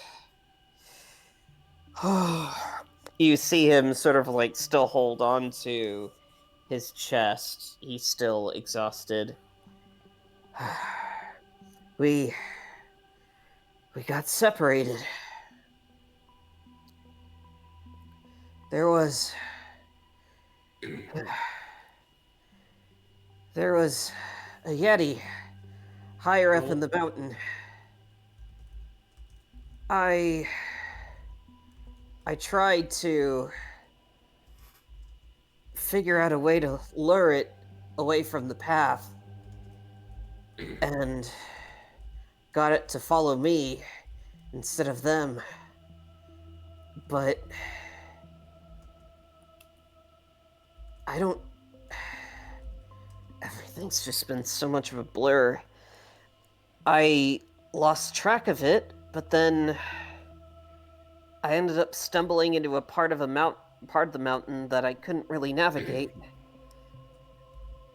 Oh, you see him sort of like still hold on to his chest. He's still exhausted. we got separated. There was a yeti higher up in the mountain. I tried to figure out a way to lure it away from the path and got it to follow me instead of them. But I don't. Everything's just been so much of a blur. I lost track of it, but then I ended up stumbling into a part of the mountain that I couldn't really navigate.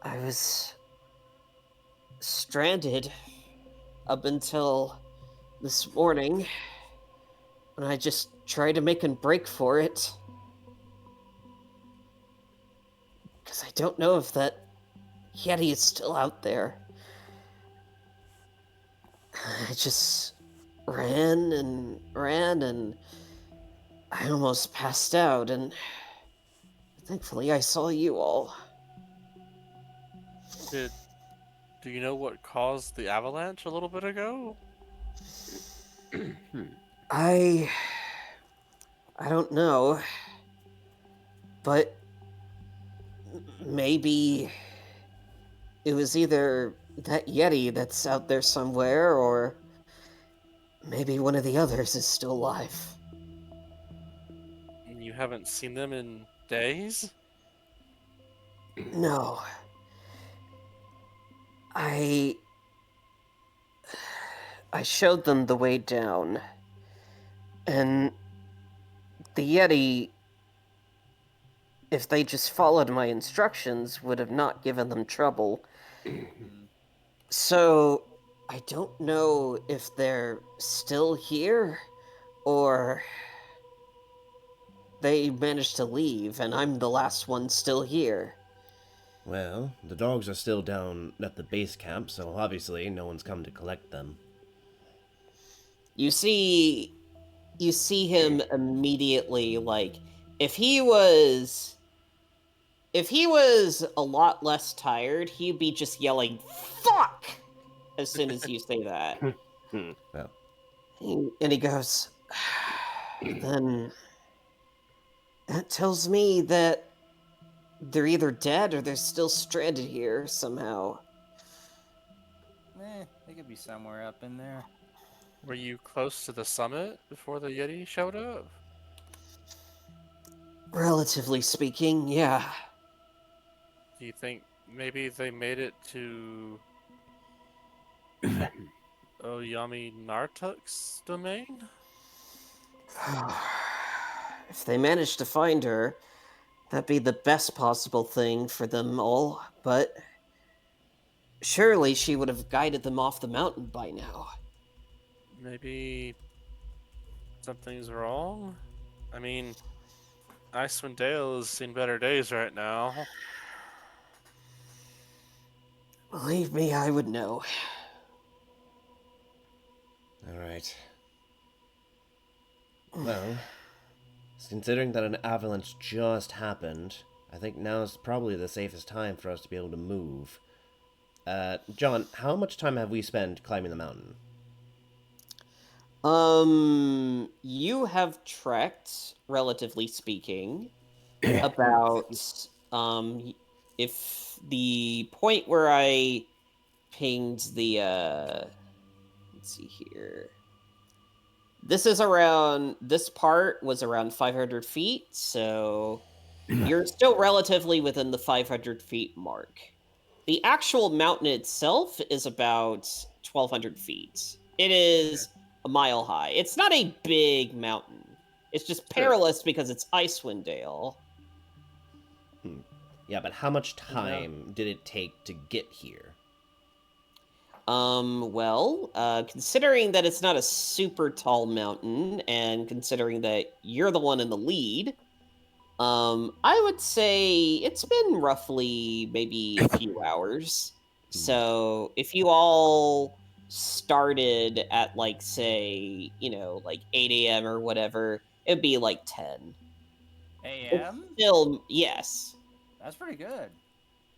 I was stranded up until this morning, and I just tried to make a break for it. Because I don't know if that Yeti is still out there. I just ran and I almost passed out, and thankfully I saw you all. Do you know what caused the avalanche a little bit ago? I don't know, but maybe it was either that Yeti that's out there somewhere, or maybe one of the others is still alive. You haven't seen them in days? No. I showed them the way down, and the Yeti, if they just followed my instructions, would have not given them trouble. So, I don't know if they're still here, or they managed to leave, and I'm the last one still here. Well, the dogs are still down at the base camp, so obviously no one's come to collect them. You see him immediately, like, if he was a lot less tired, he'd be just yelling fuck as soon as you say that. Well, And he goes, then that tells me that they're either dead or they're still stranded here somehow. They could be somewhere up in there. Were you close to the summit before the Yeti showed up? Relatively speaking, yeah. Do you think maybe they made it to Oyami Nartuk's domain? If they managed to find her, that'd be the best possible thing for them all, but surely she would have guided them off the mountain by now. Maybe something's wrong? I mean, Icewind Dale has seen better days right now. Believe me, I would know. All right. Well, considering that an avalanche just happened, I think now's probably the safest time for us to be able to move. John, how much time have we spent climbing the mountain? You have trekked, relatively speaking, about, if the point where I pinged the, let's see here. This part was around 500 feet, so you're still relatively within the 500 feet mark. The actual mountain itself is about 1,200 feet. It is a mile high. It's not a big mountain. It's just perilous because it's Icewind Dale. Yeah, but how much time did it take to get here? Considering that it's not a super tall mountain, and considering that you're the one in the lead, I would say it's been roughly maybe a few hours. So if you all started at, like, say, like 8 a.m. or whatever, it'd be like 10. AM? Still, yes. That's pretty good.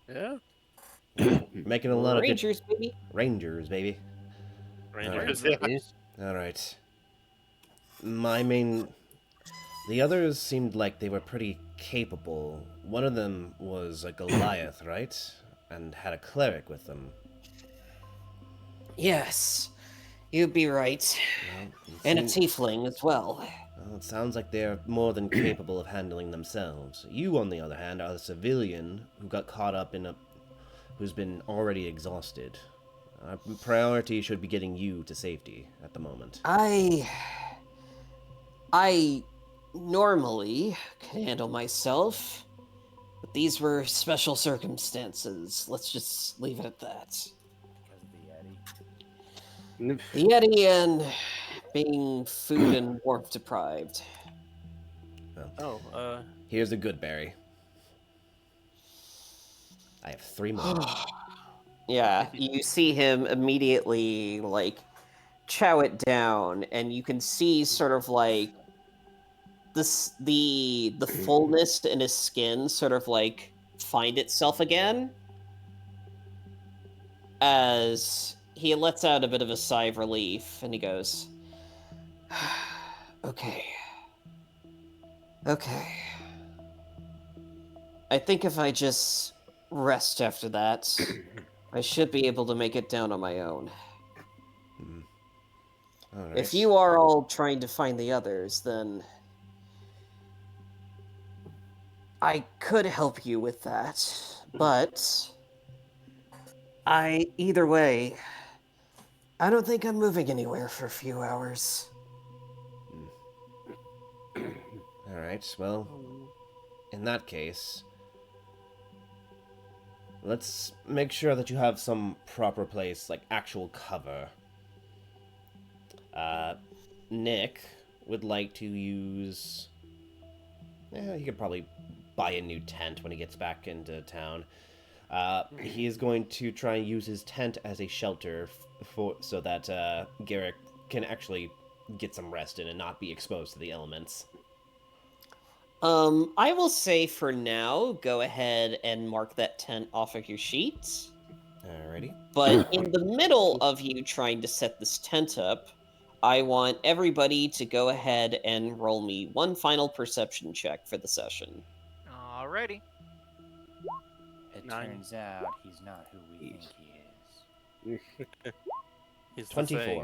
Yeah, Making a lot of Rangers, baby. Rangers, baby. Rangers. Alright. Yeah. All right. The others seemed like they were pretty capable. One of them was a Goliath, right? And had a cleric with them. Yes, you'd be right. Well, And a tiefling as well. Well, it sounds like they're more than capable of handling themselves. You, on the other hand, are the civilian who got caught up who's been already exhausted. Our priority should be getting you to safety at the moment. I normally can handle myself, but these were special circumstances. Let's just leave it at that. Because of The Yeti and being food and warmth deprived. Oh, Here's a good berry. I have 3 more. Yeah, you see him immediately, like, chow it down, and you can see sort of like the fullness in his skin sort of like find itself again as he lets out a bit of a sigh of relief, and he goes, okay. I think if I just rest after that, I should be able to make it down on my own. All right. If you are all trying to find the others, then I could help you with that, but either way, I don't think I'm moving anywhere for a few hours. All right, well, in that case, let's make sure that you have some proper place, like actual cover. Nick would like to use... he could probably buy a new tent when he gets back into town. He is going to try and use his tent as a shelter so that Garrick can actually get some rest in and not be exposed to the elements. I will say for now, go ahead and mark that tent off of your sheets. Alrighty. But in the middle of you trying to set this tent up, I want everybody to go ahead and roll me one final perception check for the session. Alrighty. It 9. turns out he's not who we think he is. he's the 24. thing.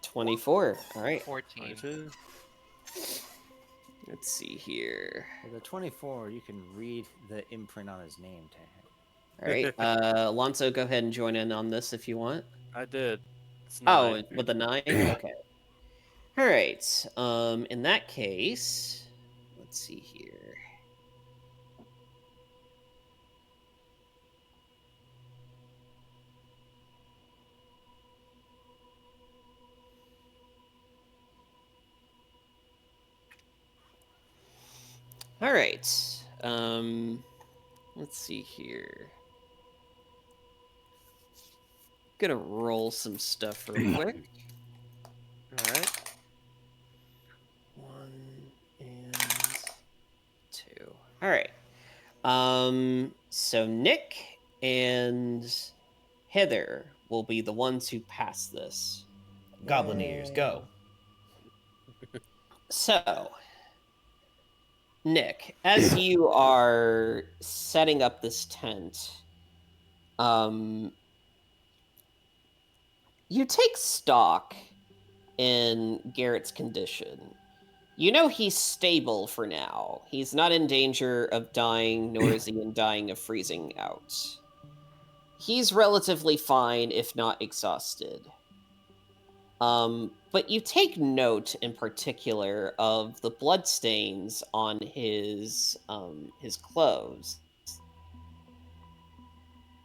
24. All right. 14. 22. Let's see here. With the 24, you can read the imprint on his name tag. All right. Alonso, go ahead and join in on this if you want. I did. It's Oh, 9. with a 9? Okay. All right. In that case, let's see here. All right. Let's see here. Gonna roll some stuff real quick. All right. 1 and 2. All right. So Nick and Heather will be the ones who pass this. Goblin ears, go. So, Nick, as you are setting up this tent, you take stock in Garrett's condition. You know he's stable for now. He's not in danger of dying, nor is he in dying of freezing out. He's relatively fine, if not exhausted. But you take note in particular of the bloodstains on his clothes.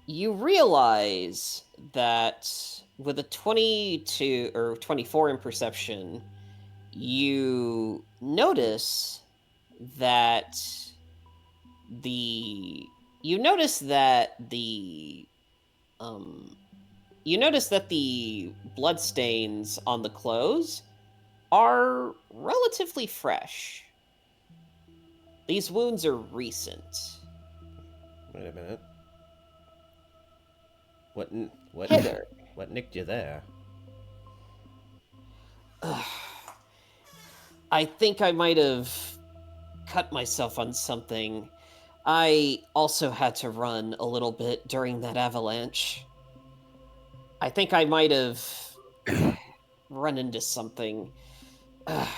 You realize that with a 22 or 24 in perception, you notice that the you notice that the you notice that the bloodstains on the clothes are relatively fresh. These wounds are recent. Wait a minute. What Heather. What nicked you there? I think I might have cut myself on something. I also had to run a little bit during that avalanche. I think I might have run into something. I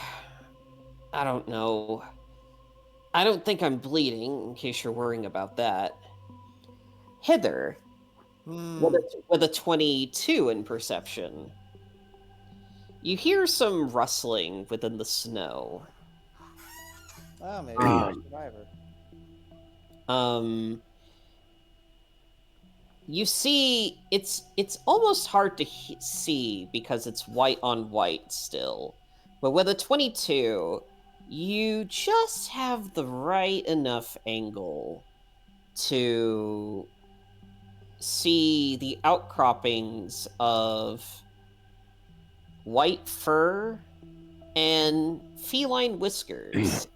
don't know. I don't think I'm bleeding, in case you're worrying about that. Heather, with a 22 in perception, you hear some rustling within the snow. Oh, maybe you're a survivor. You see, it's almost hard to see because it's white on white still. But with a 22, you just have the right enough angle to see the outcroppings of white fur and feline whiskers.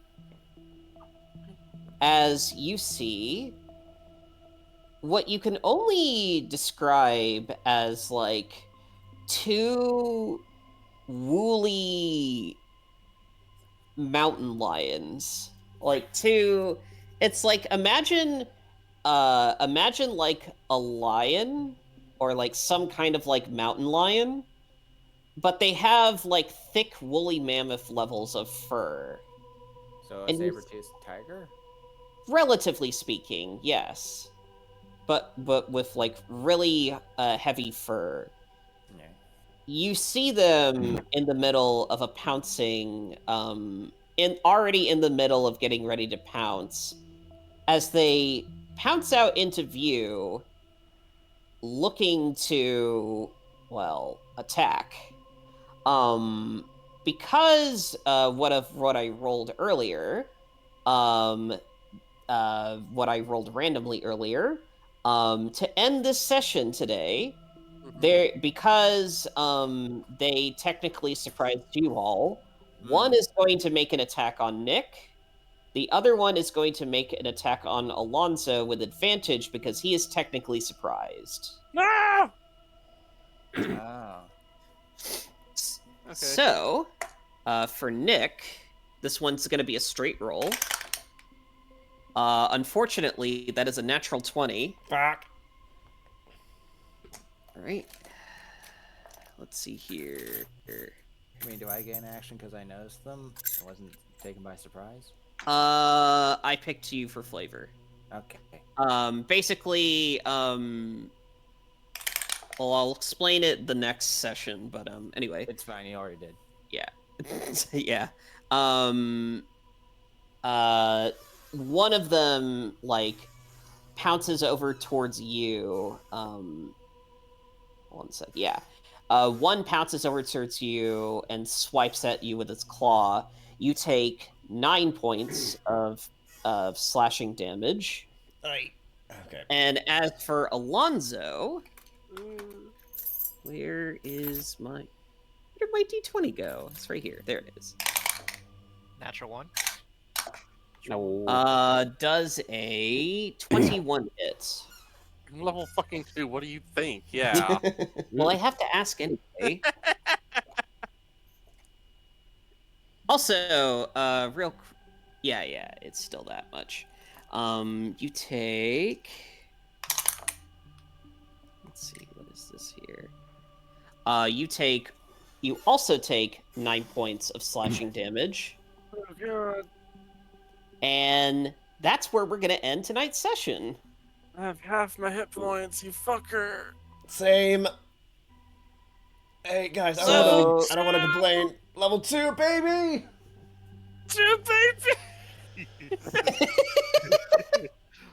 As you see what you can only describe as like two woolly mountain lions. Like two, it's like imagine like a lion or like some kind of like mountain lion, but they have like thick woolly mammoth levels of fur. So a And you- saber-toothed tiger? Relatively speaking, yes. But with like really heavy fur. Yeah. You see them in the middle of a pouncing, already in the middle of getting ready to pounce. As they pounce out into view, looking to, well, attack. Because what I rolled earlier, what I rolled randomly earlier, to end this session today, because they technically surprised you all, one is going to make an attack on Nick. The other one is going to make an attack on Alonso with advantage because he is technically surprised. No! Oh. Okay. So, for Nick, this one's going to be a straight roll. Unfortunately, that is a natural 20. Fuck. All right. Let's see here. I mean, do I gain action because I noticed them? I wasn't taken by surprise? I picked you for flavor. Okay. Basically, well, I'll explain it the next session, but anyway. It's fine, you already did. Yeah. Yeah. One of them like pounces over towards you. One sec. Yeah. One pounces over towards you and swipes at you with its claw. You take 9 points of slashing damage. Aye. Okay. And as for Alonzo, where did my D20 go? It's right here. There it is. Natural 1. No. Does a 21 hit? I'm level fucking 2. What do you think? Yeah. Well, I have to ask anyway. Also, yeah, it's still that much. You take. Let's see, what is this here? You also take 9 points of slashing damage. Oh, God. And that's where we're gonna end tonight's session. I have half my hit points, you fucker. Same. Hey guys, I don't want to complain. Level 2, baby. 2, baby.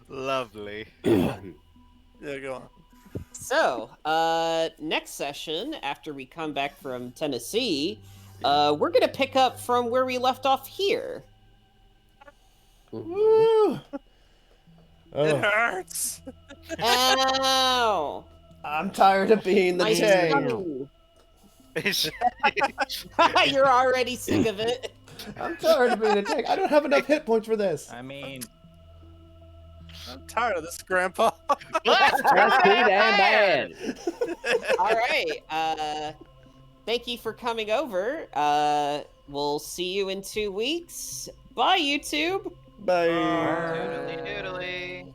Lovely. Yeah, go on. So, next session, after we come back from Tennessee, we're gonna pick up from where we left off here. Woo. It Oh, hurts. Ow! I'm tired of being the My tank. tummy. You're already sick of it. I'm tired of being a tank. I don't have enough hit points for this. I mean, I'm tired of this, Grandpa. That's too damn bad. All right. Thank you for coming over. We'll see you in 2 weeks. Bye, YouTube. Bye. Doodly doodly.